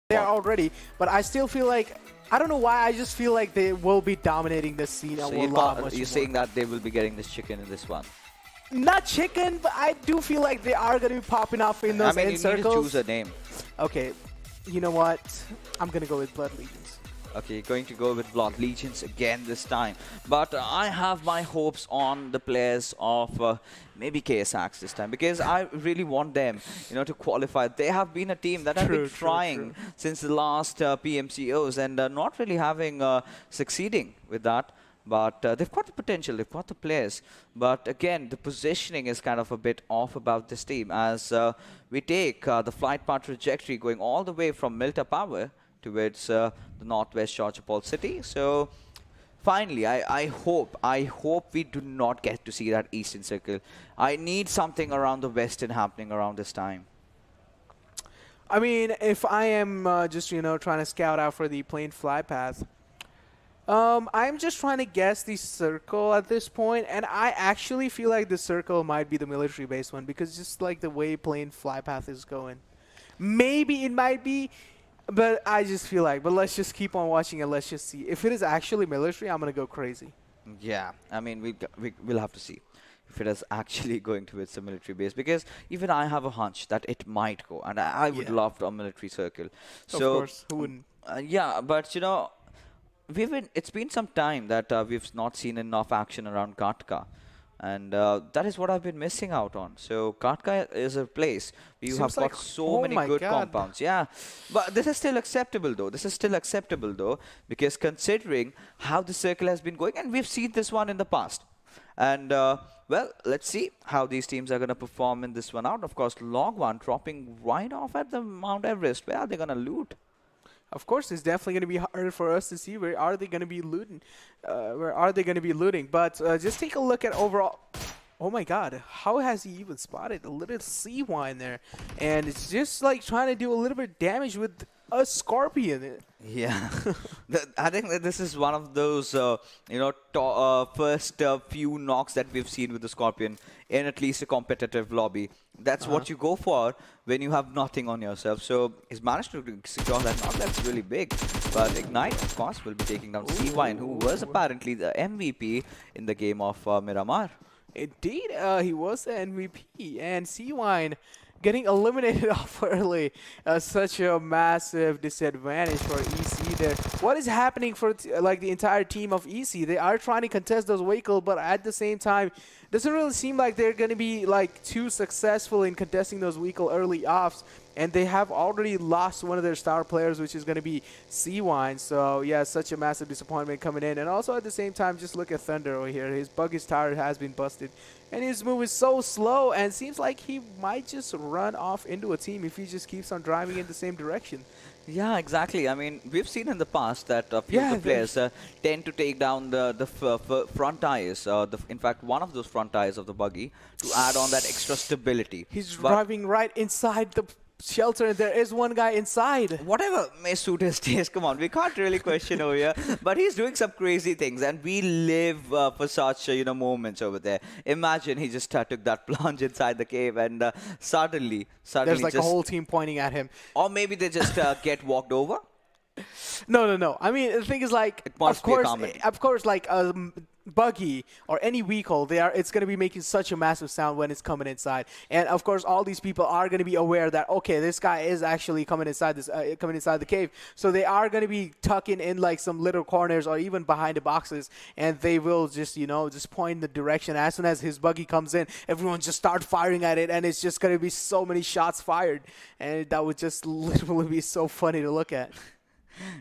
They are already, but I still feel like, I don't know why, I just feel like they will be dominating this scene a lot much more. You're saying that they will be getting this chicken in this one? Not chicken, but I do feel like they are going to be popping off in those end circles. You need to choose a name. Okay, you know what? I'm going to go with Blood Legions. Okay, going to go with Blood Legions again this time. But I have my hopes on the players of maybe KSAX this time because I really want them, to qualify. They have been a team that have been trying since the last PMCOs and not really having succeeding with that. But they've got the potential, they've got the players. But again, the positioning is kind of a bit off about this team as we take the flight path trajectory going all the way from Milta Power towards the northwest Chhatrapal city. So finally, I hope we do not get to see that eastern circle. I need something around the western happening around this time. I mean, if I am just, trying to scout out for the plane fly path, I'm just trying to guess the circle at this point, and I actually feel like the circle might be the military-based one because just like the way plane fly path is going. Maybe it might be, but I just feel like, but let's just keep on watching and let's just see. If it is actually military, I'm going to go crazy. Yeah, I mean, we'll have to see if it is actually going towards the military base because even I have a hunch that it might go, and I would love a military circle. So, of course, who wouldn't? Yeah, but it's been some time that we've not seen enough action around Katka, and that is what I've been missing out on. So Katka is a place where you have got so many good compounds. Yeah, but this is still acceptable though. Because considering how the circle has been going, and we've seen this one in the past. And well, let's see how these teams are going to perform in this one out. Of course, Log1 dropping right off at the Mount Everest. Where are they going to loot? Of course, it's definitely going to be hard for us to see where are they going to be looting. But just take a look at overall. Oh my God, how has he even spotted a little C1 there? And it's just like trying to do a little bit of damage with a Scorpion. Yeah, I think that this is one of those, first few knocks that we've seen with the Scorpion in at least a competitive lobby. That's what you go for when you have nothing on yourself. So he's managed to secure that knock. That's really big. But Ignite, of course, will be taking down C1, who was apparently the MVP in the game of Miramar. Indeed, he was the MVP. And C1 getting eliminated off early. Such a massive disadvantage for EC there. What is happening for the entire team of EC? They are trying to contest those vehicles, but at the same time, doesn't really seem like they're going to be too successful in contesting those vehicles early offs. And they have already lost one of their star players, which is going to be C1. So, yeah, such a massive disappointment coming in. And also at the same time, just look at Thunder over here. His buggish tire has been busted. And his move is so slow and seems like he might just run off into a team if he just keeps on driving in the same direction. Yeah, exactly. I mean, we've seen in the past that a few of the players tend to take down the front tires. In fact, one of those front tires of the buggy to add on that extra stability. He's driving right inside the shelter, and there is one guy inside. Whatever may suit his taste. Come on, we can't really question over here. But he's doing some crazy things, and we live for such moments over there. Imagine he just took that plunge inside the cave, and suddenly there's a whole team pointing at him. Or maybe they just get walked over. No. I mean, the thing is, of course, buggy or any vehicle, it's going to be making such a massive sound when it's coming inside. And of course, all these people are going to be aware that, okay, this guy is actually coming inside the cave. So they are going to be tucking in like some little corners or even behind the boxes, and they will just, you know, just point the direction. As soon as his buggy comes in, everyone just start firing at it, and it's just going to be so many shots fired, and that would just literally be so funny to look at.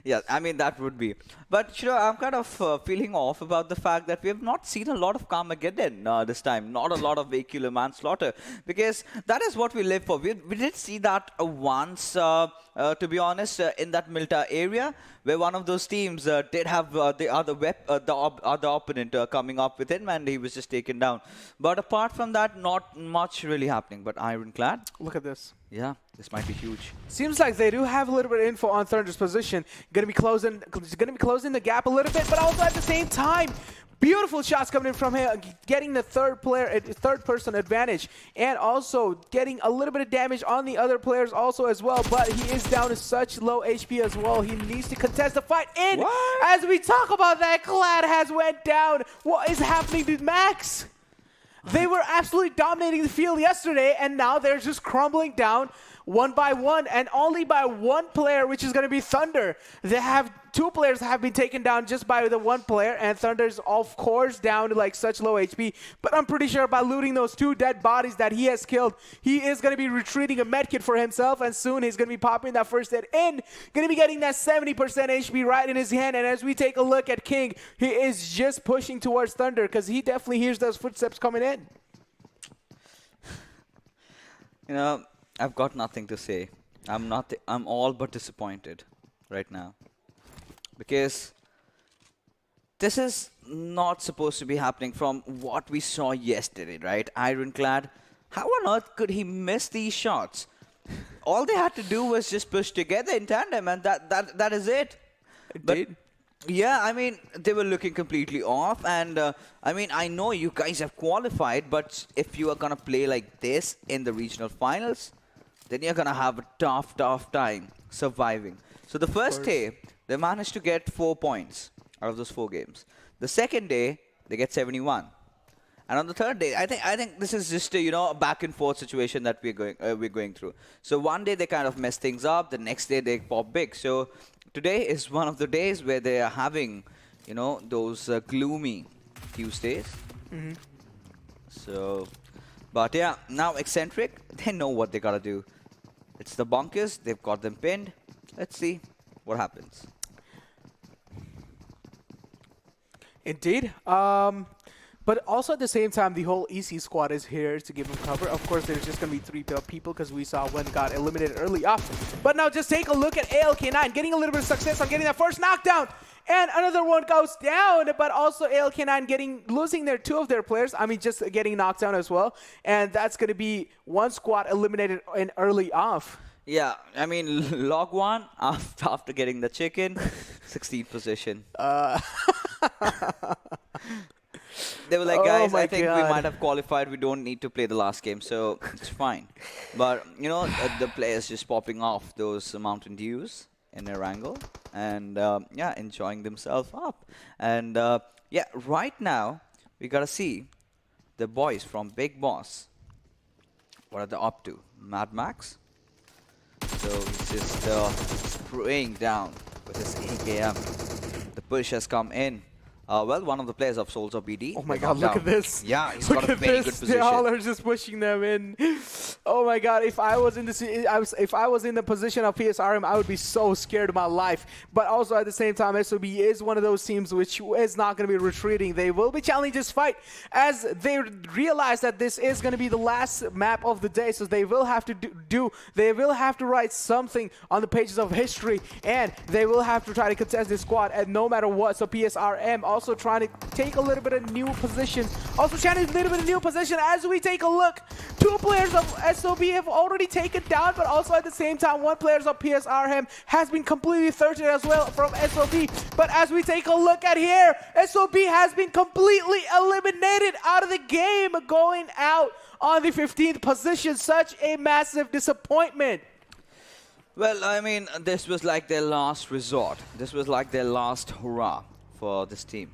Yeah, I mean, that would be. But, you know, I'm kind of feeling off about the fact that we have not seen a lot of Carmageddon this time. Not a lot of vehicular manslaughter. Because that is what we live for. We did see that once, to be honest, in that Milta area, where one of those teams did have the other opponent coming up with him, and he was just taken down. But apart from that, not much really happening. But Ironclad, Look at this. yeah, this might be huge. Seems like they do have a little bit of info on Thunder's position. Gonna be closing the gap a little bit, but also at the same time, beautiful shots coming in from him, getting the third person advantage, and also getting a little bit of damage on the other players also as well. But he is down to such low HP as well. He needs to contest the fight. And as we talk about that, Clad has went down. What is happening to Max? They were absolutely dominating the field yesterday, and now they're just crumbling down one by one, and only by one player, which is going to be Thunder. They have two players have been taken down just by the one player, and Thunder's of course down to like such low HP. But I'm pretty sure by looting those two dead bodies that he has killed, he is going to be retreating a medkit for himself, and soon he's going to be popping that first hit in, going to be getting that 70% HP right in his hand. And as we take a look at King, he is just pushing towards Thunder because he definitely hears those footsteps coming in. You know, I've got nothing to say. I'm all but disappointed right now. Because this is not supposed to be happening from what we saw yesterday, right? Ironclad, how on earth could he miss these shots? All they had to do was just push together in tandem, and that is it. Indeed. Yeah, I mean, they were looking completely off, and I mean, I know you guys have qualified, but if you are going to play like this in the regional finals, then you're going to have a tough time surviving. So the first day, they managed to get 4 points out of those 4 games. The second day, they get 71. And on the third day, I think this is just a back and forth situation that we're going through. So one day they kind of mess things up, the next day they pop big. So today is one of the days where they are having, those gloomy Tuesdays. Mm-hmm. So, but yeah, now Exentric, they know what they gotta do. It's the bunkers, they've got them pinned. Let's see what happens. Indeed. But also at the same time, the whole EC squad is here to give him cover. Of course, there's just going to be 3 people because we saw one got eliminated early up. But now just take a look at ALK9 getting a little bit of success on getting that first knockdown. And another one goes down, but also ALK9 losing 2 of their players. I mean, just getting knocked down as well. And that's going to be one squad eliminated in early off. Yeah, I mean, log 1 after getting the chicken, 16th position. They were like, guys, I think we might have qualified. We don't need to play the last game, so it's fine. But, the players just popping off those Mountain Dews in Erangel and, yeah, enjoying themselves up. And, yeah, right now, we got to see the boys from Big Boss. What are they up to? Mad Max? So he's just spraying down with his AKM. The push has come in. Well, one of the players of Soulz of BD. Oh my god, look at this. Yeah, he's got a very good position. They all are just pushing them in. Oh my god, if I was in the position of PSRM, I would be so scared of my life. But also at the same time, SOB is one of those teams which is not going to be retreating. They will be challenging this fight as they realize that this is going to be the last map of the day. So they will have to write something on the pages of history, and they will have to try to contest this squad at no matter what. So PSRM also trying to take a little bit of new positions. Also trying a little bit of new position as we take a look. 2 players of SOB have already taken down, but also at the same time, 1 player of PSRM has been completely thirsted as well from SOB. But as we take a look at here, SOB has been completely eliminated out of the game, going out on the 15th position. Such a massive disappointment. Well, I mean, this was like their last resort. This was like their last hurrah for this team.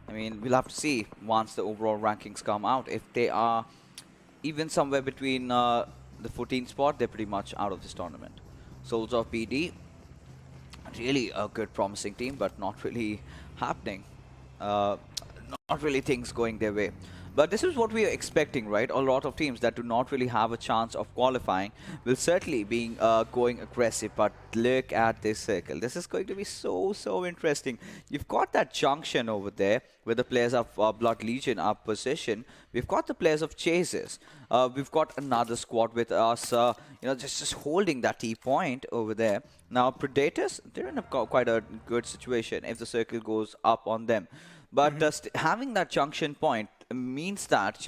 I mean, we'll have to see once the overall rankings come out. If they are even somewhere between the 14th spot, they're pretty much out of this tournament. Soulz of BD, really a good promising team, but not really happening. Not really things going their way. But this is what we are expecting, right? A lot of teams that do not really have a chance of qualifying will certainly be going aggressive. But look at this circle. This is going to be so interesting. You've got that junction over there where the players of Blood Legion are positioned. We've got the players of Chasers. We've got another squad with us, just holding that T point over there. Now, Predators, they're in quite a good situation if the circle goes up on them. But having that junction point means that,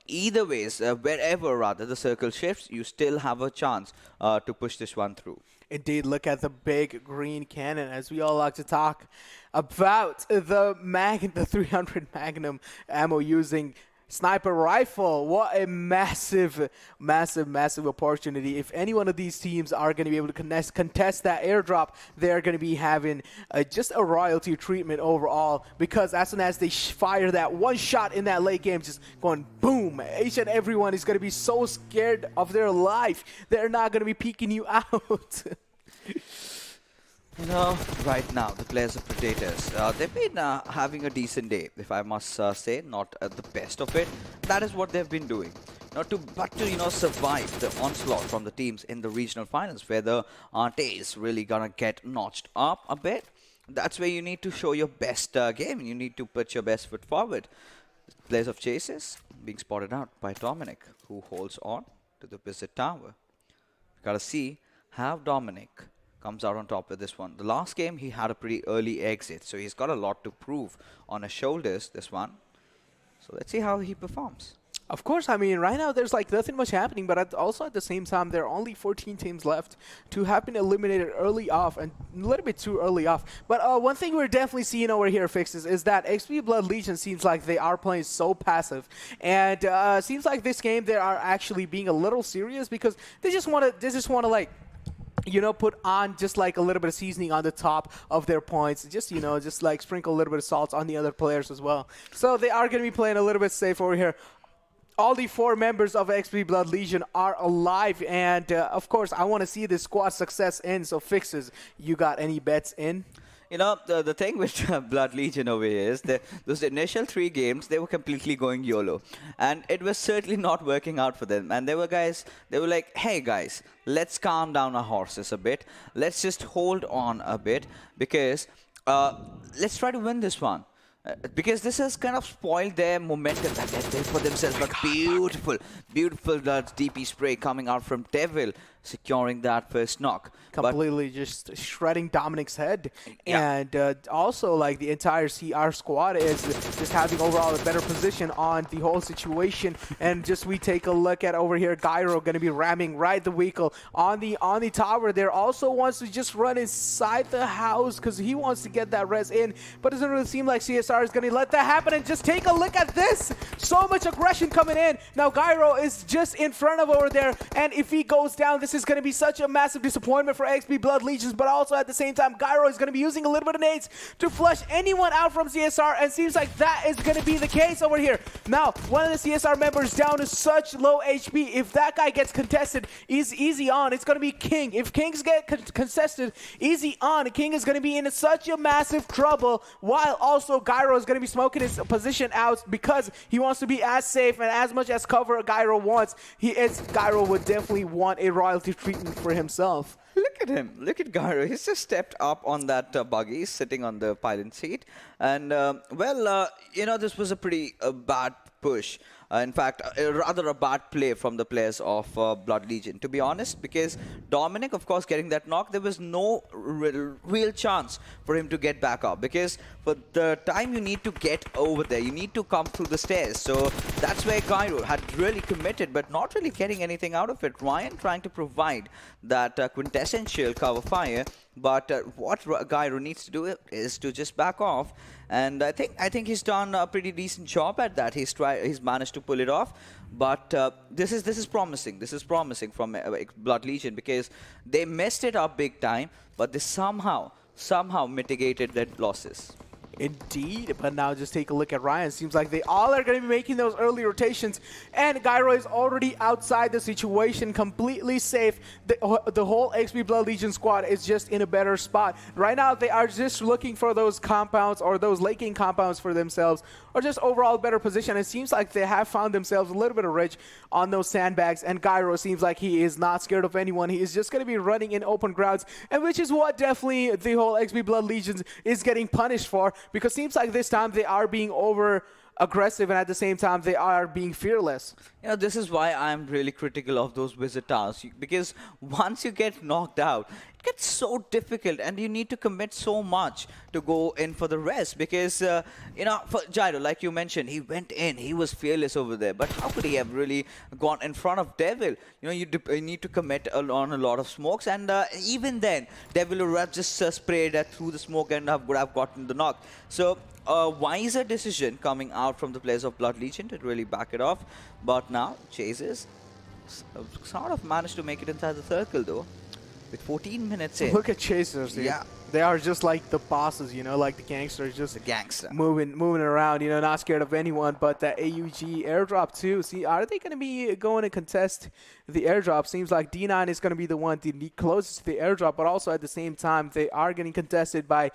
either ways, wherever rather the circle shifts, you still have a chance to push this one through. Indeed, look at the big green cannon, as we all like to talk about the 300 Magnum ammo using sniper rifle. What a massive opportunity. If any one of these teams are going to be able to contest that airdrop, they're going to be having just a royalty treatment overall, because as soon as they fire that one shot in that late game, just going boom, each and everyone is going to be so scared of their life. They're not going to be peeking you out. Right now, the players of Predators, they've been having a decent day, if I must say, not the best of it. That is what they've been doing. But to survive the onslaught from the teams in the regional finals, where the Ante is really gonna get notched up a bit. That's where you need to show your best game. You need to put your best foot forward. The players of Chases being spotted out by Dominic, who holds on to the Visit Tower. Gotta see how Dominic comes out on top with this one. The last game, he had a pretty early exit, so he's got a lot to prove on his shoulders, this one. So let's see how he performs. Of course, I mean, right now there's like nothing much happening, but also at the same time, there are only 14 teams left to have been eliminated early off, and a little bit too early off. But one thing we're definitely seeing over here, Fixes, is that XP Blood Legion seems like they are playing so passive, and seems like this game they are actually being a little serious, because they just want to like, put on just like a little bit of seasoning on the top of their points. Just like sprinkle a little bit of salt on the other players as well. So they are going to be playing a little bit safe over here. All the 4 members of XP Blood Legion are alive, and of course, I want to see this squad success in. So, Fixes, you got any bets in? The thing with Blood Legion over here is that those initial 3 games, they were completely going YOLO. And it was certainly not working out for them. And they were like, hey guys, let's calm down our horses a bit. Let's just hold on a bit, because let's try to win this one. Because this has kind of spoiled their momentum that they built for themselves. But beautiful DP spray coming out from Devil, securing that first knock. Completely just shredding Dominic's head. Yeah. And also, like, the entire CR squad is just having overall a better position on the whole situation. And just we take a look at over here, Gyro going to be ramming right the vehicle on the tower there. Also wants to just run inside the house because he wants to get that res in. But it doesn't really seem like CSR is going to let that happen. And just take a look at this. So much aggression coming in. Now Gyro is just in front of over there. And if he goes down, this is going to be such a massive disappointment for XP Blood Legions, but also at the same time, Gyro is going to be using a little bit of nades to flush anyone out from CSR, and seems like that is going to be the case over here. Now, one of the CSR members down to such low HP. If that guy gets contested, easy on. It's going to be King. If Kings get contested, easy on. King is going to be in such a massive trouble, while also Gyro is going to be smoking his position out because he wants to be as safe and as much as cover Gyro wants. Gyro would definitely want a royalty treatment for himself. Look at him. Look at Gyro. He's just stepped up on that buggy, sitting on the pilot seat. And, this was a pretty bad push. In fact, rather a bad play from the players of Blood Legion, to be honest, because Dominic, of course, getting that knock, there was no real chance for him to get back up, because for the time you need to get over there, you need to come through the stairs. So that's where Gyro had really committed, but not really getting anything out of it. Ryan trying to provide that quintessential cover fire, but what Gyro needs to do is to just back off. And I think he's done a pretty decent job at that. He's managed to pull it off. But this is promising. This is promising from Blood Legion, because they messed it up big time, but they somehow mitigated their losses. Indeed, but now just take a look at Ryan. Seems like they all are going to be making those early rotations, and Gyro is already outside the situation, completely safe. The whole XP Blood Legion squad is just in a better spot. Right now, they are just looking for those compounds or those laking compounds for themselves, or just overall better position. It seems like they have found themselves a little bit of rich on those sandbags, and Gyro seems like he is not scared of anyone. He is just going to be running in open grounds, and which is what definitely the whole XP Blood Legions is getting punished for. Because it seems like this time they are being over aggressive, and at the same time they are being fearless. You know, this is why I'm really critical of those visit towers, because once you get knocked out, it gets so difficult, and you need to commit so much to go in for the rest. Because you know, for Gyro, like you mentioned, he went in, he was fearless over there, but how could he have really gone in front of Devil? You know, you need to commit on a lot of smokes, and even then Devil would have just sprayed through the smoke and would have gotten the knock. So wiser decision coming out from the players of Blood Legion to really back it off. But now Chases sort of managed to make it inside the circle though, with 14 minutes in. Look at Chasers, dude. Yeah. They are just like the bosses, you know, like the gangsters, just The gangster. moving around, you know, not scared of anyone. But the AUG airdrop too. See, are they going to be going to contest the airdrop? Seems like D9 is going to be the one closest to the airdrop, but also at the same time they are getting contested by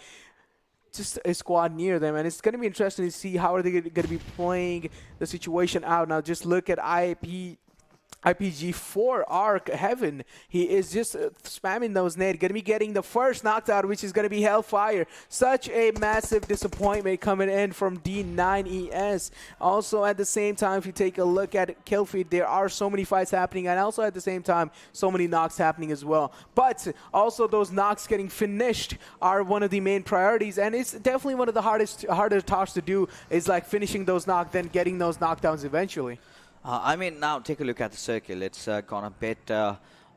just a squad near them, and it's going to be interesting to see how are they going to be playing the situation out. Now just look at IPG4 Arc Heaven. He is just spamming those nades. Going to be getting the first knockdown, which is going to be Hellfire. Such a massive disappointment coming in from D9ES. Also, at the same time, if you take a look at kill feed, there are so many fights happening, and also at the same time, so many knocks happening as well. But also, those knocks getting finished are one of the main priorities, and it's definitely one of the harder tasks to do is like finishing those knocks, then getting those knockdowns eventually. I mean, now take a look at the circle. It's gone a bit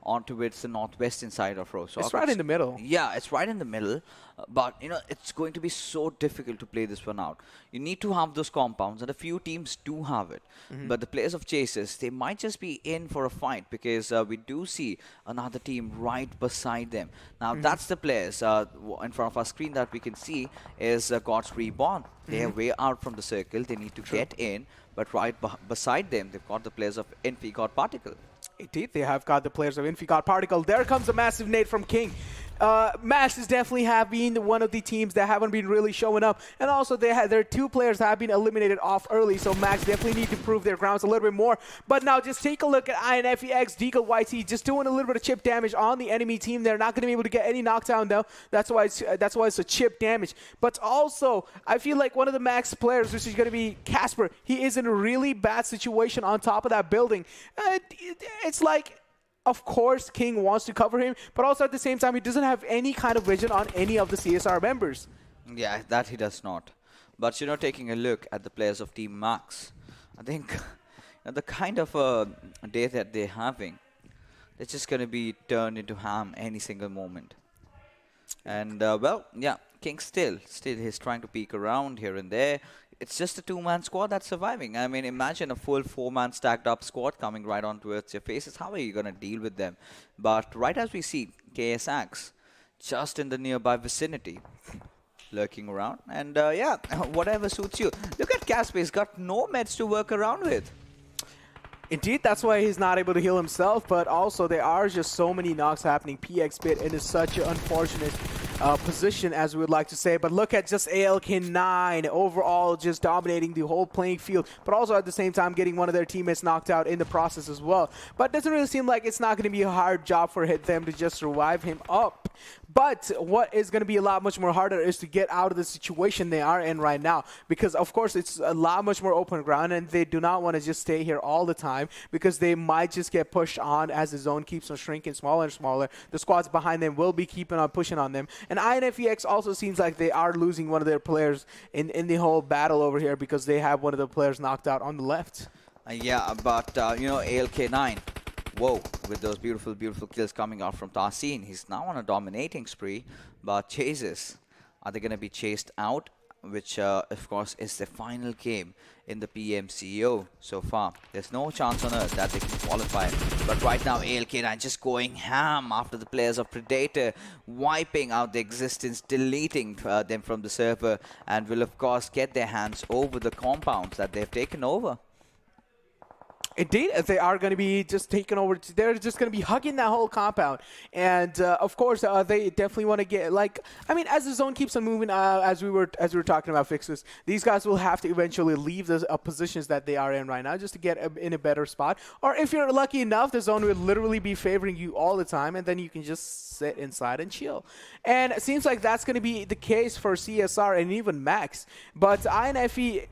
onto its the northwestern side of Rose. It's right in the middle. Yeah, it's right in the middle. But, you know, it's going to be so difficult to play this one out. You need to have those compounds, and a few teams do have it. But the players of Chasers, they might just be in for a fight, because we do see another team right beside them. Now, that's the players in front of our screen that we can see is God's Reborn. They are way out from the circle. They need to get in. But right beside them, they've got the players of INFE God Particle. Indeed, they have got the players of INFE God Particle. There comes a massive nade from King. Max is definitely have been one of the teams that haven't been really showing up, and also their two players have been eliminated off early, so Max definitely need to prove their grounds a little bit more. But now just take a look at INFE X Deagle YT just doing a little bit of chip damage on the enemy team. They're not going to be able to get any knockdown though. That's why it's a chip damage. But also, I feel like one of the Max players, which is going to be Casper, he is in a really bad situation on top of that building. It's like, of course, King wants to cover him, but also at the same time, he doesn't have any kind of vision on any of the CSR members. Yeah, that he does not. But, you know, taking a look at the players of Team Max, I think the kind of day that they're having, it's just going to be turned into ham any single moment. And, well, yeah, King still he's trying to peek around here and there. It's just a two-man squad that's surviving. I mean, imagine a full four-man stacked-up squad coming right on towards your faces. How are you going to deal with them? But right as we see, KSX just in the nearby vicinity, lurking around. And, yeah, whatever suits you. Look at Casper. He's got no meds to work around with. Indeed, that's why he's not able to heal himself, but also there are just so many knocks happening. PX Bit in such an unfortunate position, as we would like to say. But look at just ALK9 overall just dominating the whole playing field, but also at the same time getting one of their teammates knocked out in the process as well. But it doesn't really seem like it's not going to be a hard job for them to just revive him up. But what is going to be a lot much more harder is to get out of the situation they are in right now, because of course it's a lot much more open ground, and they do not want to just stay here all the time, because they might just get pushed on as the zone keeps on shrinking smaller and smaller. The squads behind them will be keeping on pushing on them, and INFEX also seems like they are losing one of their players in the whole battle over here, because they have one of the players knocked out on the left. Yeah, but you know, ALK9, whoa, with those beautiful, beautiful kills coming out from Tarsin. He's now on a dominating spree, but Chases, are they going to be chased out? which of course is the final game in the PMCO so far. There's no chance on earth that they can qualify. But right now, ALK9 just going ham after the players of Predator, wiping out the existence, deleting them from the server, and will of course get their hands over the compounds that they've taken over. Indeed, they are going to be just taking over. They're just going to be hugging that whole compound. And of course, they definitely want to get, like, I mean, as the zone keeps on moving, as we were talking about fixes, these guys will have to eventually leave the positions that they are in right now just to get in a better spot. Or if you're lucky enough, the zone will literally be favoring you all the time, and then you can just sit inside and chill. And it seems like that's going to be the case for CSR and even Max. But INFE...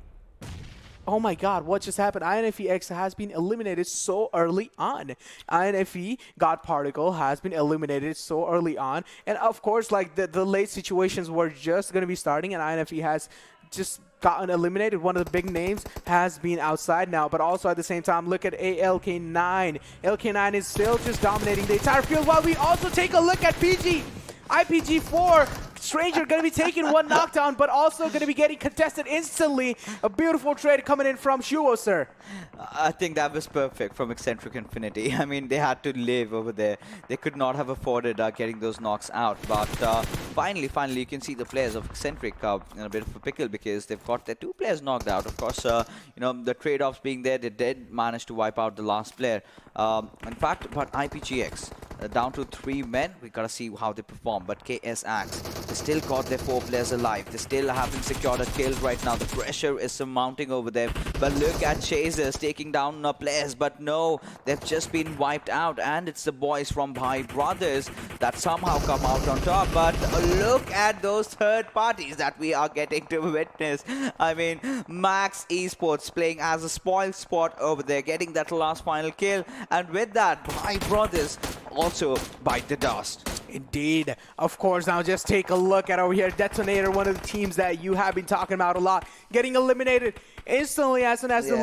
Oh my god, what just happened? INFE X has been eliminated so early on. INFE God Particle has been eliminated so early on. And of course, like the late situations were just going to be starting, and INFE has just gotten eliminated. One of the big names has been outside now, but also at the same time, look at ALK9. ALK9 is still just dominating the entire field, while we also take a look at PG. IPG4, Stranger going to be taking one knockdown, but also going to be getting contested instantly. A beautiful trade coming in from Shuo, sir. I think that was perfect from Exentric Infinity. I mean, they had to live over there. They could not have afforded getting those knocks out. But finally, you can see the players of Exentric in a bit of a pickle because they've got their two players knocked out. Of course, you know, the trade-offs being there, they did manage to wipe out the last player. In fact, but IPGX, down to 3 men. We gotta see how they perform. But KSX, they still got their 4 players alive. They still haven't secured a kill right now. The pressure is mounting over them. But look at Chasers taking down players. But no, they've just been wiped out. And it's the boys from Bhai Brothers that somehow come out on top. But look at those third parties that we are getting to witness. I mean, Max Esports playing as a spoil spot over there, getting that last final kill. And with that, Bhai Brothers also bite the dust. Indeed. Of course, now just take a look at over here. Detonator, one of the teams that you have been talking about a lot, getting eliminated instantly as soon as the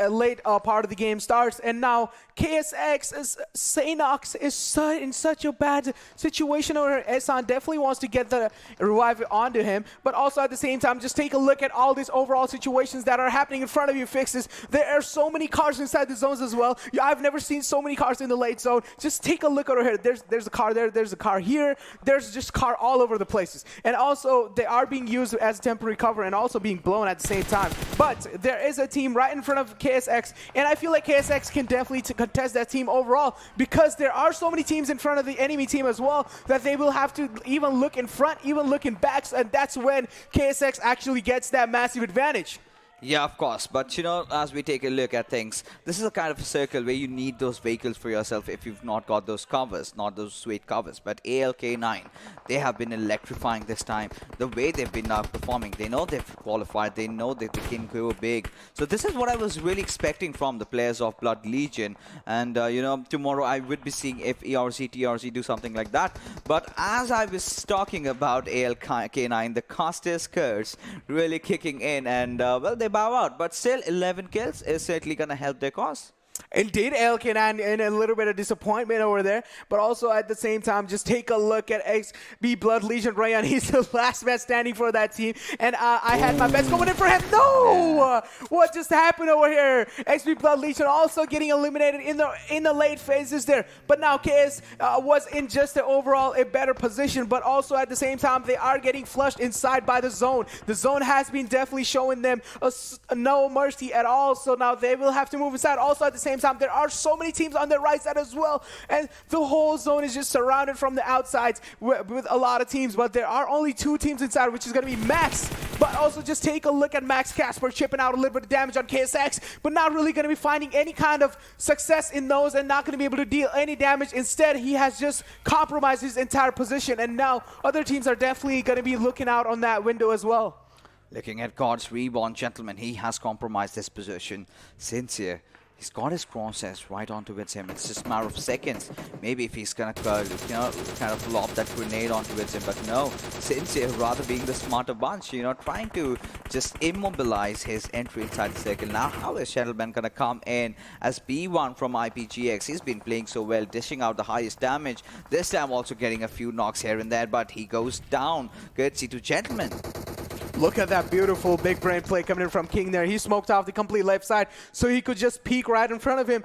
late part of the game starts. And now KSX, Sanhok is in such a bad situation where Esan definitely wants to get the revive onto him. But also at the same time, just take a look at all these overall situations that are happening in front of you, Fixes. There are so many cars inside the zones as well. I've never seen so many cars in the late zone. Just take a look over here. There's a car there. There's a car here. There's just car all over the places. And also, they are being used as temporary cover and also being blown at the same time. But there is a team right in front of KSX, and I feel like KSX can definitely contest that team overall because there are so many teams in front of the enemy team as well that they will have to even look in front, even look in backs, and that's when KSX actually gets that massive advantage. Yeah, of course. But, you know, as we take a look at things, this is a kind of a circle where you need those vehicles for yourself if you've not got those covers, not those sweet covers. But ALK9, they have been electrifying this time. The way they've been performing, they know they've qualified. They know that they can go big. So this is what I was really expecting from the players of Blood Legion. And, you know, tomorrow I would be seeing if ERC, TRC do something like that. But as I was talking about ALK9, the Caster's Curse really kicking in. And, well, they bow out, but still 11 kills is certainly going to help their cause. Indeed, ALK9 in a little bit of disappointment over there, but also at the same time, just take a look at XB Blood Legion Rayan. He's the last man standing for that team, and I had my best going in for him. No! What just happened over here? XB Blood Legion also getting eliminated in the late phases there, but now KS was in just the overall a better position, but also at the same time, they are getting flushed inside by the zone. The zone has been definitely showing them no mercy at all, so now they will have to move inside. Also at the same time, there are so many teams on the right side as well, and the whole zone is just surrounded from the outsides with a lot of teams, but there are only 2 teams inside, which is going to be Max. But also just take a look at Max Casper chipping out a little bit of damage on KSX, but not really going to be finding any kind of success in those and not going to be able to deal any damage. Instead, he has just compromised his entire position, and now other teams are definitely going to be looking out on that window as well. Looking at God's Reborn, gentlemen, he has compromised his position. Sincere, he's got his crosshairs right onto him. It's just a matter of seconds. Maybe if he's gonna, you know, kind of lob that grenade onto him, but no. Sincere, rather being the smarter bunch, you know, trying to just immobilize his entry inside the circle. Now, how is Gentleman gonna come in as B1 from IPGX? He's been playing so well, dishing out the highest damage. This time also getting a few knocks here and there, but he goes down. Courtesy to Gentleman. Look at that beautiful big brain play coming in from King there. He smoked off the complete left side so he could just peek right in front of him.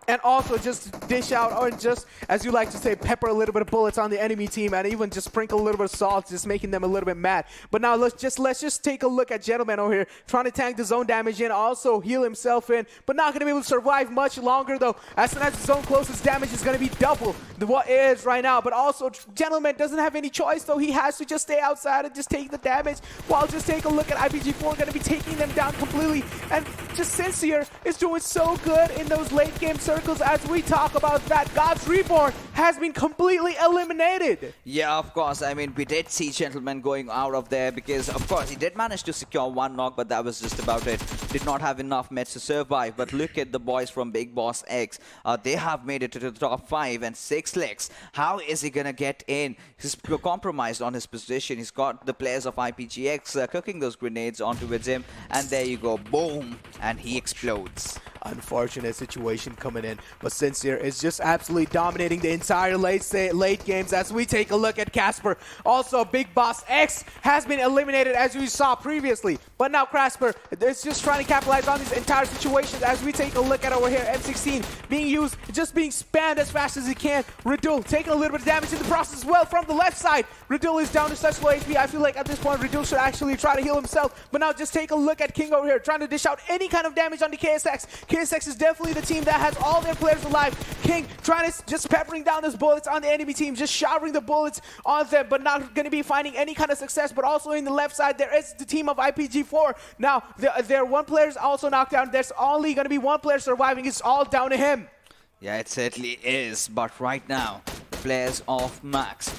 And also just dish out, or just, as you like to say, pepper a little bit of bullets on the enemy team, and even just sprinkle a little bit of salt, just making them a little bit mad. But now let's just take a look at Gentleman over here, trying to tank the zone damage in, also heal himself in, but not going to be able to survive much longer though. As soon as the zone closes, damage is going to be double than what is right now. But also, Gentleman doesn't have any choice though. He has to just stay outside and just take the damage. While just take a look at IPG4, going to be taking them down completely. And just Sincere is doing so good in those late game circles. As we talk about that, God's Reborn has been completely eliminated. Yeah, of course. I mean, we did see Gentleman going out of there because, of course, he did manage to secure one knock, but that was just about it. Did not have enough meds to survive. But look at the boys from Big Boss X. They have made it to the top 5 and 6 legs. How is he going to get in? He's compromised on his position. He's got the players of IPGX cooking those grenades onto him. And there you go. Boom. And he explodes. Unfortunate situation coming in, but Sincere is just absolutely dominating the entire late games. As we take a look at Casper, also Big Boss X has been eliminated as we saw previously, but now Casper is just trying to capitalize on these entire situations. As we take a look at over here, M16 being used, just being spammed as fast as he can. Radul taking a little bit of damage in the process as well from the left side. Radul is down to such low HP. I feel like at this point Radul should actually try to heal himself, but now just take a look at King over here, trying to dish out any kind of damage on the KSX. KSX is definitely the team that has all their players alive. King trying to just peppering down those bullets on the enemy team, just showering the bullets on them, but not going to be finding any kind of success. But also in the left side, there is the team of IPG4. Now, their one player is also knocked down. There's only going to be one player surviving. It's all down to him. Yeah, it certainly is. But right now, the players of Max,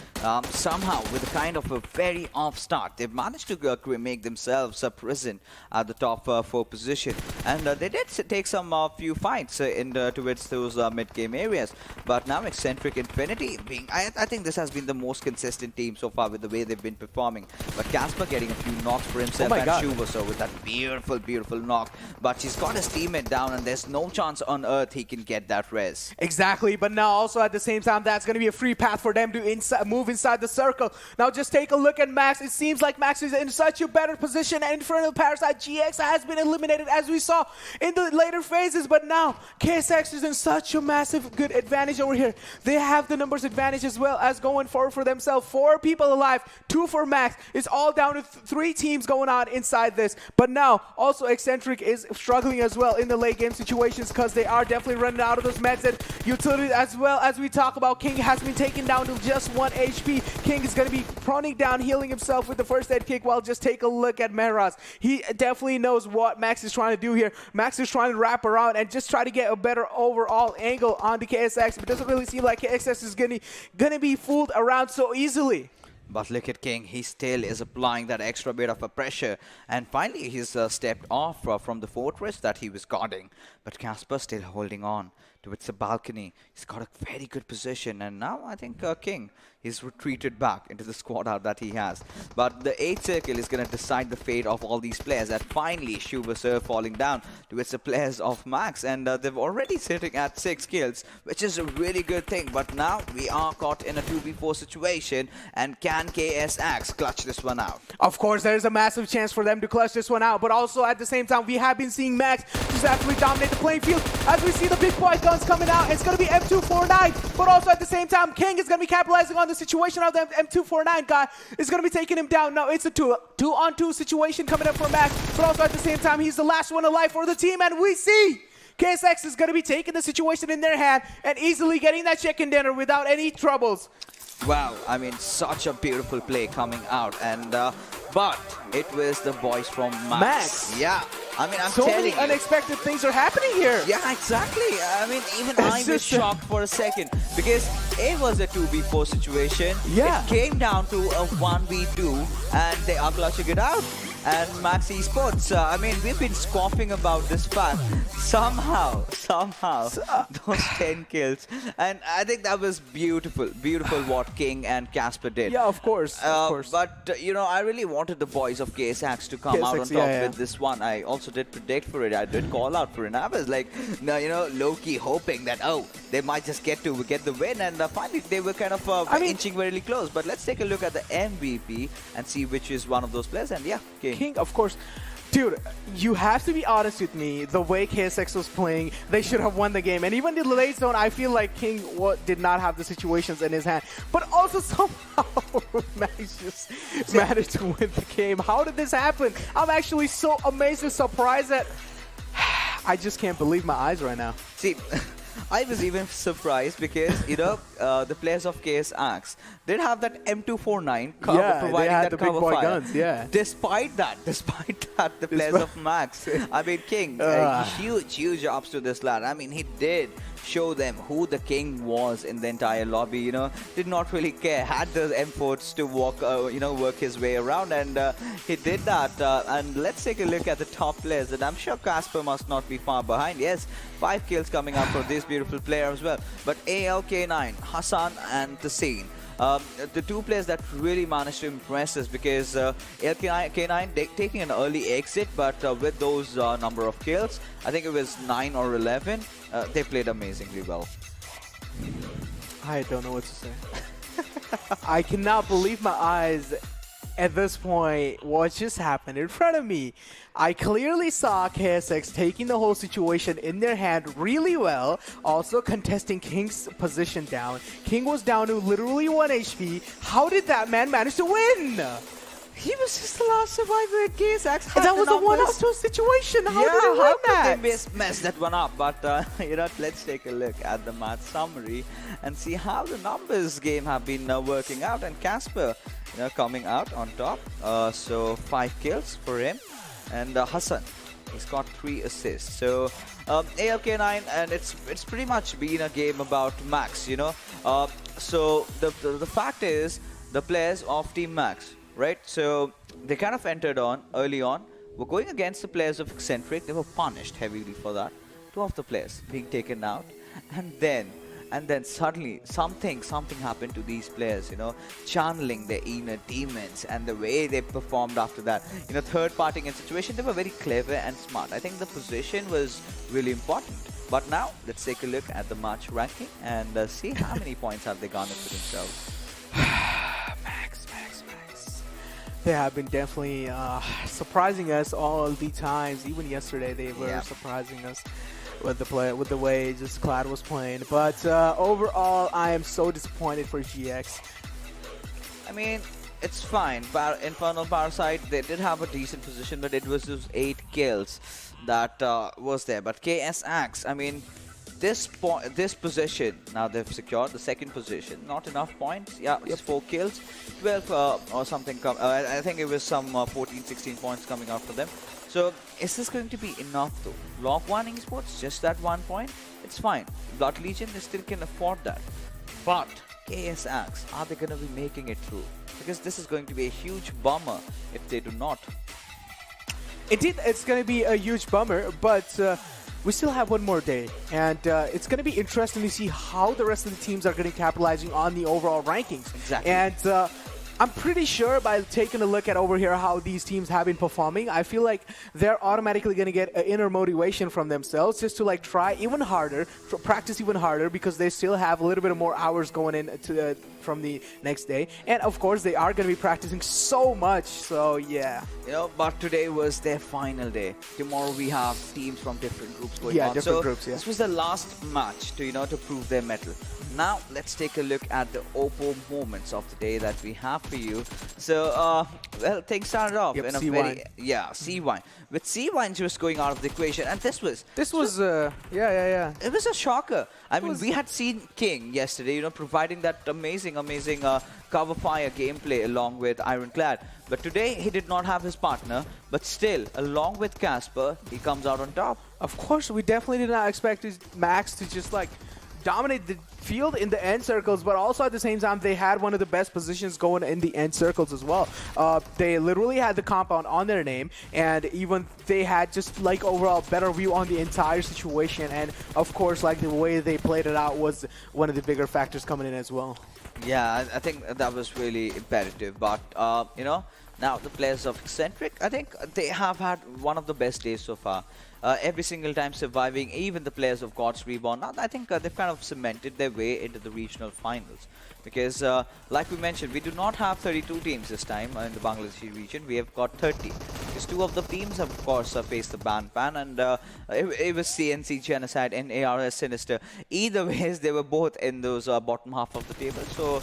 somehow, with a kind of a very off start, they've managed to make themselves a prison at the top 4 position. And they did take some few fights towards those mid-game areas. But now Exentric Infinity being, I think this has been the most consistent team so far with the way they've been performing. But Casper getting a few knocks for himself, and Shuvaso with that beautiful, beautiful knock. But he's got his teammate down, and there's no chance on earth he can get that res. Exactly, but now also at the same time, that's going to be a free path for them to move inside the circle. Now just take a look at Max. It seems like Max is in such a better position, and Infernal Parasite GX has been eliminated as we saw in the later phases, but now KSX is in such a massive good advantage over here. They have the numbers advantage as well as going forward for themselves. 4 people alive, 2 for Max. It's all down to 3 teams going on inside this, but now also Exentric is struggling as well in the late game situations because they are definitely running out of those meds and utilities as well. As we talk about, King has been taken down to just 1 HP. King is going to be proning down, healing himself with the first aid kick. While just take a look at Meraz. He definitely knows what Max is trying to do here. Max is trying to wrap around and just try to get a better overall angle on the KSX. It doesn't really seem like KSX is gonna be fooled around so easily. But look at King, he still is applying that extra bit of a pressure. And finally, he's stepped off from the fortress that he was guarding. But Casper still holding on towards the balcony. He's got a very good position. And now I think King is retreated back into the squad out that he has. But the 8th circle is going to decide the fate of all these players. And finally, Shuvaser falling down towards the players of Max. And they're already sitting at 6 kills, which is a really good thing. But now we are caught in a 2v4 situation. And can KSX clutch this one out? Of course, there's a massive chance for them to clutch this one out. But also at the same time, we have been seeing Max just absolutely dominate the playing field. As we see the big boy guns coming out, it's going to be M249. But also at the same time, King is going to be capitalizing on the situation of the M249 guy. Is going to be taking him down. Now it's a 2-on-2 situation coming up for Max. But also at the same time, he's the last one alive for the team. And we see KSX is going to be taking the situation in their hand and easily getting that chicken dinner without any troubles. Wow, I mean, such a beautiful play coming out. And but it was the boys from Max. Yeah, I mean, I'm so telling many you, unexpected things are happening here. Yeah, exactly. I mean, even I was shocked for a second because it was a 2v4 situation. Yeah. It came down to a 1v2 and they are clutching it out. And Max Esports, I mean, we've been scoffing about this fact. Somehow, those 10 kills. And I think that was beautiful what King and Casper did. Yeah, of course. But, you know, I really wanted the boys of KSX to come out on top with this one. I also did predict for it. I did call out for it. I was like, no, you know, low-key hoping that, oh, they might just get the win, and finally they were kind of inching very close. But let's take a look at the MVP and see which is one of those players. And yeah, King, of course. Dude, you have to be honest with me. The way KSX was playing, they should have won the game. And even in the late zone, I feel like King did not have the situations in his hand. But also somehow, Max just managed to win the game. How did this happen? I'm actually so amazed and surprised that I just can't believe my eyes right now. See, I was even surprised because, you know, the players of KSX did have that M249 cover, providing that the cover big boy fire. guns, yeah. Despite that, the players of Max, I mean, King, huge ups to this lad. I mean, he did show them who the king was in the entire lobby, you know, did not really care, had the M4s to walk, work his way around, and he did that. And let's take a look at the top players, and I'm sure Casper must not be far behind. Yes, 5 kills coming up for this beautiful player as well. But ALK9, Hassan and Tassine, the two players that really managed to impress us, because K9 taking an early exit, but with those number of kills, I think it was 9 or 11, they played amazingly well. I don't know what to say. I cannot believe my eyes at this point. What just happened in front of me? I clearly saw KSX taking the whole situation in their hand really well, also contesting King's position down. King was down to literally 1 HP. How did that man manage to win? He was just the last survivor at KSX. That was a 1-2 situation. How did he win that? They messed that one up? But let's take a look at the match summary and see how the numbers game have been working out. And Casper, coming out on top. So 5 kills for him, and Hassan, he's got 3 assists. So ALK9, and it's pretty much been a game about Max. So the fact is, the players of Team Max, right? So they kind of entered on early on. We're going against the players of Exentric. They were punished heavily for that. 2 of the players being taken out, and then suddenly something happened to these players, channeling their inner demons, and the way they performed after that, third partying in situation, they were very clever and smart. I think the position was really important. But now let's take a look at the match ranking and see how many points have they garnered for themselves. Max. They have been definitely surprising us all the times. Even yesterday, they were surprising us with the way just Clad was playing. But overall, I am so disappointed for GX. I mean, it's fine. Infernal Parasite, they did have a decent position, but it was those 8 kills that was there. But KSX, I mean, this position, now they've secured the 2nd position. Not enough points. Yeah, it's 4 kills, 12 or something. I think it was some 14, 16 points coming out for them. So is this going to be enough though? Log 1 Esports, just that 1 point? It's fine. Blood Legion, they still can afford that. But KSX, are they going to be making it through? Because this is going to be a huge bummer if they do not. Indeed, it's going to be a huge bummer, but we still have 1 more day, and it's going to be interesting to see how the rest of the teams are going to be capitalizing on the overall rankings. Exactly. And I'm pretty sure by taking a look at over here how these teams have been performing, I feel like they're automatically going to get an inner motivation from themselves just to like try even harder, practice even harder, because they still have a little bit of more hours going in to from the next day. And of course, they are going to be practicing so much. So yeah. But today was their final day. Tomorrow we have teams from different groups going on. Different groups, This was the last match to prove their mettle. Now let's take a look at the Oppo moments of the day that we have for you. So well, things started off in a very C1 with C1 just going out of the equation, and this was it was a shocker. I mean, we had seen King yesterday, providing that amazing cover fire gameplay along with Ironclad, but today he did not have his partner, but still, along with Casper, he comes out on top. Of course, we definitely did not expect Max to just like dominate the field in the end circles, but also at the same time they had one of the best positions going in the end circles as well. They literally had the compound on their name, and even they had just like overall better view on the entire situation, and of course like the way they played it out was one of the bigger factors coming in as well. Yeah, I think that was really imperative, but now the players of Exentric, I think they have had one of the best days so far. every single time surviving, even the players of God's Reborn. Now, I think they've kind of cemented their way into the regional finals. Because, like we mentioned, we do not have 32 teams this time in the Bangladeshi region. We have got 30. Because two of the teams, have, of course, faced the ban, and it was CNC Genocide and ARS Sinister. Either ways, they were both in those bottom half of the table. So,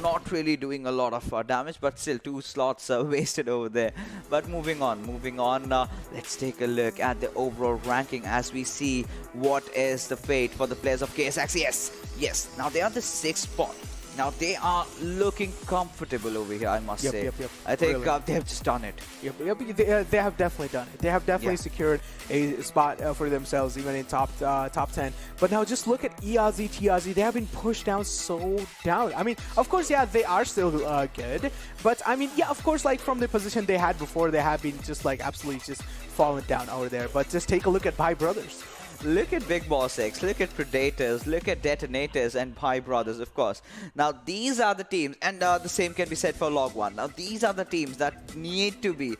not really doing a lot of damage, but still 2 slots wasted over there. But moving on, let's take a look at the overall ranking as we see what is the fate for the players of KSX. Yes, now they are the 6th spot. Now they are looking comfortable over here, I must say. I think really. they have just done it. They have definitely done it. They have definitely secured a spot for themselves, even in top 10. But now just look at Eazi, Tiazi. They have been pushed down so down. I mean, of course, yeah, they are still good. But I mean, yeah, of course, like from the position they had before, they have been just like absolutely just fallen down over there. But just take a look at Pi Brothers. Look at Big Boss X, look at Predators, look at Detonators and Pi Brothers, of course. Now, these are the teams, and the same can be said for Log 1. Now, these are the teams that need to be,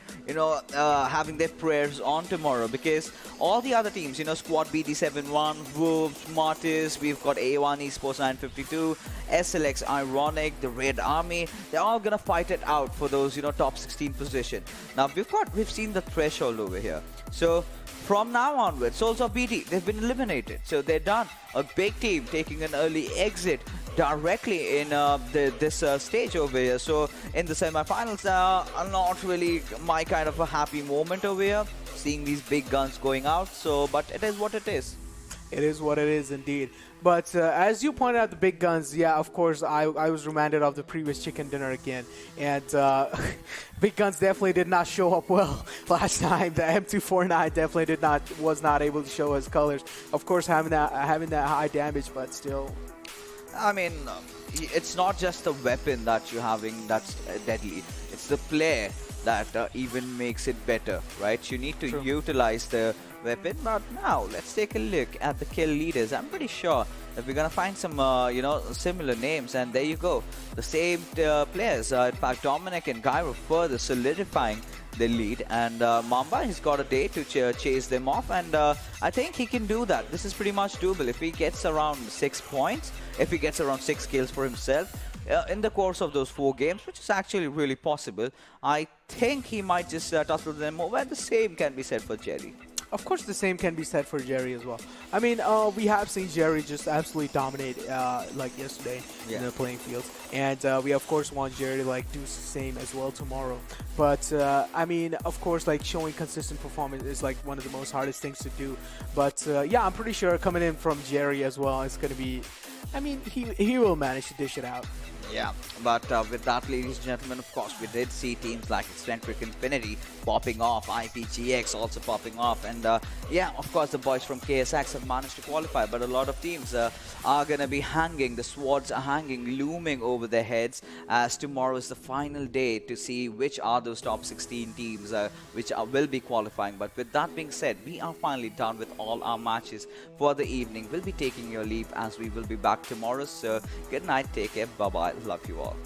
having their prayers on tomorrow, because all the other teams, Squad BD71, Wolves, Martyrs, we've got A1 Esports 952, SLX Ironic, the Red Army, they're all gonna fight it out for those, top 16 position. Now, we've seen the threshold over here. So, from now onwards, Soulz of BD, they've been eliminated. So they're done. A big team taking an early exit directly in this stage over here. So in the semi-finals, not really my kind of a happy moment over here, seeing these big guns going out. So, but it is what it is. It is what it is indeed. But as you pointed out, the big guns, yeah, of course, I was reminded of the previous chicken dinner again. And big guns definitely did not show up well last time. The M249 definitely was not able to show his colors. Of course, having that high damage, but still. I mean, it's not just the weapon that you're having that's deadly. It's the player that even makes it better, right? You need to utilize the weapon. But now let's take a look at the kill leaders. I'm pretty sure that we're gonna find some similar names, and there you go, the same players. In fact, Dominic and Guy were further solidifying the lead, and Mamba, he's got a day to chase them off, and I think he can do that. This is pretty much doable if he gets around 6 points, if he gets around 6 kills for himself in the course of those 4 games, which is actually really possible. I think he might just tussle them over, and the same can be said for Jerry. Of course, the same can be said for Jerry as well. I mean, we have seen Jerry just absolutely dominate like yesterday in the playing field. And we, of course, want Jerry to like do the same as well tomorrow. But, I mean, of course, like showing consistent performance is like one of the most hardest things to do. But, yeah, I'm pretty sure coming in from Jerry as well, it's going to be, I mean, he will manage to dish it out. Yeah, but with that, ladies and gentlemen, of course, we did see teams like Exentric Infinity popping off, IPGX also popping off, and yeah, of course, the boys from KSX have managed to qualify, but a lot of teams are going to be hanging, the swords are hanging, looming over their heads, as tomorrow is the final day to see which are those top 16 teams which will be qualifying. But with that being said, we are finally done with all our matches for the evening. We'll be taking your leave as we will be back tomorrow, so good night, take care, bye-bye. Love you all.